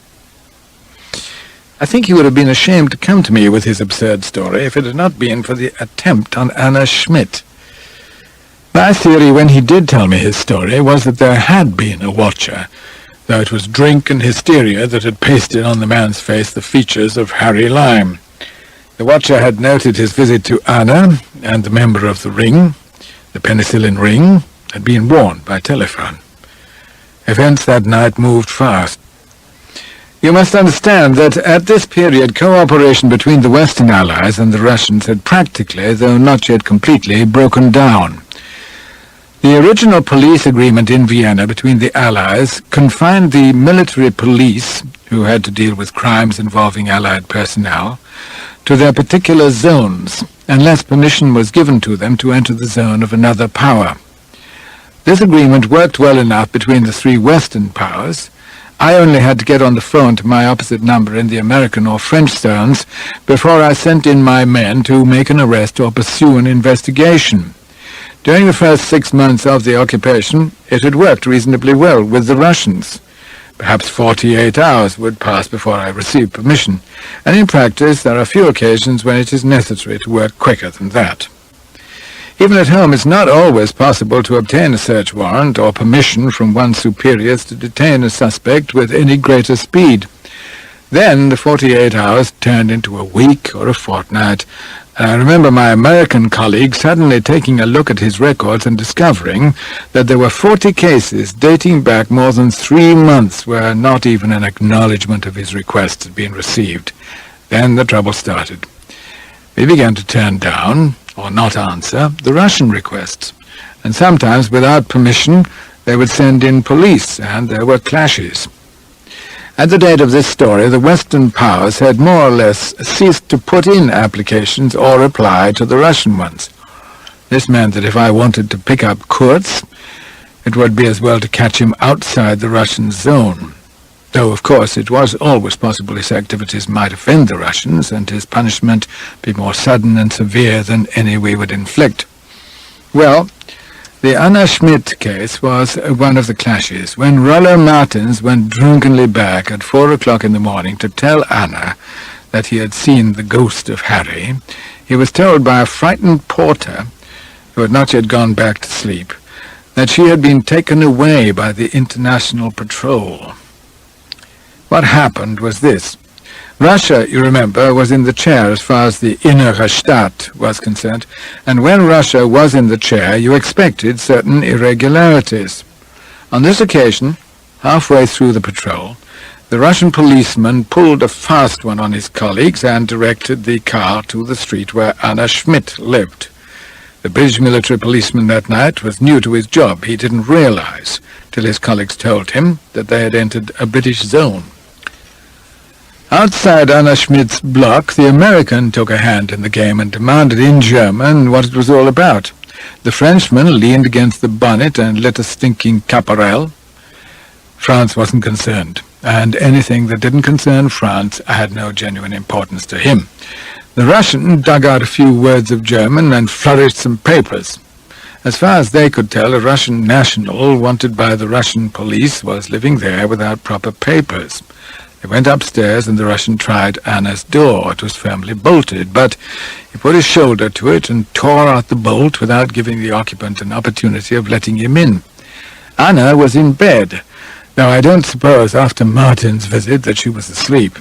I think he would have been ashamed to come to me with his absurd story if it had not been for the attempt on Anna Schmidt. My theory when he did tell me his story was that there had been a watcher, though it was drink and hysteria that had pasted on the man's face the features of Harry Lyme. The watcher had noted his visit to Anna, and the member of the ring, the penicillin ring, had been warned by telephone. Events that night moved fast. You must understand that at this period cooperation between the Western Allies and the Russians had practically, though not yet completely, broken down. The original police agreement in Vienna between the Allies confined the military police, who had to deal with crimes involving Allied personnel, to their particular zones, unless permission was given to them to enter the zone of another power. This agreement worked well enough between the three Western powers. I only had to get on the phone to my opposite number in the American or French zones before I sent in my men to make an arrest or pursue an investigation. During the first 6 months of the occupation, it had worked reasonably well with the Russians. Perhaps 48 hours would pass before I received permission, and in practice there are few occasions when it is necessary to work quicker than that. Even at home, it's not always possible to obtain a search warrant or permission from one's superiors to detain a suspect with any greater speed. Then the 48 hours turned into a week or a fortnight. I remember my American colleague suddenly taking a look at his records and discovering that there were 40 cases dating back more than 3 months where not even an acknowledgement of his request had been received. Then the trouble started. We began to turn down, or not answer, the Russian requests, and sometimes without permission they would send in police, and there were clashes. At the date of this story, the Western powers had more or less ceased to put in applications or reply to the Russian ones. This meant that if I wanted to pick up Kurtz, it would be as well to catch him outside the Russian zone. Though, of course, it was always possible his activities might offend the Russians, and his punishment be more sudden and severe than any we would inflict. Well, the Anna Schmidt case was one of the clashes, when Roller Martins went drunkenly back at 4 o'clock in the morning to tell Anna that he had seen the ghost of Harry. He was told by a frightened porter, who had not yet gone back to sleep, that she had been taken away by the International Patrol. What happened was this. Russia, you remember, was in the chair as far as the Innere Stadt was concerned, and when Russia was in the chair, you expected certain irregularities. On this occasion, halfway through the patrol, the Russian policeman pulled a fast one on his colleagues and directed the car to the street where Anna Schmidt lived. The British military policeman that night was new to his job. He didn't realize, till his colleagues told him, that they had entered a British zone. Outside Anna Schmidt's block, the American took a hand in the game and demanded in German what it was all about. The Frenchman leaned against the bonnet and lit a stinking caparel. France wasn't concerned, and anything that didn't concern France had no genuine importance to him. The Russian dug out a few words of German and flourished some papers. As far as they could tell, a Russian national wanted by the Russian police was living there without proper papers. They went upstairs and the Russian tried Anna's door. It was firmly bolted, but he put his shoulder to it and tore out the bolt without giving the occupant an opportunity of letting him in. Anna was in bed, though I don't suppose after Martin's visit that she was asleep.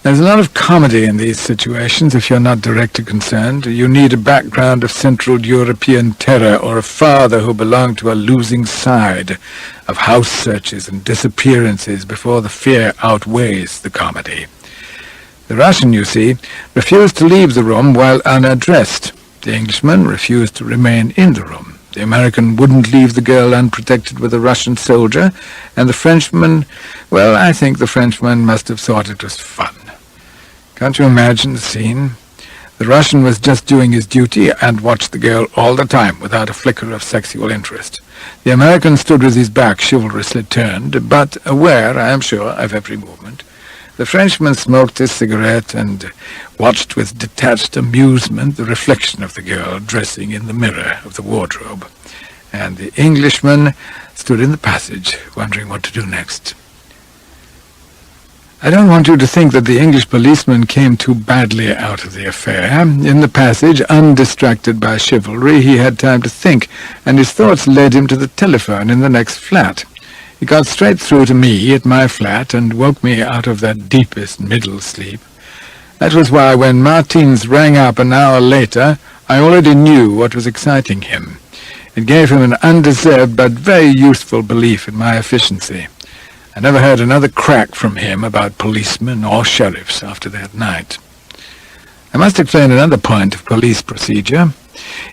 There's a lot of comedy in these situations if you're not directly concerned. You need a background of Central European terror or a father who belonged to a losing side, of house searches and disappearances before the fear outweighs the comedy. The Russian, you see, refused to leave the room while Anna dressed. The Englishman refused to remain in the room. The American wouldn't leave the girl unprotected with a Russian soldier, and the Frenchman, well, I think the Frenchman must have thought it was fun. Can't you imagine the scene? The Russian was just doing his duty and watched the girl all the time without a flicker of sexual interest. The American stood with his back chivalrously turned, but aware, I am sure, of every movement. The Frenchman smoked his cigarette and watched with detached amusement the reflection of the girl dressing in the mirror of the wardrobe. And the Englishman stood in the passage, wondering what to do next. I don't want you to think that the English policeman came too badly out of the affair. In the passage, undistracted by chivalry, he had time to think, and his thoughts led him to the telephone in the next flat. He got straight through to me at my flat and woke me out of that deepest middle sleep. That was why when Martins rang up an hour later, I already knew what was exciting him. It gave him an undeserved but very useful belief in my efficiency. I never heard another crack from him about policemen or sheriffs after that night. I must explain another point of police procedure.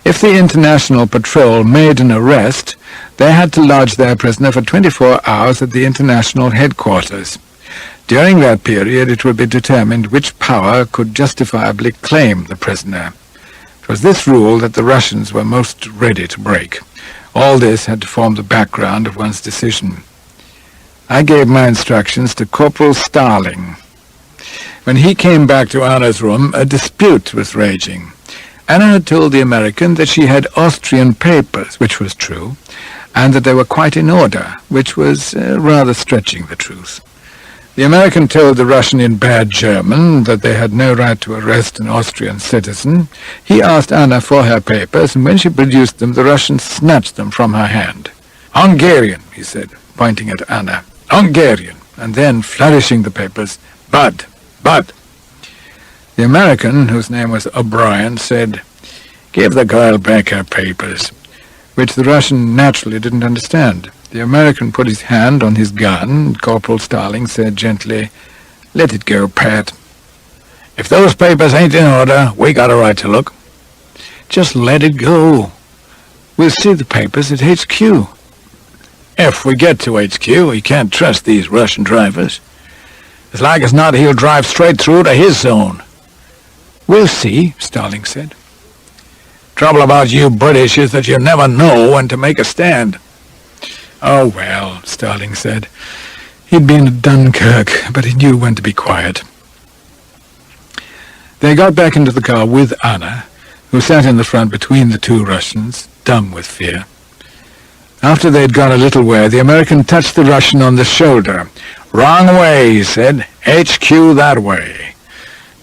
If the International Patrol made an arrest, they had to lodge their prisoner for 24 hours at the International headquarters. During that period, it would be determined which power could justifiably claim the prisoner. It was this rule that the Russians were most ready to break. All this had to form the background of one's decision. I gave my instructions to Corporal Starling. When he came back to Anna's room, a dispute was raging. Anna had told the American that she had Austrian papers, which was true, and that they were quite in order, which was rather stretching the truth. The American told the Russian in bad German that they had no right to arrest an Austrian citizen. He asked Anna for her papers, and when she produced them, the Russian snatched them from her hand. "Hungarian," he said, pointing at Anna. "Hungarian," and then, flourishing the papers, "Bud, Bud." The American, whose name was O'Brien, said, "Give the girl back her papers," which the Russian naturally didn't understand. The American put his hand on his gun. Corporal Starling said gently, "Let it go, Pat. If those papers ain't in order, we got a right to look. Just let it go. We'll see the papers at HQ. If we get to HQ, we can't trust these Russian drivers. As like as not, he'll drive straight through to his zone." "We'll see," Starling said. "Trouble about you British is that you never know when to make a stand." "Oh, well," Starling said. He'd been at Dunkirk, but he knew when to be quiet. They got back into the car with Anna, who sat in the front between the two Russians, dumb with fear. After they'd gone a little way, the American touched the Russian on the shoulder. "Wrong way," he said. "HQ that way."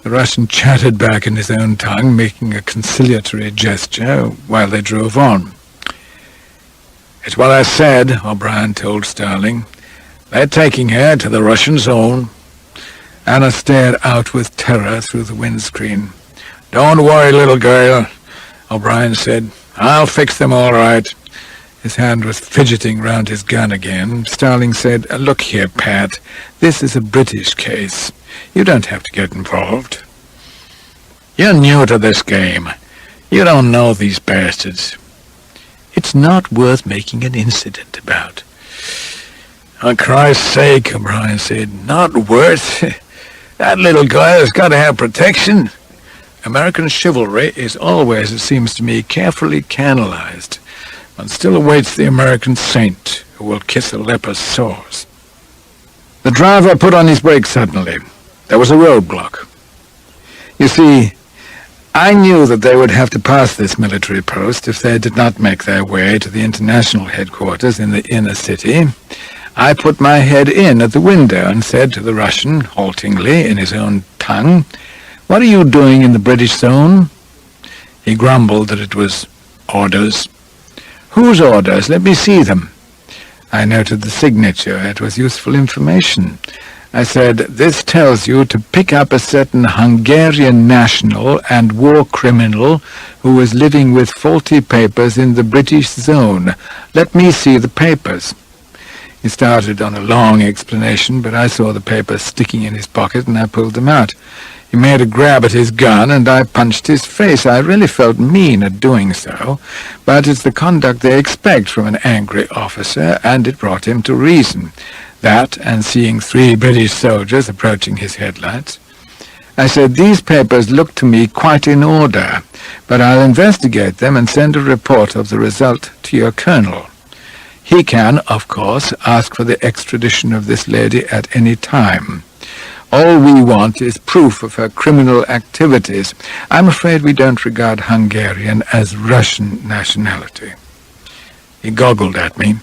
The Russian chattered back in his own tongue, making a conciliatory gesture while they drove on. "It's what I said," O'Brien told Starling. "They're taking her to the Russian zone." Anna stared out with terror through the windscreen. "Don't worry, little girl," O'Brien said. "I'll fix them all right." His hand was fidgeting round his gun again. Starling said, "Look here, Pat, this is a British case. You don't have to get involved. You're new to this game. You don't know these bastards. It's not worth making an incident about." "On Christ's sake," O'Brien said, "not worth? That little girl has got to have protection." American chivalry is always, it seems to me, carefully canalized. One still awaits the American saint, who will kiss a leper's sores. The driver put on his brakes suddenly. There was a roadblock. You see, I knew that they would have to pass this military post if they did not make their way to the international headquarters in the inner city. I put my head in at the window and said to the Russian, haltingly, in his own tongue, "What are you doing in the British zone?" He grumbled that it was orders. "Whose orders? Let me see them." I noted the signature. It was useful information. I said, "This tells you to pick up a certain Hungarian national and war criminal who is living with faulty papers in the British zone. Let me see the papers." He started on a long explanation, but I saw the papers sticking in his pocket and I pulled them out. He made a grab at his gun and I punched his face. I really felt mean at doing so, but it's the conduct they expect from an angry officer, and it brought him to reason. That, and seeing 3 British soldiers approaching his headlights. I said, "These papers look to me quite in order, but I'll investigate them and send a report of the result to your colonel. He can, of course, ask for the extradition of this lady at any time. All we want is proof of her criminal activities. I'm afraid we don't regard Hungarian as Russian nationality." He goggled at me.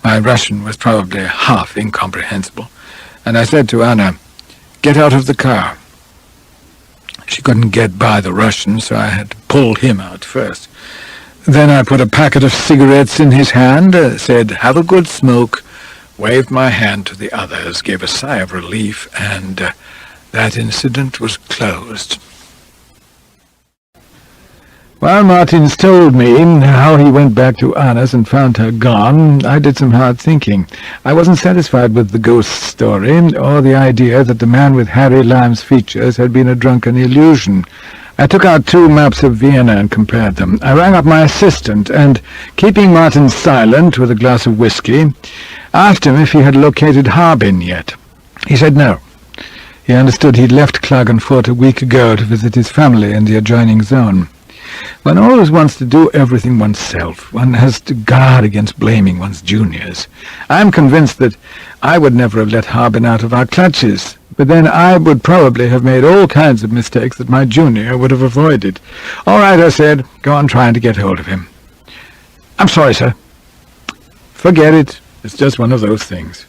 My Russian was probably half incomprehensible, and I said to Anna, "Get out of the car." She couldn't get by the Russian, so I had to pull him out first. Then I put a packet of cigarettes in his hand, said, "Have a good smoke," waved my hand to the others, gave a sigh of relief, and that incident was closed. While Martins told me how he went back to Anna's and found her gone, I did some hard thinking. I wasn't satisfied with the ghost story, or the idea that the man with Harry Lime's features had been a drunken illusion. I took out 2 maps of Vienna and compared them. I rang up my assistant, and, keeping Martins silent with a glass of whiskey, asked him if he had located Harbin yet. He said no. He understood he'd left Klagenfurt a week ago to visit his family in the adjoining zone. One always wants to do everything oneself. One has to guard against blaming one's juniors. I'm convinced that I would never have let Harbin out of our clutches, but then I would probably have made all kinds of mistakes that my junior would have avoided. "All right," I said, "go on trying to get hold of him." "I'm sorry, sir." "Forget it. It's just one of those things."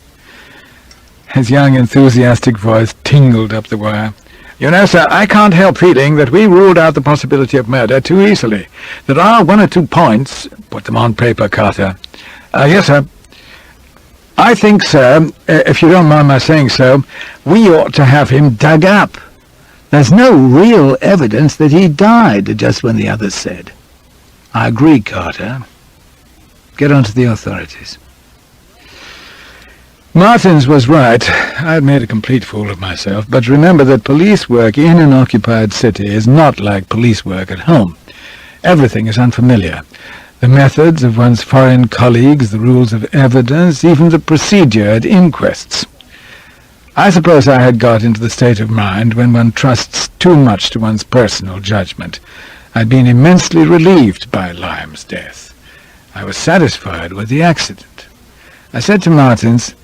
His young, enthusiastic voice tingled up the wire. "You know, sir, I can't help feeling that we ruled out the possibility of murder too easily. There are 1 or 2 points—" "Put them on paper, Carter." "Yes, sir. I think, sir, if you don't mind my saying so, we ought to have him dug up. There's no real evidence that he died just when the others said." "I agree, Carter. Get on to the authorities." Martins was right. I had made a complete fool of myself, but remember that police work in an occupied city is not like police work at home. Everything is unfamiliar. The methods of one's foreign colleagues, the rules of evidence, even the procedure at inquests. I suppose I had got into the state of mind when one trusts too much to one's personal judgment. I'd been immensely relieved by Lime's death. I was satisfied with the accident. I said to Martins,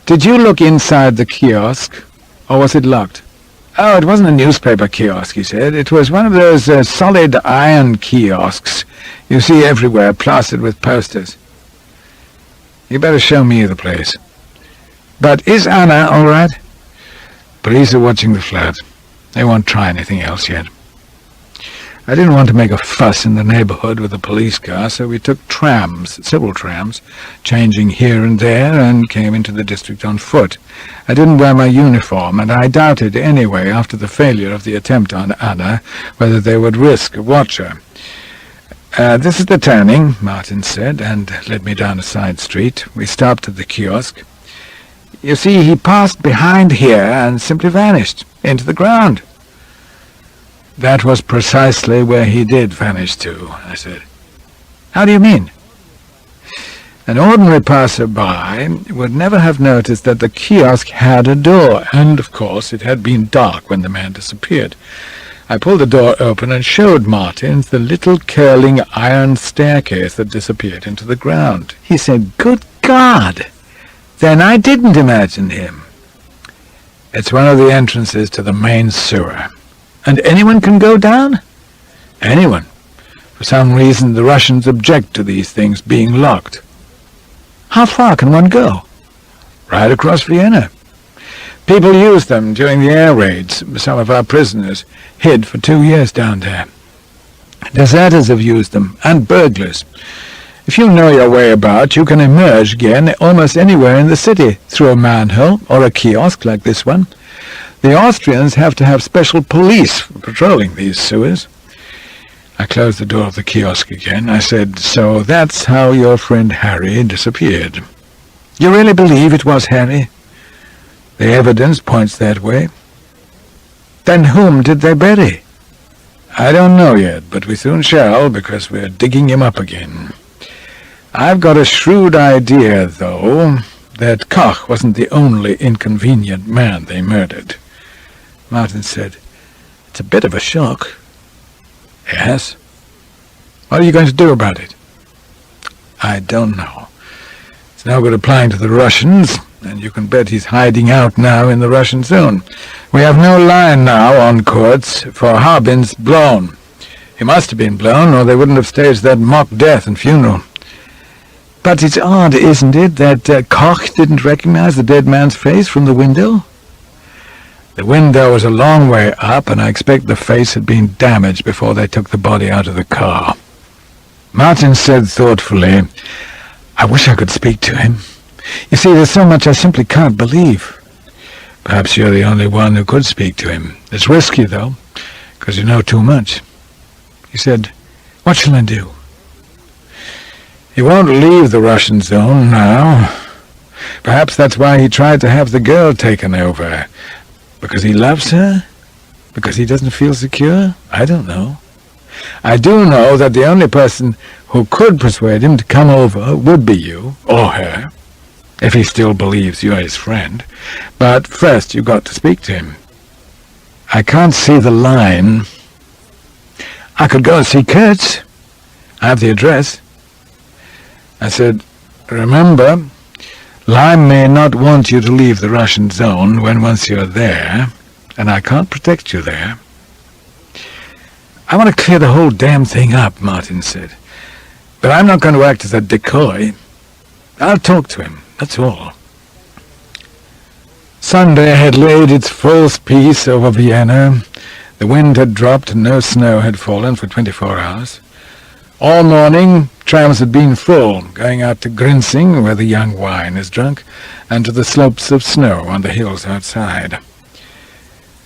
"Did you look inside the kiosk, or was it locked?" "Oh, it wasn't a newspaper kiosk," he said. "It was one of those solid iron kiosks you see everywhere, plastered with posters." "You better show me the place." "But is Anna all right?" "Police are watching the flat. They won't try anything else yet." I didn't want to make a fuss in the neighborhood with a police car, so we took trams, several trams, changing here and there, and came into the district on foot. I didn't wear my uniform, and I doubted anyway, after the failure of the attempt on Anna, whether they would risk a watcher. "This is the turning," Martin said, and led me down a side street. We stopped at the kiosk. "You see, he passed behind here and simply vanished into the ground." "That was precisely where he did vanish to," I said. "How do you mean?" "An ordinary passer-by would never have noticed that the kiosk had a door, and, of course, it had been dark when the man disappeared. I pulled the door open and showed Martins the little curling iron staircase that disappeared into the ground. He said, "Good God! Then I didn't imagine him." "It's one of the entrances to the main sewer." "And anyone can go down?" "Anyone. For some reason the Russians object to these things being locked." "How far can one go?" "Right across Vienna. People use them during the air raids. Some of our prisoners hid for 2 years down there. Deserters have used them, and burglars. If you know your way about, you can emerge again almost anywhere in the city, through a manhole or a kiosk like this one. The Austrians have to have special police for patrolling these sewers." I closed the door of the kiosk again. I said, "So that's how your friend Harry disappeared." "You really believe it was Harry?" "The evidence points that way." "Then whom did they bury?" "I don't know yet, but we soon shall, because we're digging him up again. I've got a shrewd idea, though, that Koch wasn't the only inconvenient man they murdered." Martin said, "It's a bit of a shock." "Yes." "What are you going to do about it?" "I don't know. It's no good applying to the Russians, and you can bet he's hiding out now in the Russian zone. We have no line now on Kurtz, for Harbin's blown. He must have been blown, or they wouldn't have staged that mock death and funeral." "But it's odd, isn't it, that Koch didn't recognize the dead man's face from the window?" "The window was a long way up, and I expect the face had been damaged before they took the body out of the car." Martin said thoughtfully, "I wish I could speak to him. You see, there's so much I simply can't believe." "Perhaps you're the only one who could speak to him. It's risky, though, because you know too much." He said, "What shall I do?" "He won't leave the Russian zone now. Perhaps that's why he tried to have the girl taken over. Because he loves her? Because he doesn't feel secure? I don't know. I do know that the only person who could persuade him to come over would be you, or her, if he still believes you're his friend. But first you've got to speak to him." "I can't see the line." "I could go and see Kurtz. I have the address." I said, "Remember, Lime may not want you to leave the Russian zone when once you're there, and I can't protect you there." "I want to clear the whole damn thing up," Martin said. "But I'm not going to act as a decoy. I'll talk to him, that's all." Sunday had laid its false peace over Vienna. The wind had dropped and no snow had fallen for 24 hours. All morning, trams had been full, going out to Grinsing, where the young wine is drunk, and to the slopes of snow on the hills outside.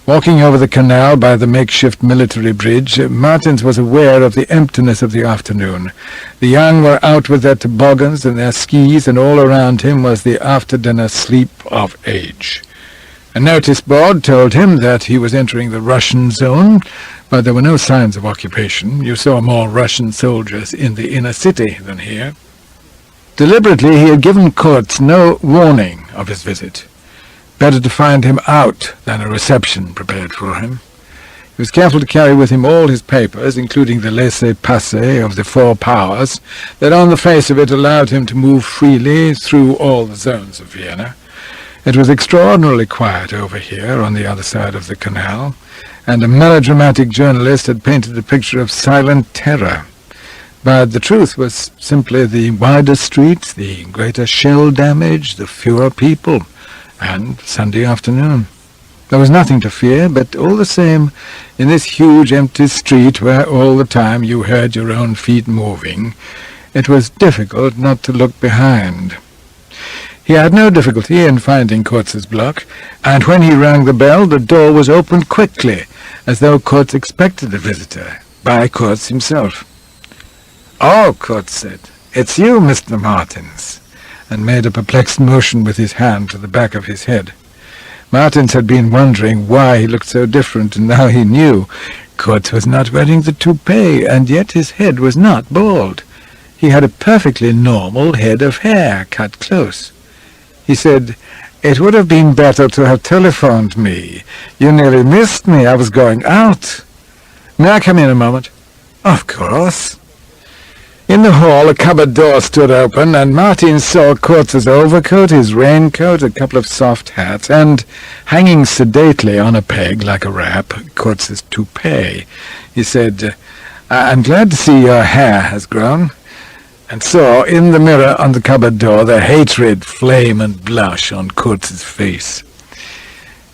Walking over the canal by the makeshift military bridge, Martins was aware of the emptiness of the afternoon. The young were out with their toboggans and their skis, and all around him was the after-dinner sleep of age. A notice board told him that he was entering the Russian zone, but there were no signs of occupation. You saw more Russian soldiers in the inner city than here. Deliberately he had given Kurtz no warning of his visit. Better to find him out than a reception prepared for him. He was careful to carry with him all his papers, including the laissez-passer of the Four Powers, that on the face of it allowed him to move freely through all the zones of Vienna. It was extraordinarily quiet over here on the other side of the canal, and a melodramatic journalist had painted a picture of silent terror. But the truth was simply the wider streets, the greater shell damage, the fewer people, and Sunday afternoon. There was nothing to fear, but all the same, in this huge empty street where all the time you heard your own feet moving, it was difficult not to look behind. He had no difficulty in finding Kurtz's block, and when he rang the bell, the door was opened quickly, as though Kurtz expected a visitor, by Kurtz himself. "Oh," Kurtz said, "it's you, Mr. Martins," and made a perplexed motion with his hand to the back of his head. Martins had been wondering why he looked so different, and now he knew. Kurtz was not wearing the toupee, and yet his head was not bald. He had a perfectly normal head of hair, cut close. He said, "It would have been better to have telephoned me. You nearly missed me. I was going out." May I come in a moment? Of course. In the hall, a cupboard door stood open, and Martin saw Kurtz's overcoat, his raincoat, a couple of soft hats, and, hanging sedately on a peg like a wrap, Kurtz's toupee. He said, "I'm glad to see your hair has grown," and saw in the mirror on the cupboard door the hatred, flame, and blush on Kurtz's face.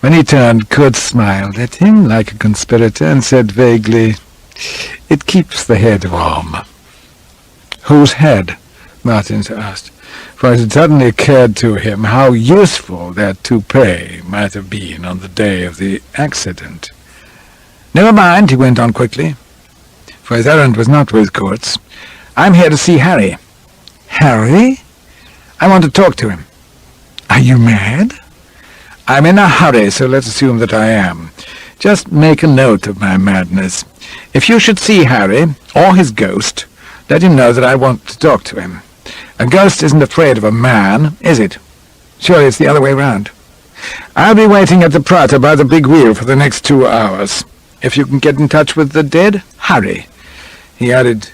When he turned, Kurtz smiled at him like a conspirator and said vaguely, "It keeps the head warm." "Whose head?" Martins asked, for it had suddenly occurred to him how useful that toupee might have been on the day of the accident. "Never mind," he went on quickly, for his errand was not with Kurtz. "I'm here to see Harry." "Harry? I want to talk to him." "Are you mad?" "I'm in a hurry, so let's assume that I am. Just make a note of my madness. If you should see Harry, or his ghost, let him know that I want to talk to him. A ghost isn't afraid of a man, is it? Surely it's the other way round. I'll be waiting at the Prater by the big wheel for the next 2 hours. If you can get in touch with the dead, hurry." He added,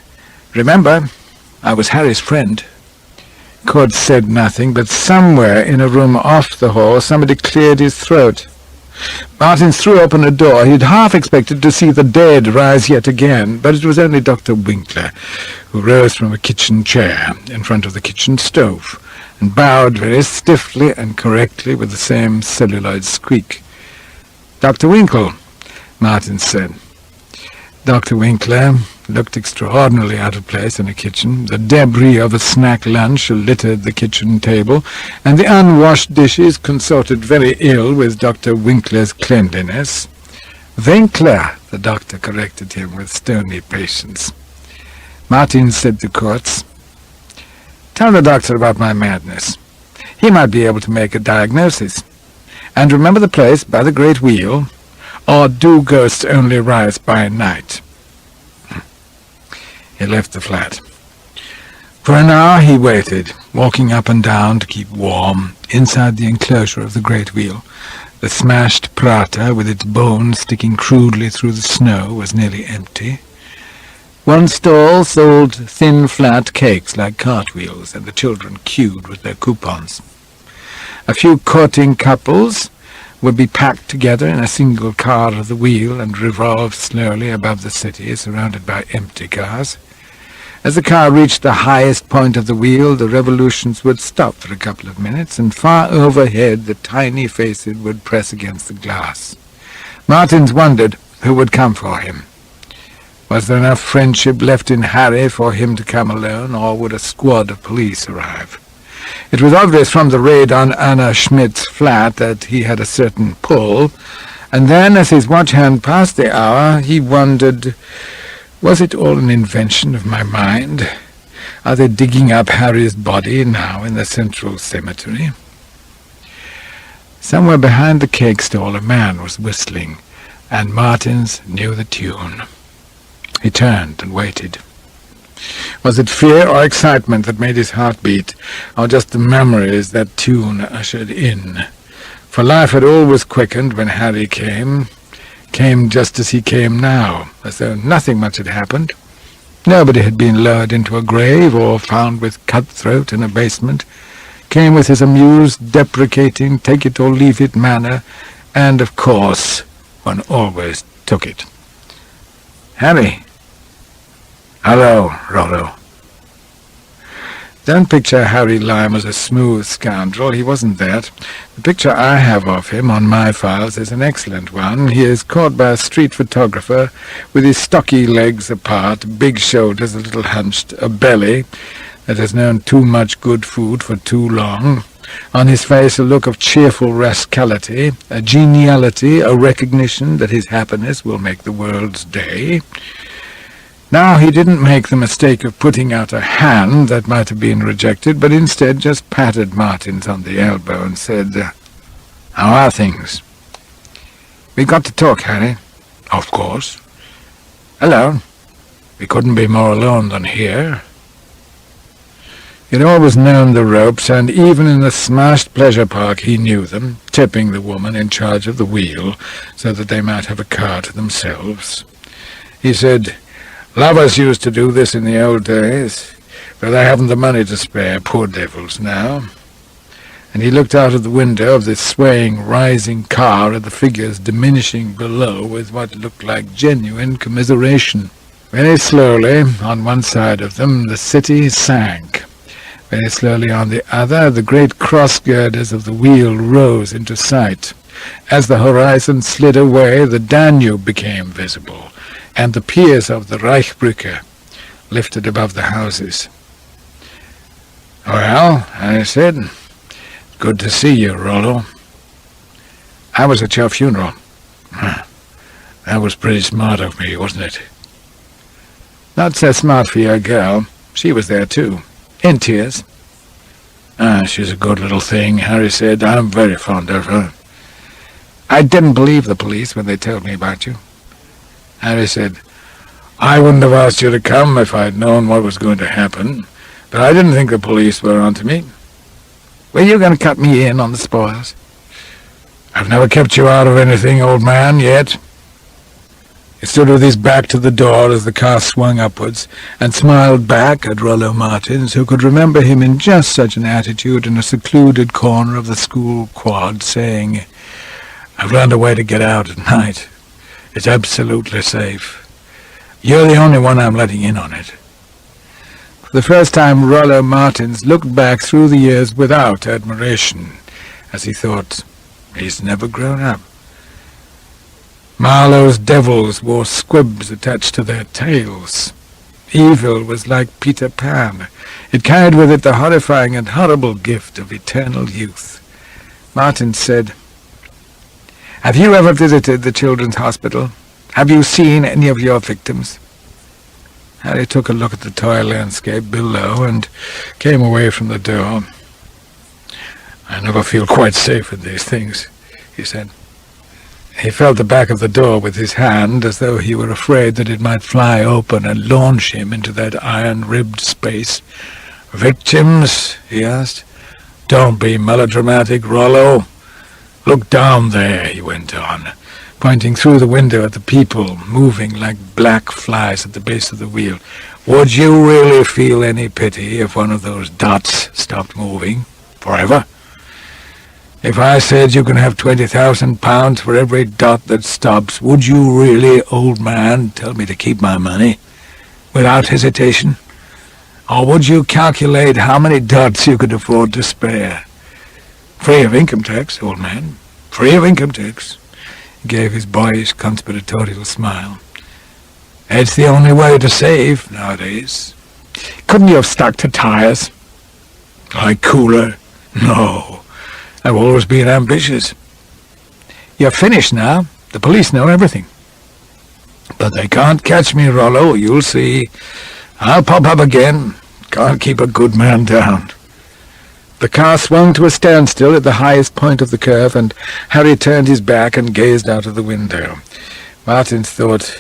"Remember, I was Harry's friend." Kurtz said nothing, but somewhere in a room off the hall somebody cleared his throat. Martin threw open a door. He had half expected to see the dead rise yet again, but it was only Dr. Winkler, who rose from a kitchen chair in front of the kitchen stove, and bowed very stiffly and correctly with the same celluloid squeak. "Dr. Winkle," Martin said. Dr. Winkler looked extraordinarily out of place in a kitchen. The debris of a snack lunch littered the kitchen table, and the unwashed dishes consorted very ill with Dr. Winkler's cleanliness. "Winkler," the doctor corrected him with stony patience. Martin said to Kurtz, "Tell the doctor about my madness. He might be able to make a diagnosis. And remember the place by the great wheel, or do ghosts only rise by night?" He left the flat. For an hour he waited, walking up and down to keep warm, inside the enclosure of the great wheel. The smashed Prater, with its bones sticking crudely through the snow, was nearly empty. One stall sold thin, flat cakes like cartwheels, and the children queued with their coupons. A few courting couples would be packed together in a single car of the wheel and revolve slowly above the city, surrounded by empty cars. As the car reached the highest point of the wheel, the revolutions would stop for a couple of minutes, and far overhead the tiny faces would press against the glass. Martins wondered who would come for him. Was there enough friendship left in Harry for him to come alone, or would a squad of police arrive? It was obvious from the raid on Anna Schmidt's flat that he had a certain pull, and then, as his watch hand passed the hour, he wondered, was it all an invention of my mind? Are they digging up Harry's body now in the central cemetery? Somewhere behind the cake stall a man was whistling, and Martins knew the tune. He turned and waited. Was it fear or excitement that made his heart beat, or just the memories that tune ushered in? For life had always quickened when Harry came just as he came now, as though nothing much had happened. Nobody had been lowered into a grave or found with cutthroat in a basement. Came with his amused, deprecating, take-it-or-leave-it manner, and, of course, one always took it. "Harry." "Hello, Rollo." Don't picture Harry Lyme as a smooth scoundrel. He wasn't that. The picture I have of him on my files is an excellent one. He is caught by a street photographer with his stocky legs apart, big shoulders a little hunched, a belly that has known too much good food for too long. On his face a look of cheerful rascality, a geniality, a recognition that his happiness will make the world's day. Now he didn't make the mistake of putting out a hand that might have been rejected, but instead just patted Martins on the elbow and said, "How are things?" "We've got to talk, Harry." "Of course." "Alone?" "We couldn't be more alone than here." He had always known the ropes, and even in the smashed pleasure park he knew them, tipping the woman in charge of the wheel so that they might have a car to themselves. He said, "Lovers used to do this in the old days, but they haven't the money to spare, poor devils, now." And he looked out of the window of the swaying, rising car at the figures diminishing below with what looked like genuine commiseration. Very slowly, on one side of them, the city sank. Very slowly on the other, the great cross-girders of the wheel rose into sight. As the horizon slid away, the Danube became visible, and the piers of the Reichsbrücke lifted above the houses. "Well," I said, "good to see you, Rollo. I was at your funeral." "That was pretty smart of me, wasn't it?" "Not so smart for your girl. She was there too, in tears." She's a good little thing," Harry said. "I'm very fond of her." "I didn't believe the police when they told me about you." Harry said, "I wouldn't have asked you to come if I'd known what was going to happen, but I didn't think the police were on to me." "Were you going to cut me in on the spoils?" "I've never kept you out of anything, old man, yet." He stood with his back to the door as the car swung upwards, and smiled back at Rollo Martins, who could remember him in just such an attitude in a secluded corner of the school quad, saying, "I've learned a way to get out at night. It's absolutely safe. You're the only one I'm letting in on it." For the first time, Rollo Martins looked back through the years without admiration, as he thought, "He's never grown up." Marlowe's devils wore squibs attached to their tails. Evil was like Peter Pan. It carried with it the horrifying and horrible gift of eternal youth. Martin said, "Have you ever visited the children's hospital? Have you seen any of your victims?" Harry took a look at the toy landscape below and came away from the door. "I never feel quite safe with these things," he said. He felt the back of the door with his hand, as though he were afraid that it might fly open and launch him into that iron-ribbed space. "Victims?" he asked. "Don't be melodramatic, Rollo. Look down there," he went on, pointing through the window at the people moving like black flies at the base of the wheel. "Would you really feel any pity if one of those dots stopped moving forever? If I said you can have £20,000 for every dot that stops, would you really, old man, tell me to keep my money without hesitation? Or would you calculate how many dots you could afford to spare? Free of income tax, old man, free of income tax." He gave his boyish conspiratorial smile. "It's the only way to save nowadays." "Couldn't you have stuck to tires?" "Like Cooler? No. I've always been ambitious." "You're finished now. The police know everything." "But they can't catch me, Rollo. You'll see. I'll pop up again. Can't keep a good man down." The car swung to a standstill at the highest point of the curve, and Harry turned his back and gazed out of the window. Martins thought,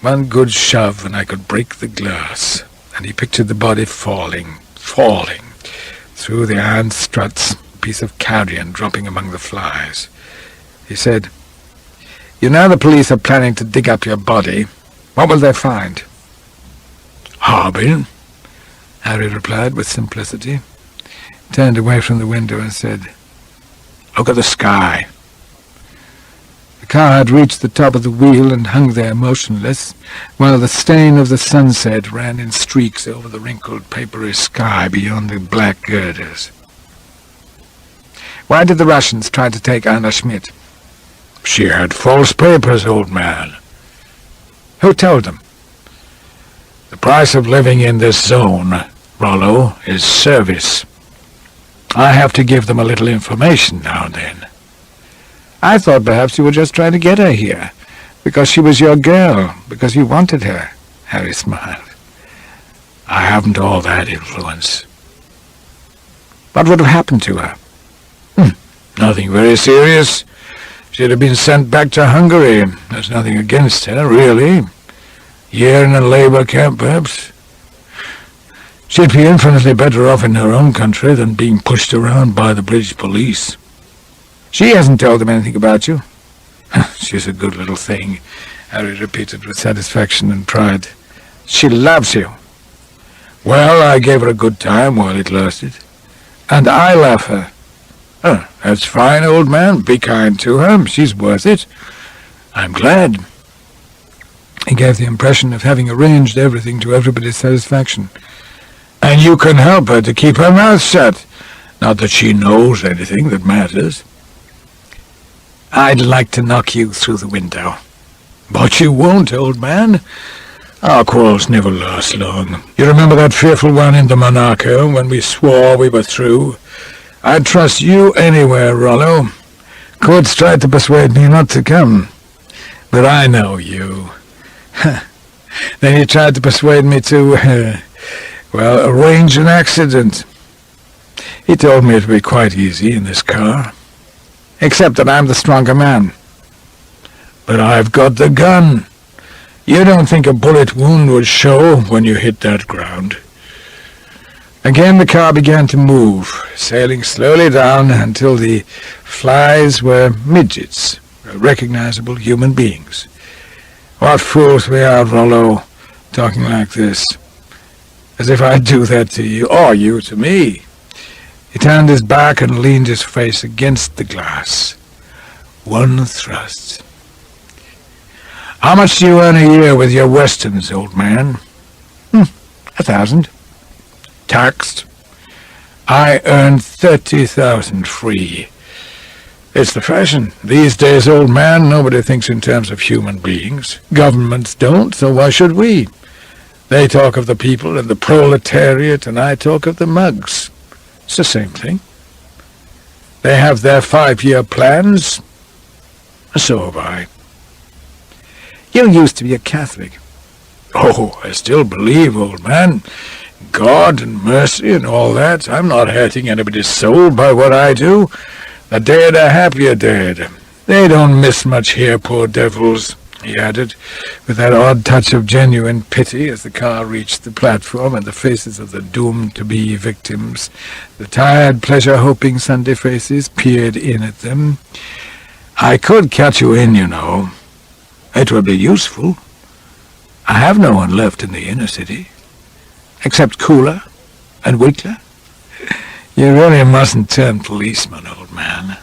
"One good shove and I could break the glass," and he pictured the body falling through the iron struts, piece of carrion dropping among the flies. He said, "You know the police are planning to dig up your body. What will they find?" "Harbin," Harry replied with simplicity, turned away from the window and said, "Look at the sky." The car had reached the top of the wheel and hung there motionless, while the stain of the sunset ran in streaks over the wrinkled papery sky beyond the black girders. "Why did the Russians try to take Anna Schmidt?" "She had false papers, old man." "Who told them?" "The price of living in this zone, Rollo, is service. I have to give them a little information now and then." "I thought perhaps you were just trying to get her here, because she was your girl, because you wanted her," Harry smiled. "I haven't all that influence." "What would have happened to her?" "Nothing very serious. She'd have been sent back to Hungary. There's nothing against her, really. Year in a labour camp, perhaps. She'd be infinitely better off in her own country than being pushed around by the British police." "She hasn't told them anything about you?" "She's a good little thing. Harry repeated with satisfaction and pride. "She loves you." "Well, I gave her a good time while it lasted. And I love her." "Oh, that's fine, old man. Be kind to her. She's worth it." "I'm glad." He gave the impression of having arranged everything to everybody's satisfaction. "And you can help her to keep her mouth shut. Not that she knows anything that matters." "I'd like to knock you through the window." "But you won't, old man. Our quarrels never last long. You remember that fearful one in the Monaco, when we swore we were through? I'd trust you anywhere, Rollo. Courts tried to persuade me not to come. But I know you. Then you tried to persuade me to, arrange an accident. He told me it would be quite easy in this car. Except that I'm the stronger man. But I've got the gun. You don't think a bullet wound would show when you hit that ground?" Again the car began to move, sailing slowly down until the flies were midgets, recognizable human beings. "What fools we are, Rollo, talking like this. As if I'd do that to you, or you to me." He turned his back and leaned his face against the glass. One thrust. "How much do you earn a year with your westerns, old man?" 1,000. "Taxed?" "I earn 30,000 free. It's the fashion. These days, old man, nobody thinks in terms of human beings. Governments don't, so why should we? They talk of the people and the proletariat, and I talk of the mugs. It's the same thing. They have their 5-year plans. So have I." "You used to be a Catholic." "Oh, I still believe, old man. God and mercy and all that. I'm not hurting anybody's soul by what I do. The dead are happier dead. They don't miss much here, poor devils," he added, with that odd touch of genuine pity as the car reached the platform and the faces of the doomed-to-be victims, the tired, pleasure-hoping Sunday faces, peered in at them. "I could catch you in, you know. It would be useful. I have no one left in the inner city, except Kula and Winkler. You really mustn't turn policeman, old man."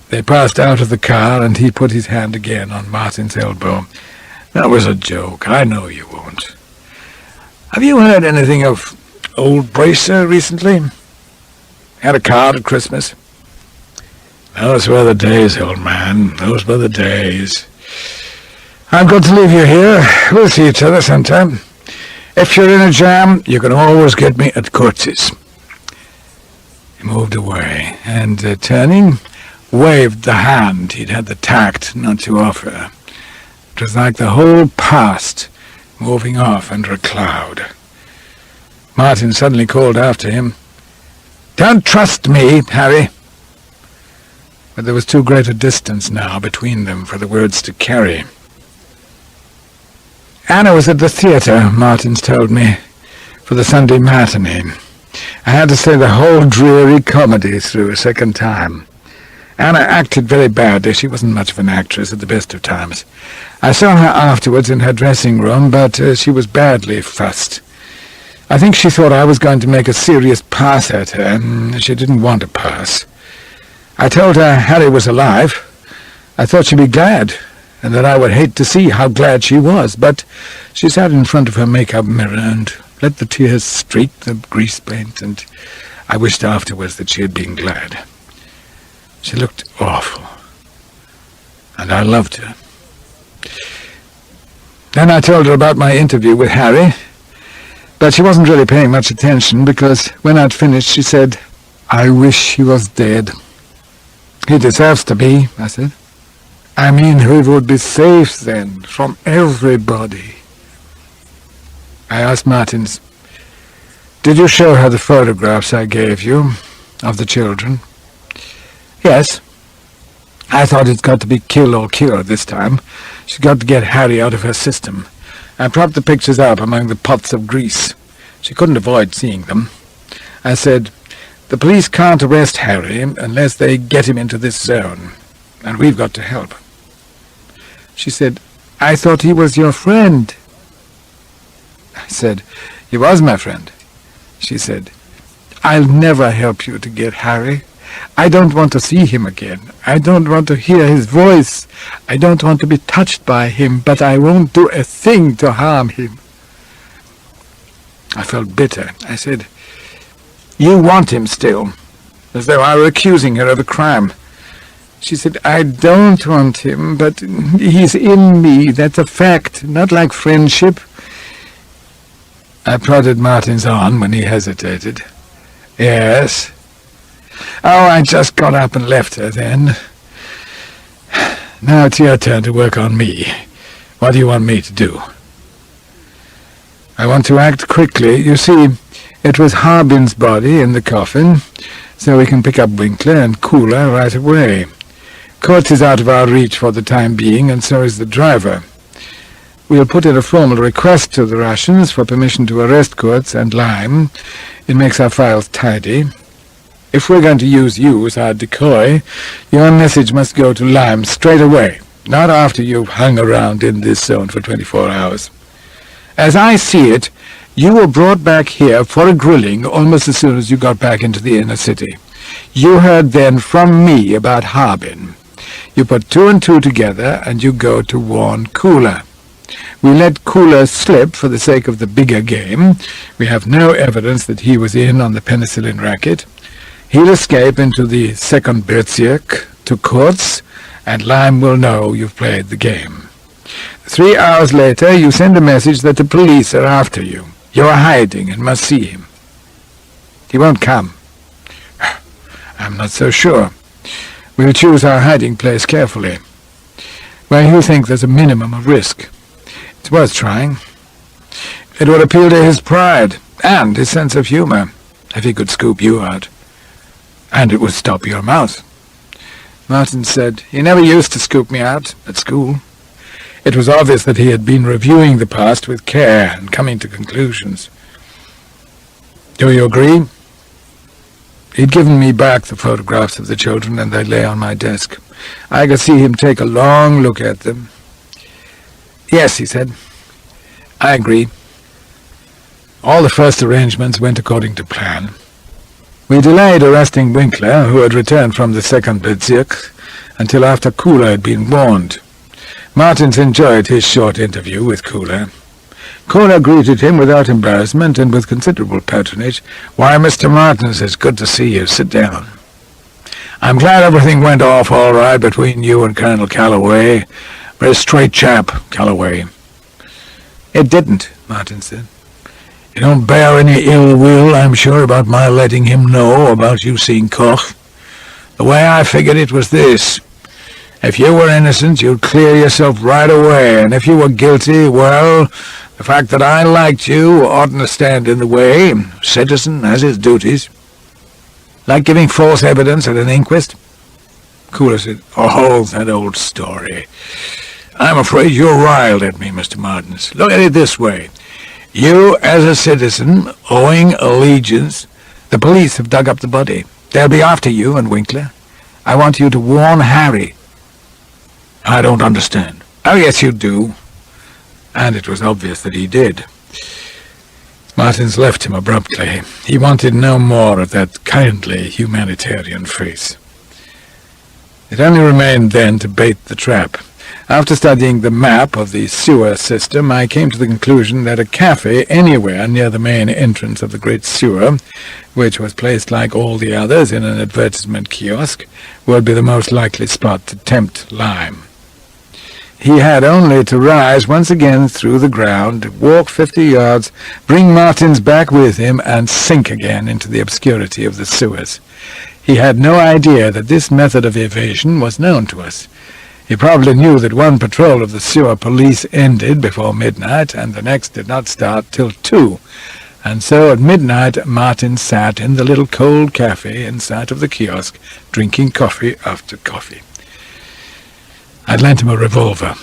They passed out of the car, and he put his hand again on Martin's elbow. "That was a joke. I know you won't. Have you heard anything of old Bracer recently? Had a card at Christmas?" "Those were the days, old man. Those were the days. I've got to leave you here. We'll see each other sometime. If you're in a jam, you can always get me at Kurtz's." He moved away, and, turning, waved the hand he'd had the tact not to offer. It was like the whole past moving off under a cloud. Martin suddenly called after him, "Don't trust me, Harry." But there was too great a distance now between them for the words to carry. "Anna was at the theatre," Martins told me, "for the Sunday matinee. I had to say the whole dreary comedy through a second time. Anna acted very badly. She wasn't much of an actress at the best of times. I saw her afterwards in her dressing-room, but she was badly fussed. I think she thought I was going to make a serious pass at her, and she didn't want to pass. I told her Harry was alive. I thought she'd be glad, and that I would hate to see how glad she was, but she sat in front of her make-up mirror and let the tears streak the grease paint, and I wished afterwards that she had been glad. She looked awful, and I loved her. Then I told her about my interview with Harry, but she wasn't really paying much attention, because when I'd finished she said, "I wish he was dead." "He deserves to be," I said. "I mean, he would be safe then, from everybody." I asked Martins, "Did you show her the photographs I gave you of the children?" "Yes. I thought it's got to be kill or cure this time. She's got to get Harry out of her system. I propped the pictures up among the pots of grease. She couldn't avoid seeing them. I said, 'The police can't arrest Harry unless they get him into this zone, and we've got to help.' She said, "I thought he was your friend." I said, "He was my friend." She said, "I'll never help you to get Harry. I don't want to see him again. I don't want to hear his voice. I don't want to be touched by him, but I won't do a thing to harm him." I felt bitter. I said, "You want him still," as though I were accusing her of a crime. She said, "I don't want him, but he's in me. That's a fact, not like friendship." I prodded Martin's arm when he hesitated. "Yes." "Oh, I just got up and left her then. Now it's your turn to work on me. What do you want me to do?" "I want to act quickly. You see, it was Harbin's body in the coffin, so we can pick up Winkler and Kula right away. Kurtz is out of our reach for the time being, and so is the driver. We'll put in a formal request to the Russians for permission to arrest Kurtz and Lime. It makes our files tidy. If we're going to use you as our decoy, your message must go to Lime straight away, not after you've hung around in this zone for 24 hours. As I see it, you were brought back here for a grilling almost as soon as you got back into the inner city. You heard then from me about Harbin. You put two and two together, and you go to warn Kula. We let Kula slip for the sake of the bigger game. We have no evidence that he was in on the penicillin racket. He'll escape into the second Bezirk to Kurtz, and Lime will know you've played the game. 3 hours later, you send a message that the police are after you. You're hiding and must see him. He won't come. I'm not so sure. We'll choose our hiding place carefully, where you think there's a minimum of risk. It's worth trying. It would appeal to his pride and his sense of humor if he could scoop you out. And it would stop your mouth." Martin said, "He never used to scoop me out at school." It was obvious that he had been reviewing the past with care and coming to conclusions. "Do you agree?" He'd given me back the photographs of the children, and they lay on my desk. I could see him take a long look at them. "Yes," he said, "I agree." All the first arrangements went according to plan. We delayed arresting Winkler, who had returned from the second Bezirk, until after Kula had been warned. Martins enjoyed his short interview with Kula. Kula greeted him without embarrassment and with considerable patronage. "Why, Mr. Martins, it's good to see you. Sit down. I'm glad everything went off all right between you and Colonel Calloway. Very straight chap, Calloway." "It didn't," Martin said. "You don't bear any ill will, I'm sure, about my letting him know about you seeing Koch. The way I figured it was this. If you were innocent, you'd clear yourself right away, and if you were guilty, well, the fact that I liked you oughtn't to stand in the way. Citizen has his duties." "Like giving false evidence at an inquest?" Kula said, "Oh, that old story. I'm afraid you're riled at me, Mr. Martins. Look at it this way. You, as a citizen, owing allegiance, the police have dug up the body. They'll be after you and Winkler. I want you to warn Harry." "I don't understand." "Oh, yes, you do." And it was obvious that he did. Martins left him abruptly. He wanted no more of that kindly humanitarian face. It only remained then to bait the trap. After studying the map of the sewer system, I came to the conclusion that a cafe anywhere near the main entrance of the great sewer, which was placed like all the others in an advertisement kiosk, would be the most likely spot to tempt Lime. He had only to rise once again through the ground, walk 50 yards, bring Martins back with him, and sink again into the obscurity of the sewers. He had no idea that this method of evasion was known to us. He probably knew that one patrol of the sewer police ended before midnight, and the next did not start till 2. And so at midnight Martin sat in the little cold cafe in sight of the kiosk, drinking coffee after coffee. I'd lent him a revolver.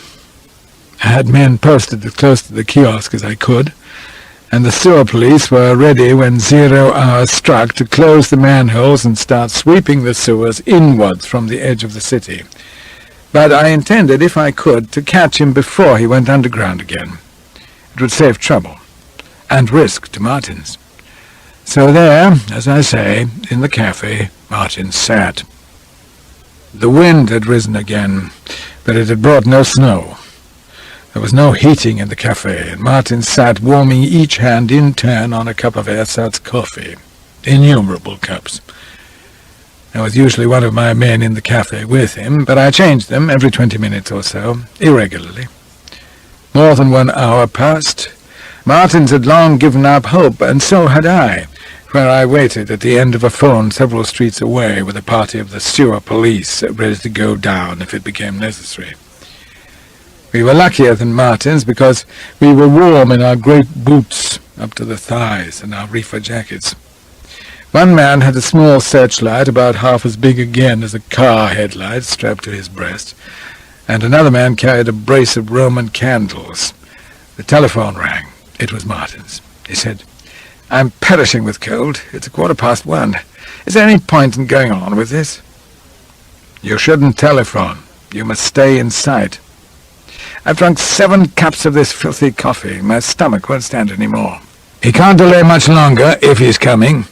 I had men posted as close to the kiosk as I could, and the sewer police were ready when 0 hour struck to close the manholes and start sweeping the sewers inwards from the edge of the city. but I intended, if I could, to catch him before he went underground again. It would save trouble and risk to Martins. So there, as I say, in the cafe, Martins sat. The wind had risen again, but it had brought no snow. There was no heating in the cafe, and Martins sat warming each hand in turn on a cup of ersatz coffee. Innumerable cups. There was usually one of my men in the cafe with him, but I changed them every 20 minutes or so, irregularly. More than 1 hour passed. Martins had long given up hope, and so had I, where I waited at the end of a phone several streets away with a party of the sewer police ready to go down if it became necessary. We were luckier than Martins because we were warm in our great boots up to the thighs and our reefer jackets. One man had a small searchlight about half as big again as a car headlight strapped to his breast, and another man carried a brace of Roman candles. The telephone rang. It was Martins. He said, "I'm perishing with cold. It's 1:15. Is there any point in going on with this?" "You shouldn't telephone. You must stay in sight." "I've drunk 7 cups of this filthy coffee. My stomach won't stand any more." "He can't delay much longer, if he's coming.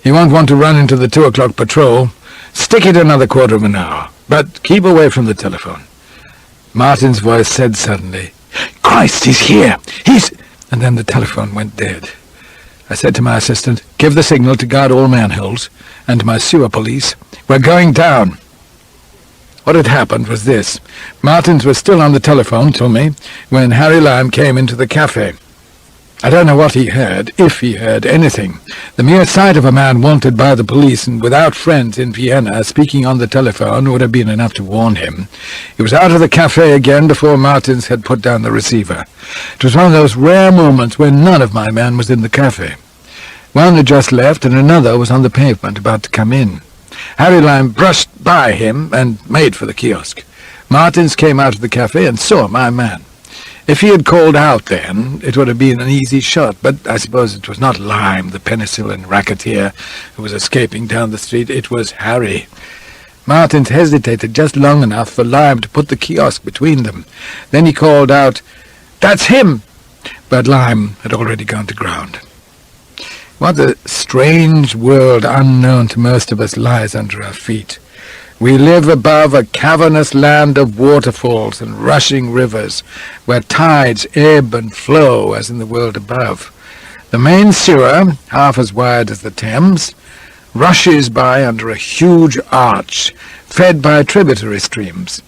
He won't want to run into the 2 o'clock patrol. Stick it another quarter of an hour, but keep away from the telephone." Martin's voice said suddenly, "Christ, he's here! He's—" And then the telephone went dead. I said to my assistant, "Give the signal to guard all manholes," and to my sewer police, "We're going down." What had happened was this. Martins was still on the telephone to me when Harry Lime came into the cafe. I don't know what he heard, if he heard anything. The mere sight of a man wanted by the police and without friends in Vienna speaking on the telephone would have been enough to warn him. He was out of the cafe again before Martins had put down the receiver. It was one of those rare moments when none of my men was in the cafe. One had just left and another was on the pavement about to come in. Harry Lime brushed by him and made for the kiosk. Martins came out of the cafe and saw my man. If he had called out then, it would have been an easy shot, but I suppose it was not Lime, the penicillin racketeer, who was escaping down the street. It was Harry. Martins hesitated just long enough for Lime to put the kiosk between them. Then he called out, "That's him!" But Lime had already gone to ground. What a strange world unknown to most of us lies under our feet. We live above a cavernous land of waterfalls and rushing rivers, where tides ebb and flow as in the world above. The main sewer, half as wide as the Thames, rushes by under a huge arch, fed by tributary streams.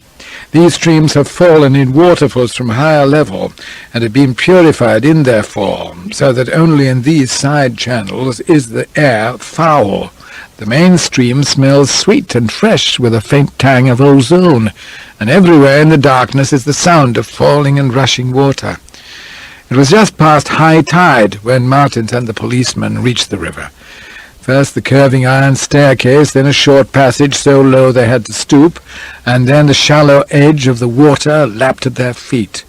These streams have fallen in waterfalls from higher level, and have been purified in their fall, so that only in these side channels is the air foul. The main stream smells sweet and fresh with a faint tang of ozone, and everywhere in the darkness is the sound of falling and rushing water. It was just past high tide when Martins and the policeman reached the river. First the curving iron staircase, then a short passage so low they had to stoop, and then the shallow edge of the water lapped at their feet.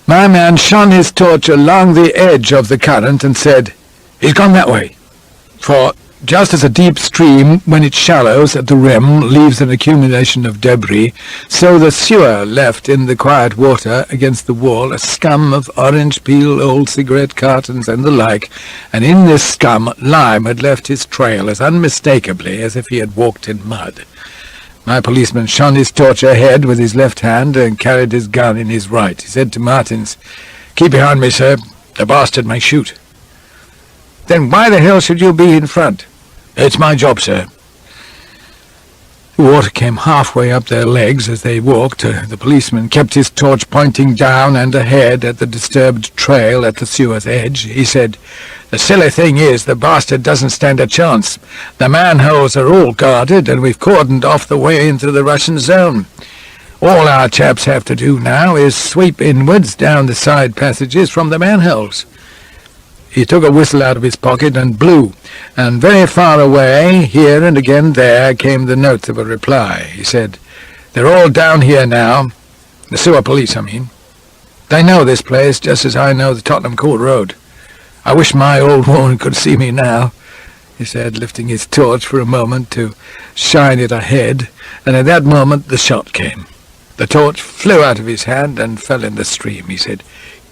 My man shone his torch along the edge of the current and said, "He's gone that way." For just as a deep stream, when it shallows at the rim, leaves an accumulation of debris, so the sewer left in the quiet water against the wall a scum of orange peel, old cigarette cartons, and the like, and in this scum Lime had left his trail as unmistakably as if he had walked in mud. My policeman shone his torch ahead with his left hand and carried his gun in his right. He said to Martins, "Keep behind me, sir. The bastard may shoot." "Then why the hell should you be in front?" "It's my job, sir." The water came halfway up their legs as they walked. The policeman kept his torch pointing down and ahead at the disturbed trail at the sewer's edge. He said, "The silly thing is, the bastard doesn't stand a chance. The manholes are all guarded, and we've cordoned off the way into the Russian zone. All our chaps have to do now is sweep inwards down the side passages from the manholes." He took a whistle out of his pocket and blew, and very far away, here and again there, came the notes of a reply. He said, "They're all down here now. The sewer police, I mean. They know this place just as I know the Tottenham Court Road. I wish my old woman could see me now," he said, lifting his torch for a moment to shine it ahead, and at that moment the shot came. The torch flew out of his hand and fell in the stream. He said,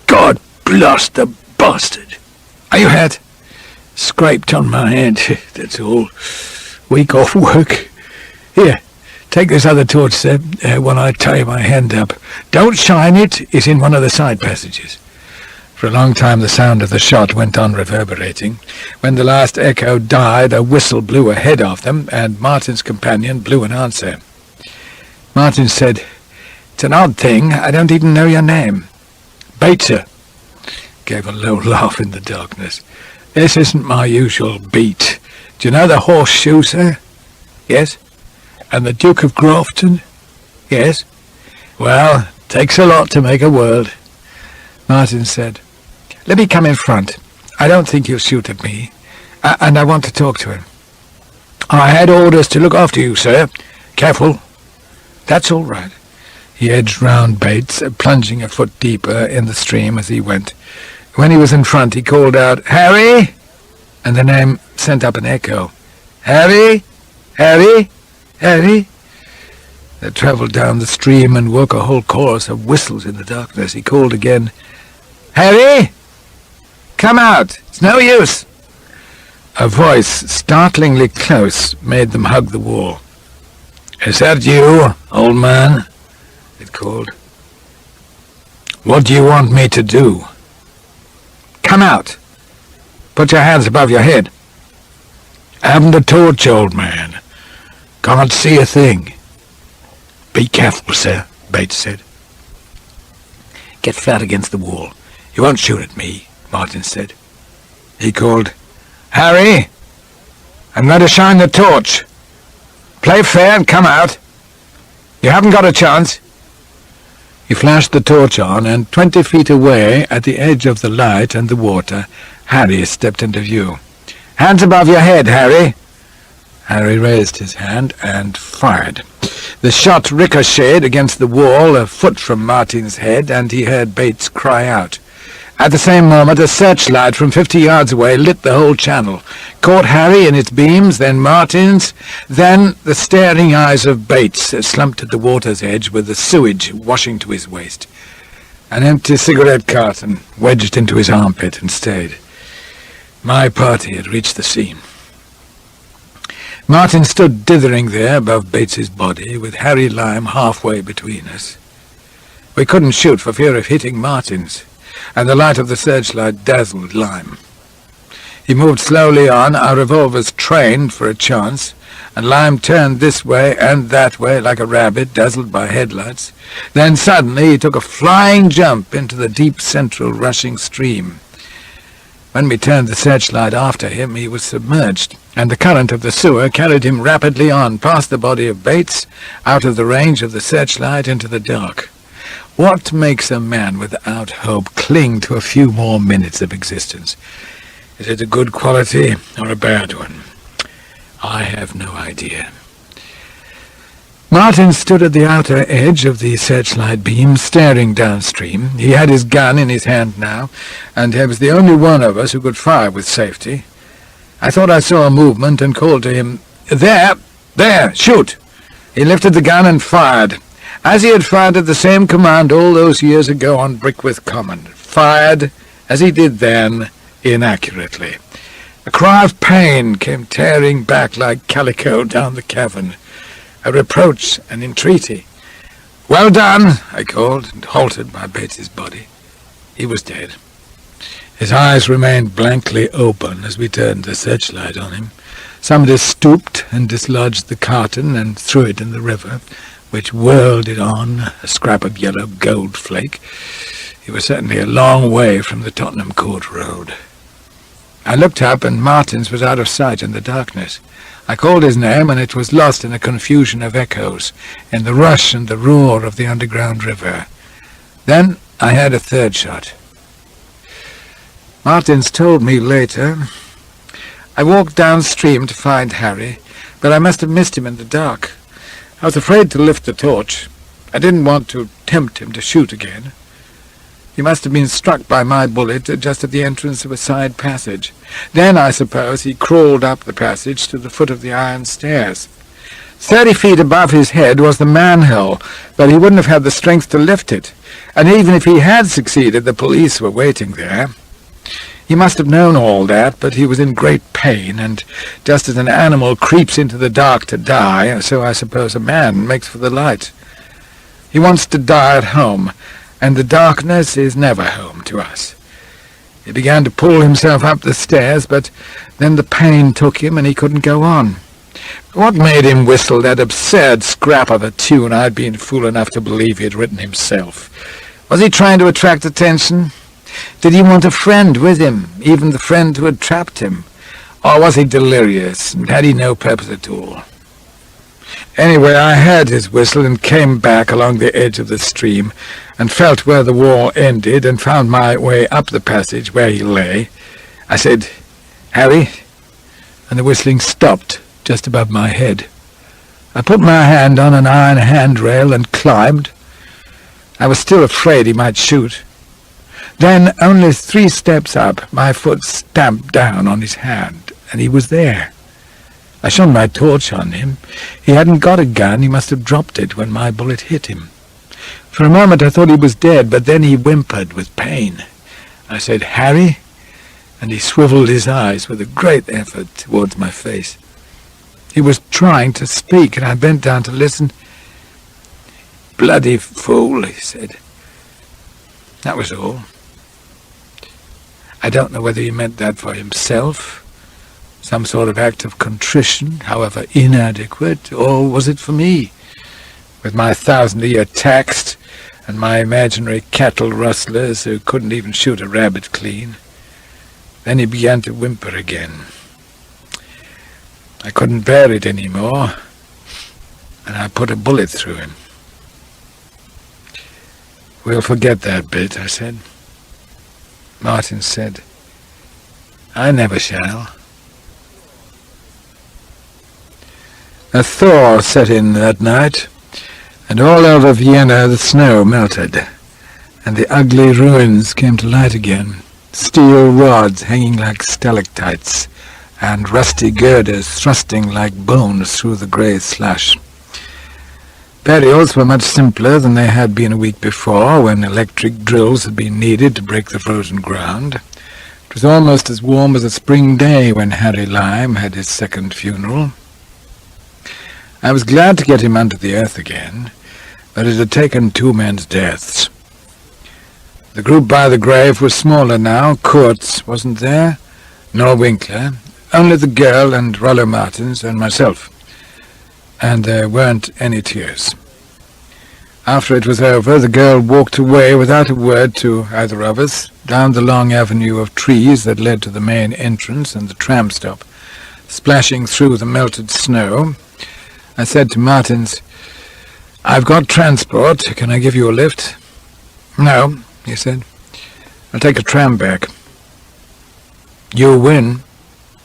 "God blast the bastard! Are you hurt?" "Scraped on my head, that's all. Week off work. Here, take this other torch, sir, while I tie my hand up. Don't shine it. It's in one of the side passages." For a long time the sound of the shot went on reverberating. When the last echo died, a whistle blew ahead of them, and Martin's companion blew an answer. Martin said, "It's an odd thing. I don't even know your name." "Bates, sir." Gave a low laugh in the darkness. "This isn't my usual beat. Do you know the Horseshoe, sir?" "Yes." "And the Duke of Grafton?" "Yes." "Well, takes a lot to make a world." Martin said, "Let me come in front. I don't think he'll shoot at me, and I want to talk to him." "I had orders to look after you, sir. Careful." "That's all right." He edged round Bates, plunging a foot deeper in the stream as he went. When he was in front, he called out, "Harry!" and the name sent up an echo. "Harry! Harry! Harry!" They travelled down the stream and woke a whole chorus of whistles in the darkness. He called again, "Harry! Come out! It's no use!" A voice, startlingly close, made them hug the wall. "Is that you, old man?" it called. "What do you want me to do?" "Come out! Put your hands above your head." "Haven't a torch, old man. Can't see a thing." "Be careful, sir," Bates said. "Get flat against the wall. You won't shoot at me," Martin said. He called, "Harry, I'm going to shine the torch. Play fair and come out. You haven't got a chance." He flashed the torch on, and 20 feet away, at the edge of the light and the water, Harry stepped into view. "Hands above your head, Harry." Harry raised his hand and fired. The shot ricocheted against the wall a foot from Martin's head, and he heard Bates cry out. At the same moment, a searchlight from 50 yards away lit the whole channel, caught Harry in its beams, then Martin's, then the staring eyes of Bates, slumped at the water's edge with the sewage washing to his waist. An empty cigarette carton wedged into his armpit and stayed. My party had reached the scene. Martin stood dithering there above Bates's body, with Harry Lyme halfway between us. We couldn't shoot for fear of hitting Martin's, and the light of the searchlight dazzled Lyme. He moved slowly on, our revolvers trained for a chance, and Lyme turned this way and that way like a rabbit dazzled by headlights. Then suddenly he took a flying jump into the deep central rushing stream. When we turned the searchlight after him, he was submerged, and the current of the sewer carried him rapidly on, past the body of Bates, out of the range of the searchlight into the dark. What makes a man without hope cling to a few more minutes of existence? Is it a good quality or a bad one? I have no idea. Martin stood at the outer edge of the searchlight beam, staring downstream. He had his gun in his hand now, and he was the only one of us who could fire with safety. I thought I saw a movement and called to him, "There! There! Shoot!" He lifted the gun and fired, as he had fired at the same command all those years ago on Brickworth Common. Fired, as he did then, inaccurately. A cry of pain came tearing back like calico down the cavern. A reproach, an entreaty. "Well done," I called, and halted by Bates's body. He was dead. His eyes remained blankly open as we turned the searchlight on him. Somebody stooped and dislodged the carton and threw it in the river, which whirled it on, a scrap of yellow gold flake. He was certainly a long way from the Tottenham Court Road. I looked up, and Martin's was out of sight in the darkness. I called his name, and it was lost in a confusion of echoes, in the rush and the roar of the underground river. Then I heard a third shot. Martins told me later. I walked downstream to find Harry, but I must have missed him in the dark. I was afraid to lift the torch. I didn't want to tempt him to shoot again. He must have been struck by my bullet just at the entrance of a side passage. Then, I suppose, he crawled up the passage to the foot of the iron stairs. 30 feet above his head was the manhole, but he wouldn't have had the strength to lift it. And even if he had succeeded, the police were waiting there. He must have known all that, but he was in great pain, and just as an animal creeps into the dark to die, so I suppose a man makes for the light. He wants to die at home, and the darkness is never home to us. He began to pull himself up the stairs, but then the pain took him and he couldn't go on. What made him whistle that absurd scrap of a tune I'd been fool enough to believe he had written himself? Was he trying to attract attention? Did he want a friend with him, even the friend who had trapped him? Or was he delirious, and had he no purpose at all? Anyway, I heard his whistle and came back along the edge of the stream, and felt where the wall ended, and found my way up the passage where he lay. I said, "Harry," and the whistling stopped just above my head. I put my hand on an iron handrail and climbed. I was still afraid he might shoot. Then, only 3 steps up, my foot stamped down on his hand, and he was there. I shone my torch on him. He hadn't got a gun. He must have dropped it when my bullet hit him. For a moment I thought he was dead, but then he whimpered with pain. I said, "Harry?" and he swiveled his eyes with a great effort towards my face. He was trying to speak, and I bent down to listen. "Bloody fool," he said. That was all. I don't know whether he meant that for himself, some sort of act of contrition, however inadequate, or was it for me, with my 1,000-a-year tax and my imaginary cattle rustlers who couldn't even shoot a rabbit clean. Then he began to whimper again. I couldn't bear it any more, and I put a bullet through him. "We'll forget that bit," I said. Martin said, "I never shall." A thaw set in that night, and all over Vienna the snow melted, and the ugly ruins came to light again, steel rods hanging like stalactites, and rusty girders thrusting like bones through the grey slush. Burials were much simpler than they had been a week before, when electric drills had been needed to break the frozen ground. It was almost as warm as a spring day when Harry Lime had his second funeral. I was glad to get him under the earth again, but it had taken 2 men's deaths. The group by the grave was smaller now. Kurtz wasn't there, nor Winkler, only the girl and Rollo Martins and myself. And there weren't any tears. After it was over, the girl walked away without a word to either of us, down the long avenue of trees that led to the main entrance and the tram stop, splashing through the melted snow. I said to Martins, "I've got transport. Can I give you a lift?" "No," he said. "I'll take a tram back." "You win.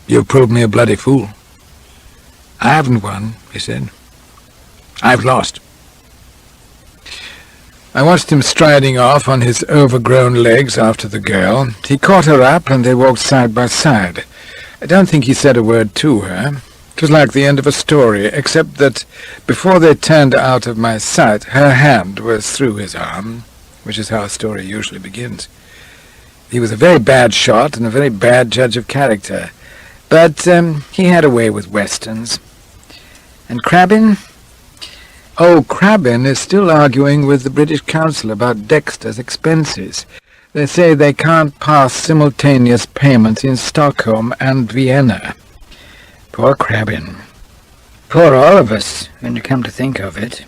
You've proved me a bloody fool." "I haven't won," he said. "I've lost." I watched him striding off on his overgrown legs after the girl. He caught her up, and they walked side by side. I don't think he said a word to her. It was like the end of a story, except that before they turned out of my sight, her hand was through his arm, which is how a story usually begins. He was a very bad shot and a very bad judge of character, but he had a way with westerns. And Crabbin? Oh, Crabbin is still arguing with the British Council about Dexter's expenses. They say they can't pass simultaneous payments in Stockholm and Vienna. Poor Crabbin. Poor all of us, when you come to think of it.